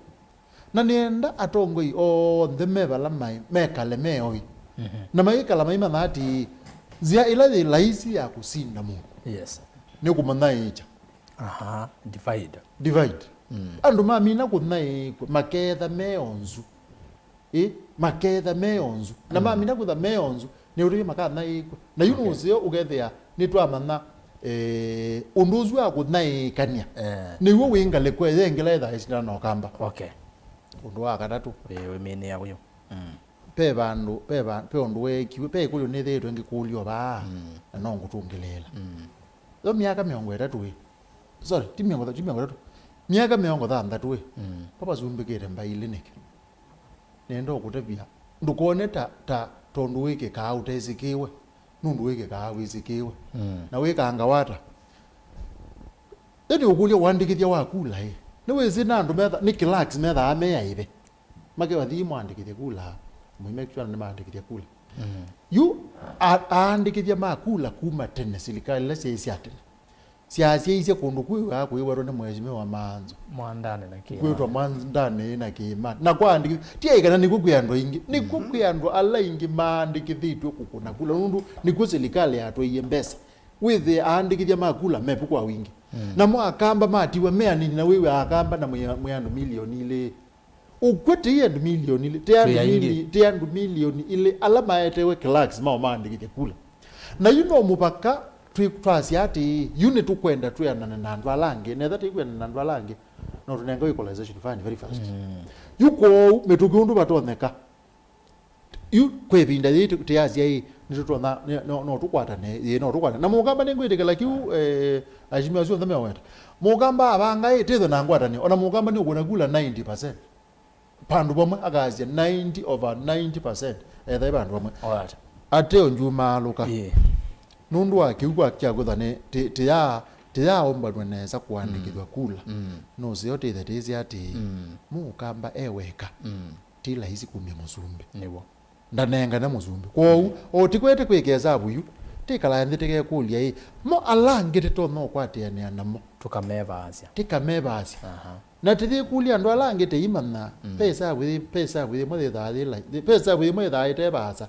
na nienda atongo nde mebala mai mekale meoi na maikala mai mathati zia ila laisi ya kusinda mu yes ni kumanaicha divide andu mamina kunai maketha meonzu maketha meonzu na mamina kutha meonzu ni uri makatha ikwa na yuno uzio ugethia ni twamana unduzu wa kunai kania ni wo wingale kwa yengela itha isina no kamba undu wa katatu we mene ya uyo pe bandu pe undu wekiwe pe kulyo ni thitwe ngikulyo ba na no ngutungilela yo miaka 30 sorry ti 30 miaka 30 papa zumbikire mbaile niki nendo kutebia ndukone ta tondu wike ka utesikiwe nundu wike ka wisikiwe na wika angawata edi ukulyo wandikithia wakula ni wezi na andu metha ni kilax metha ameya ive make wathi mwandikithia kula make sure ni maandikithia kula yu aandikithia makula kuma tene silikali la sisi atene siasa ise kundu kuiwa kuiwaro ni mwezi wa Maanzo mwandane na kima kuitwa mwandane na kima na kwandiki tia ikana nikukuyandwa ingi nikukuyandwa ala ingi maandikithitwe kukuna kula nundu nikusilikali atwe yembesa with aandikithia makula mepu kwa wingi na mwakamba matiwa mea nini na wewe akamba na mwandu milioni ile ukwete yendu milioni ile tiandu milioni ile alama etewe kilax maandikithia kula na mupaka twasi ati unit ukwenda tuyanana na andu alange netha tikwenda na andu alange no tunenga equalization fine very fast yuko metukundu batoneka yu kwebinda yitu tiazi ai nitutona no tukwatane no tukwatane na mugamba nengwitikela kiu ajimia sio thame weta mugamba abanga ititho na ngwatane ona mugamba ni ukuna kula 90% pandu bomwe agazia 90% etha bandu bomwe ate onjuma aluka nundu wake ukwa kya guthane tiya ombadwe neza kuandikithwa kula no ziote that is ati mukamba eweka tila hizi kumya musumbi niwo ndanenga na musumbi kwa otikwete kwekeza buyu tikala nditeke kulia mo alangite to no kwatiane namo tukamebazi na tithi kulia ndo alangite imana pesa with mo thali like pesa with mo thaite basa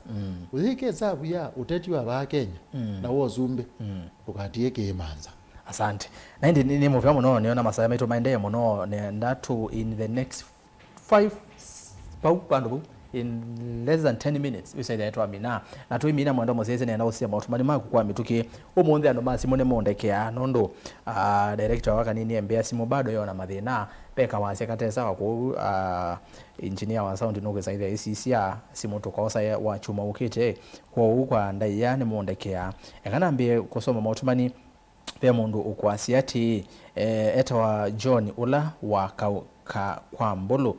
uthike sabu ya uteti wa Bakenya na wo zumbi ukatie kimanza asante na ndi ni muvya muno niona masaya meto maendeye muno ne ndatu in the next 5 paupandu in less than 10 minutes we say that to amina na to imina mwanda mozeze ne na usia mautumani maku kwa mituki umundi ando masi mone mondekea nondo director waka nini embea simo bado yona mathina peka wase katesa ku engineer wa sound no kwesa ile Siasa simo tukosa wa chuma ukite kwa ndaiya ne mondekea ekana mbie kusoma mautumani pe mundu ukwasi ati etawa John ula wa kwa mbolo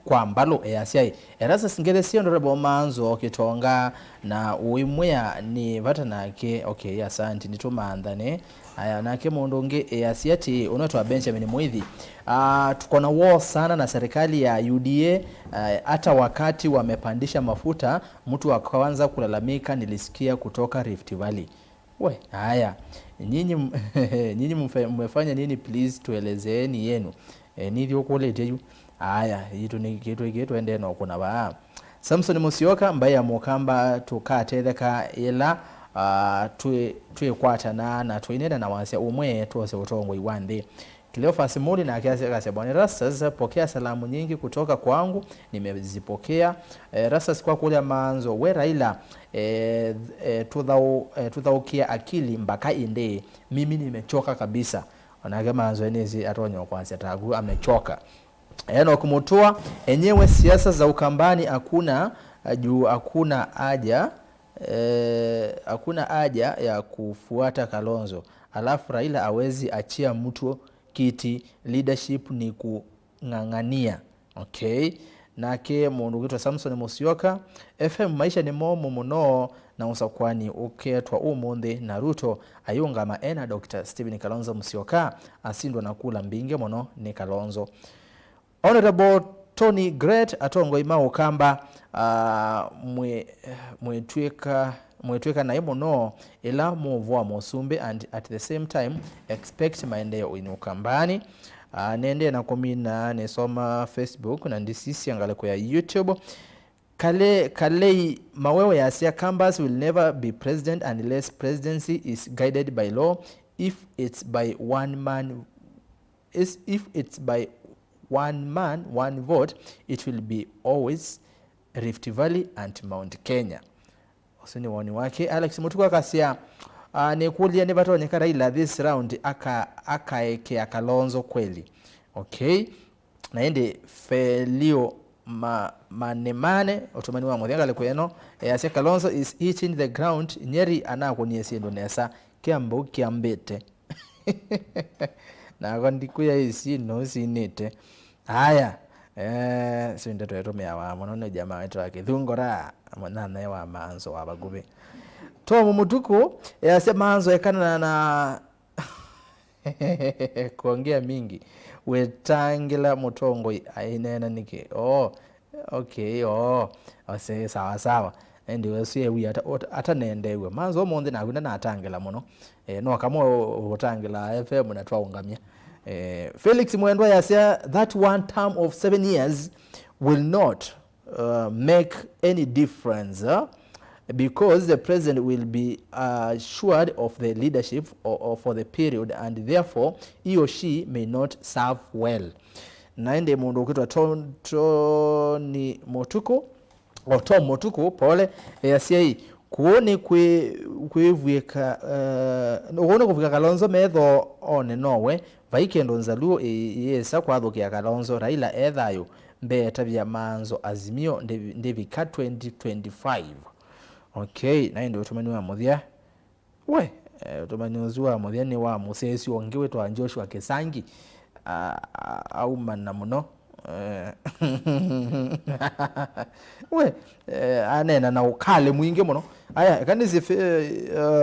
kwa mbalo yasiai Erastus ngere sio ndorebo Maanzo kitonga na uimwea ni vata nake okay asante nitumandane aya nake mundu nge yasiati unatwa Benjamin Muithi tuko na war sana na serikali ya UDA hata wakati wamepandisha mafuta mtu wa kwanza kulalamika nilisikia kutoka Rift Valley we haya nyinyi mmefanya nini please tuelezeeni yenu nivyo kuleteju aya yitu ni kitu ende no kuna ba Samson Musyoka mbaye amukamba tukatetheka ila tuekwatana na tuinenda na wasia umwe tuose utongo iwande Cleophas Muli na kiasi akasema bwana Erastus pokea salamu nyingi kutoka kwangu nimezipokea Erastus kwa kule Maanzo we Raila tudhaukia akili mpaka inde mimi nimechoka kabisa wanage Maanzo enezi atonyo kwanza tagu amechoka eno kumutoa enyewe siasa za Ukambani hakuna juu hakuna haja ya kufuata Kalonzo alafu Raila awezi achia mtu kiti leadership ni kungangania okay nake mundu kitwa Samson Musyoka FM maisha ni momo muno na usakwani uketwa umundi na Ruto ayunga maena Dr. Stephen Kalonzo Musyoka asindwa na kula mbinge muno ni Kalonzo Honorable Tony Great atongo imao kamba mwetweka na muno ila muvwa musumbe and at the same time expect maendeleo in Ukambani nende na komina nesoma Facebook na ndisisi angale kwa YouTube kale mawewe ya Siasa Kambas will never be president unless presidency is guided by law if it's by one man one vote, it will be always Rift Valley and Mount Kenya. Osini woni wake Alex Mutuku akasia nekulia ne batonyeka Raila this round akaeke Kalonzo kweli. Okay, naende Felio manemane otumani wa muthenga lekweno ase Kalonzo is hitting the ground nyeri anako niesindo nesa kiambo kiambete na gondikuya isi no sinete haya sinde twetumia wa mono jamaa wetu wake thungora mwana wa Maanzo wa bagube Tom Mutuku ase Maanzo ekana na kuongea mingi wetangila mutongo ainena niki okay ase sawa ndi wesuye wi ata nendewe Maanzo monde na kuna natangila muno no kamo utangila FM na twaungamia Felix Mwendwa yasia that one term of 7 years will not make any difference because the president will be assured of the leadership for the period and therefore he or she may not serve well. Naende mundu kitwa Tony Mutuku Tom Mutuku pole yasia kuone kwevueka uone kuvika Kalonzo metho one nowe vaikendo nzaluo yesa kwathukia Kalonzo Raila ethayo mbeta bya Maanzo Azimio ndevika 2025. Okay, naende utumani wa muthia we utumani uzua muthia ni wa musesi ongiwe twa Joshua Kesangi au manna muno we anena na ukale mwingi muno aya kanisi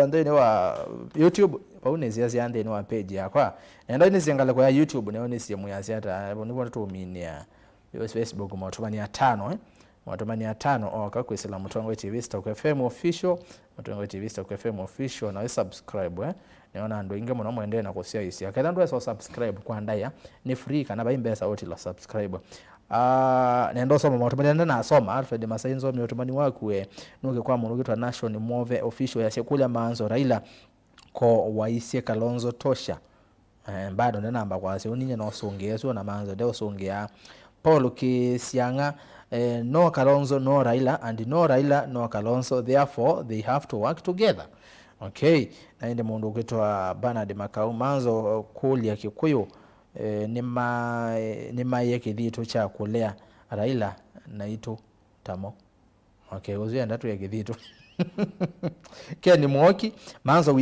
ndene wa YouTube paune siasa ndene wa page yakwa enda ni singala kwa YouTube ne oni simu ya siata nibo tuminia Facebook mwatumani 5 mwatumani 5 okakwesela Mutongwe TV Stock FM official Mutongwe TV Stock FM official na subscribe niona ndo inge muno mwende na kusia isi akaenda ndo so subscribe kwa ndaya ni free kana baimbesa oti la subscribe nendo soma mwatumani na soma Alfred Masainzo mwatumani wakwe nuke kwa muno kitwa National Move official ya sekula Maanzo Raila ko waisie Kalonzo tosha bado ndio namba kwa se uninye no songezo na Maanzo ndio songea Paul Kisianga no Kalonzo no Raila and no Raila no Kalonzo therefore they have to work together. Okay, naende mundu kitwa Bernard Makau Maanzo kulia Kikuyu nima yake dhito cha kulea Raila naito tamo. Okay, uzia ndatu yake dhito Ken Mwoki Maanzo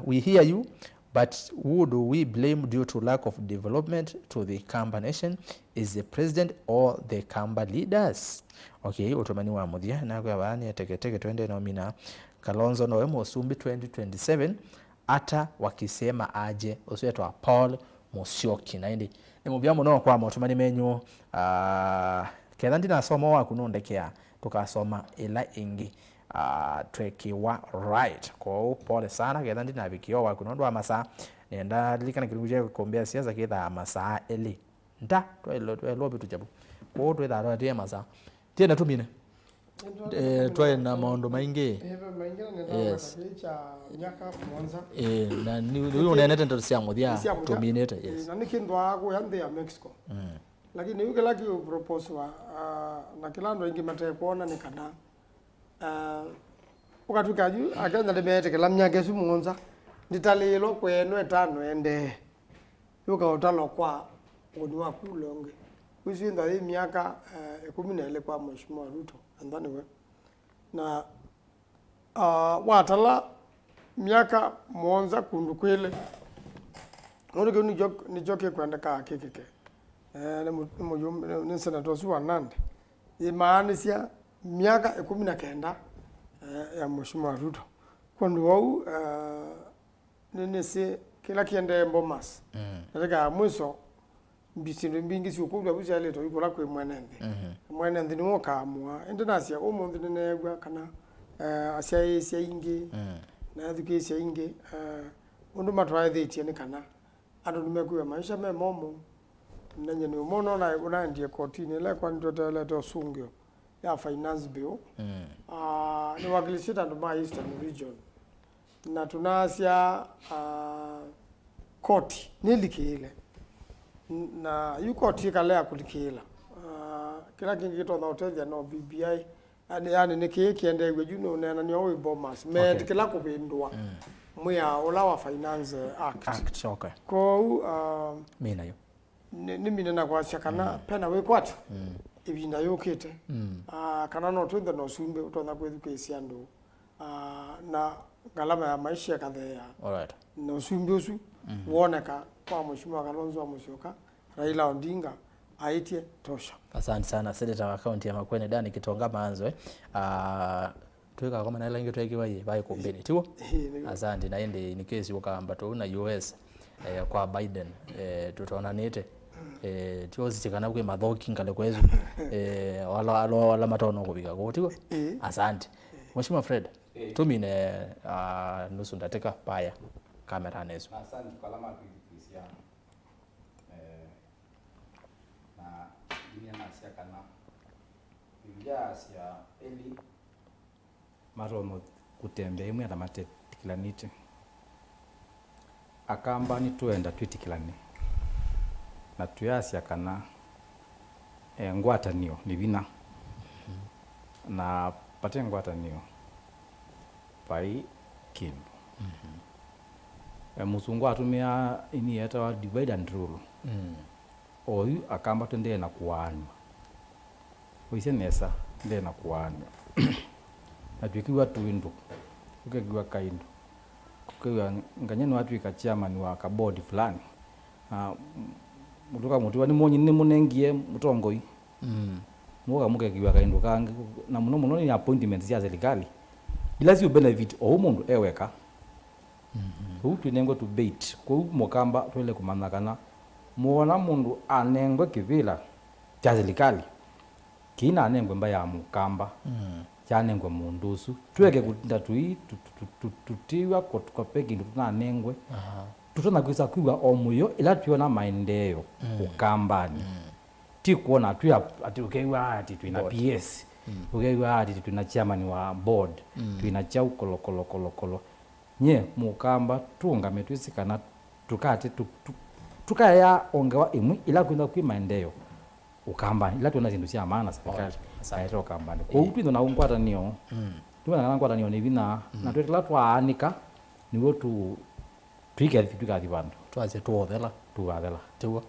we hear you, but who do we blame due to lack of development to the Kamba nation? Is the president or the Kamba leaders? Okay, utumani wa muthia na kwa bani teketeke twende na mina Kalonzo no Musumbi 2027 ata wakisema aje usietwa Paul Musyoki naindi ni mubya muno kwa mutumani menyu ketha ndina soma wa kunondekea tukasoma ila ingi twekiwa right kwa pole sana ketha ndina bikio wa kunondwa masa nenda likana kiluje kukombea siasa ketha masa eli nda lobi tujabu kwa twetha rwa masa tena tumine twae na maondo maingi yes nyaka mwanza na ni unenete ndo sia muthia tuminete yes na nikindwa ko yande ya Mexico lakini yuke laki propose wa na kilando ingi mate kuona ni kana ukatuka ju akenda demete kala mnyake su mwanza nditalilo kweno etano ende yuka utalo kwa ngodiwa kulonge kuzinda hii miaka 14 kwa Mheshimiwa Ruto andani we na watala miaka mwanza kundukwele ngono ni joke kwenda ka kekeke ni Seneta wa Nandi imaanisia miaka 19 ya Mheshimiwa Ruto kondo wau nene se kila kiende Bomas nataka mwiso mbisindo mbingi si ukubwa buza leto yukola kwe mwanende mwanende ni wokamwa internasia omuntu nenegwa kana asia ingi na education ingi undu matwa theti ne kana andu nimekuwa maisha memomo nanye ni umono na unandie kotini le kwa ndotele to sungyo ya finance bill ni wakilisita ndo ma Eastern region na tunasia koti nilikile na yu koti kalea kulikila kila kingi to na hotel ya no BBI yani nikiende gwe juno na ni owe bomas me kila kubindwa muya olawa finance act okay ko mina yo ni mina na kwa shakana pena we kwatu ibinda yokete kana no twende no sumbe utona kwethukesia ndo na galama ya maisha kadhea alright no sumbe usu woneka kwa mheshimiwa Kalonzo Musyoka Raila Odinga aitie tosha. Asante sana Seneta wa kaunti ya Makueni Dani Kitonga Maanzo tuweka kama na lengo tuwekiwa hii bai Îkûmbî tiwo asante na ende ni kesi wakamba to na US kwa Biden tutaona nete tiozi kana kwe mathoki ngale kwezu wala matono kubiga gotigo asante Mheshimiwa Fred tumine nusu ndateka paya kamera nezo asante kalama kuisiana na dunia na sia kana ya sia eli marono kutembea imwe atamate tikilanite akamba ni tuenda twitikilani na tuyasia kana ngwatanio ni bina na pate ngwatanio pai kimbo musungu atumia ini yeta divide and rule oyu akamba twende na kuana oise nesa ndende na kuana na tukiwa tuindu ukegiwa kaindo ukegiwa nganyeni watu ikachairman wa kabodi fulani mutuka mutu wani monyi ni munengie mutongoi muga mukegiwa kaindo kangi na muno ni appointments ya serikali ila si benefit o mundu eweka twinengwe tu bait ko mukamba twele kumanakana muona mundu anengwe kivila cha serikali kina anengwe mbaya mukamba chanengwe mundusu tweke kutinda tutiwa kopeki tunanengwe tutona kwisa kwiwa omuyo ila tuona maendeleo ukambani ti kuona tu ati ukeiwa ati tuina PS ukeiwa ati tuina chairman wa board tuina chau kolo nye mukamba tuungame twisikana tukate tukaya ongewa imwe ila kwenda kwi maendeleo ukambani ila tuona zindu cia maana serikali saito ukambani kwa hiyo na ungwatanio tuona ngwatanio ni bina na twetela twaanika niwo twike twikathi bandu twaze tuothela tiwa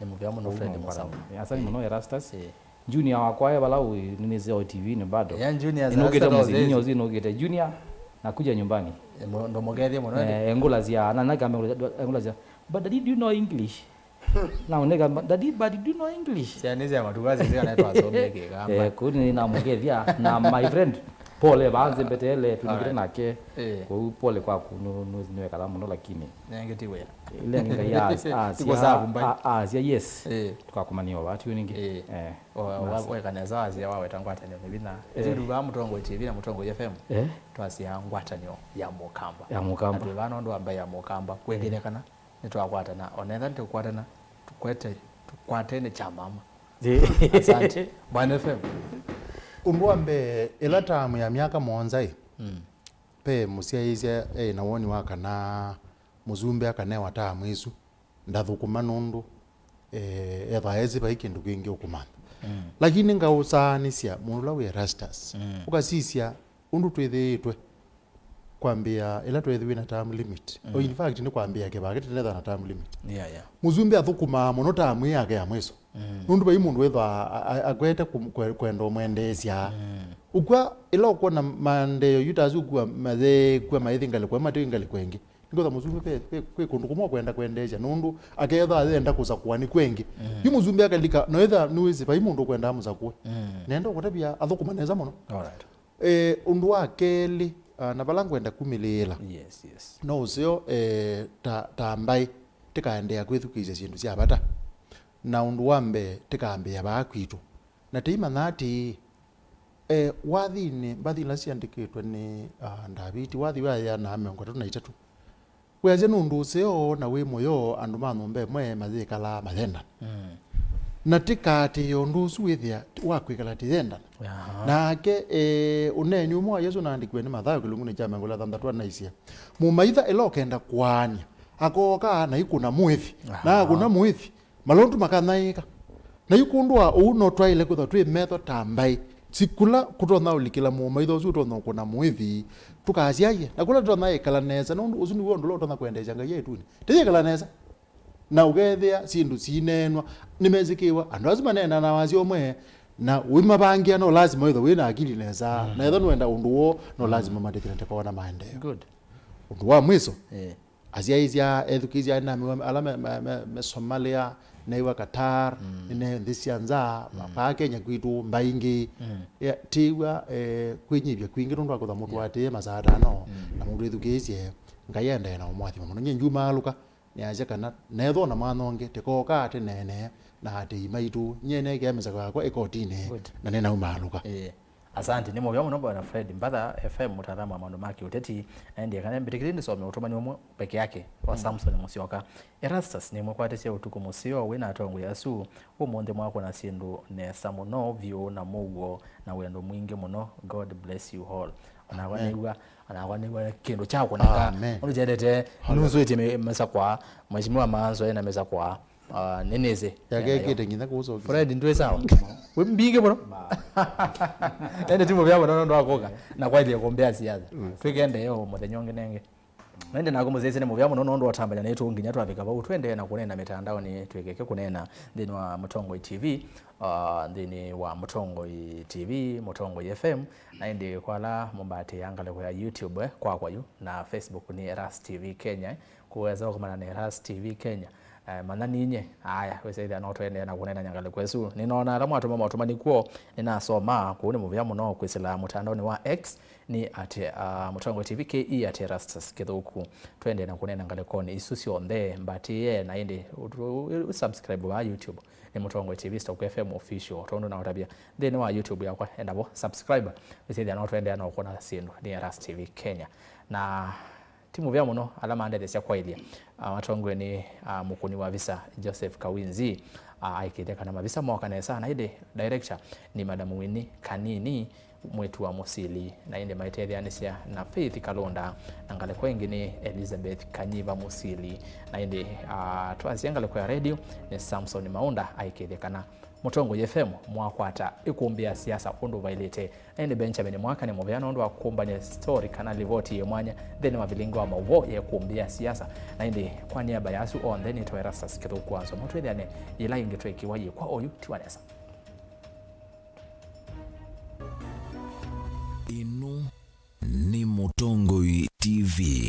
ni muvyamo no friend Musau asani muno Erastus junior wakwaye balau nini zao TV ni bado ya junior inogeta muzinyo zinogeta junior nakuja nyumbani ndo mogethia muno engulazia na nagambe engulazia but did you know English na nega but did you know English sianize matugazi zile anaitwa asomeke kama kuni na mogethia na my friend pole baanze betele tunikire nake kwa pole kwa niwe kala muno lakini nengetiwe ile ninga ya yes tukakumania watu ningi wewe kaneza azia wawe tangwatanio bina ezidu ba mutongo TV na mutongo FM twasia ngwatanio ya mukamba atu bana ndo ambaye ya mukamba kwengelekana nitwakwatana onenda ntukwatana tukwatene cha mama asante Bwana FM umbuambe ila tamu ya miaka monza pe musiaizia na woni waka na muzumbe akane watamu isu ndathukuma nundu ethaezi ba ikindu kingi ukumana lakini ngausanisia mundu lawe Erastus ukasisia undu twithitwe kwambia ila twithiwe na term limit o in fact ni kwambia ke bagete na term limit muzumbe athukuma muno tamu yake ya mwiso nundu bai mundu wetha agwete kwenda mwendesia ukwa ila uko na mande yutazu kwa mathe kwa maithi ngale kwa mate ngale kwengi nikoza muzumbe pe kundu kumwa kwenda kwendesha nundu aketha athenda kuza kwani kwengi yu muzumbe akalika no etha nuizi bai mundu kwenda muza kwa nenda kutabia athukuma neza muno undu wa keli na balangwenda kumilila yes no usio tambai tikaendea kwithukize cindu cia bata na undu wambe tikambia bakwitu na teima nati wathini bathila ciandikitwe ni Ndaviti wathi waya na 33 weje nundu usio na wi moyo andu manombe mwe mathikala mathenda na tikati yondu usuithia wakwikala tithenda nake unenyu mwa Yesu naandikwe ni Mathayo kilunguni cha 6:3 na isia mumaitha elokenda kwani akoka na ikuna mwithi na kuna mwithi malondu makanaika na ikundwa uno twaile kutha twi metho tambai sikula kutona ulikila muma itho su tona kuna mwithi tukasiaye na kula tona ikala neza no uzuni wondo lo tona kwendesha ngai yetu ni tiye kala neza na ugethia sindu sinenwa nimezikiwa andu azima nena na wazi omwe na wima bangia no lazima itho wina akili neza na itho nwenda undu wo no lazima madikira tekona maendeleo good undu wa mwiso azia izia edukizia na alama me Somalia na iwa Qatar ne ndisianza pa Kenya kwitu mbaingi tiwa kwinyibya kwingi ndo akutha mutu ate masada no na mundu edukizie ngayenda na umwathi muno njuma aluka ni aje kana netho na manonge tekoka ate nene na ate imaitu nyene gemeza kwa ekotine na nena umaluka asante ni muvya muno bwana Fred Mbatha FM Mûtaalamu amandu maki ûteti ndiye kana mbitikirindi some utumani umwe peke yake wa Samson Musyoka Erastus ni mwakwate cia utuku musio wina atongo yasu umonde mwako na sindu nesa muno vyo na mugo na wendo mwingi muno. God bless you all. Anawanigwa kindu chako naka unujedete nusu ite mesa kwa mheshimiwa Maanzo na mesa kwa neneze yake kite ngina kuzo Fred ndwe sawa we mbinge bro ende timu byabo ndo akoka na kwa ile kombea siasa twigende yo muthenyonge nenge nende nako muzeze ne mubyamo ndo watambanya na yetu nginya twabika ba twende na kunena mitandao ni twegeke kunena ndini wa Mutongo TV ndini wa Mutongo TV Mutongo FM na ndi kwala mumbate yangale kwa YouTube kwa yu na Facebook ni Erastus TV Kenya kuweza kumana na Erastus TV Kenya mana ninye haya wese ida no twende na kunena nyangale kwesu ninaona alamu atuma nikuo ninasoma kuone mubyamo no kwisila mutandao ni wa X ni ate Mutongo TV ke ate Erastus Kithuku twende na kunena ngale koni isusi onde mbati ye na inde subscribe wa YouTube ni Mutongo TV Stock FM official tondo na utabia then wa YouTube yakwa endabo subscribe wese ida no twende na kuona sindu ni Erastus TV Kenya na timu vya muno alama ndede cia kwailia matongwe ni mukuni wa visa Joseph Kawinzi aikitheka na mavisa mwaka nesa na ide director ni Madam Winnie Kanini mwetu wa Musili na inde maitethia na Faith Kalonda na ngale kwengi ni Elizabeth Kanyiva Musili na inde twaziangale kwa radio ni Samson Maunda aikitheka na Mutongo FM mwakwata Îkûmbî siasa undu vailete ende Benjamin mwaka ni muvyano undu akumbanya story kana livoti ye mwanya then mavilingo wa mauvo ya Îkûmbî siasa na ende kwa niaba yasu on then to Erastus Kithuku kwanza mutwe thane ila ingetwe kiwaye kwa oyu tiwanesa ino ni Mutongo TV.